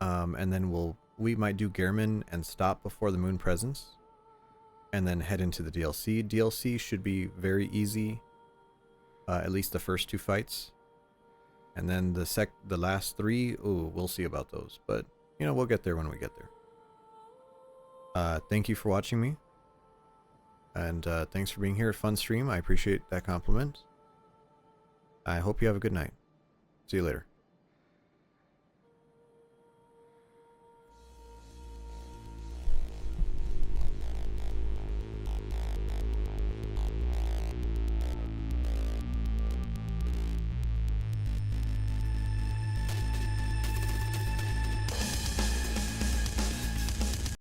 And then we might do Gehrman and stop before the Moon Presence. And then head into the DLC. DLC should be very easy. At least the first 2 fights. And then the last 3, ooh, we'll see about those. But, you know, we'll get there when we get there. Thank you for watching me. And thanks for being here. Fun stream. I appreciate that compliment. I hope you have a good night. See you later.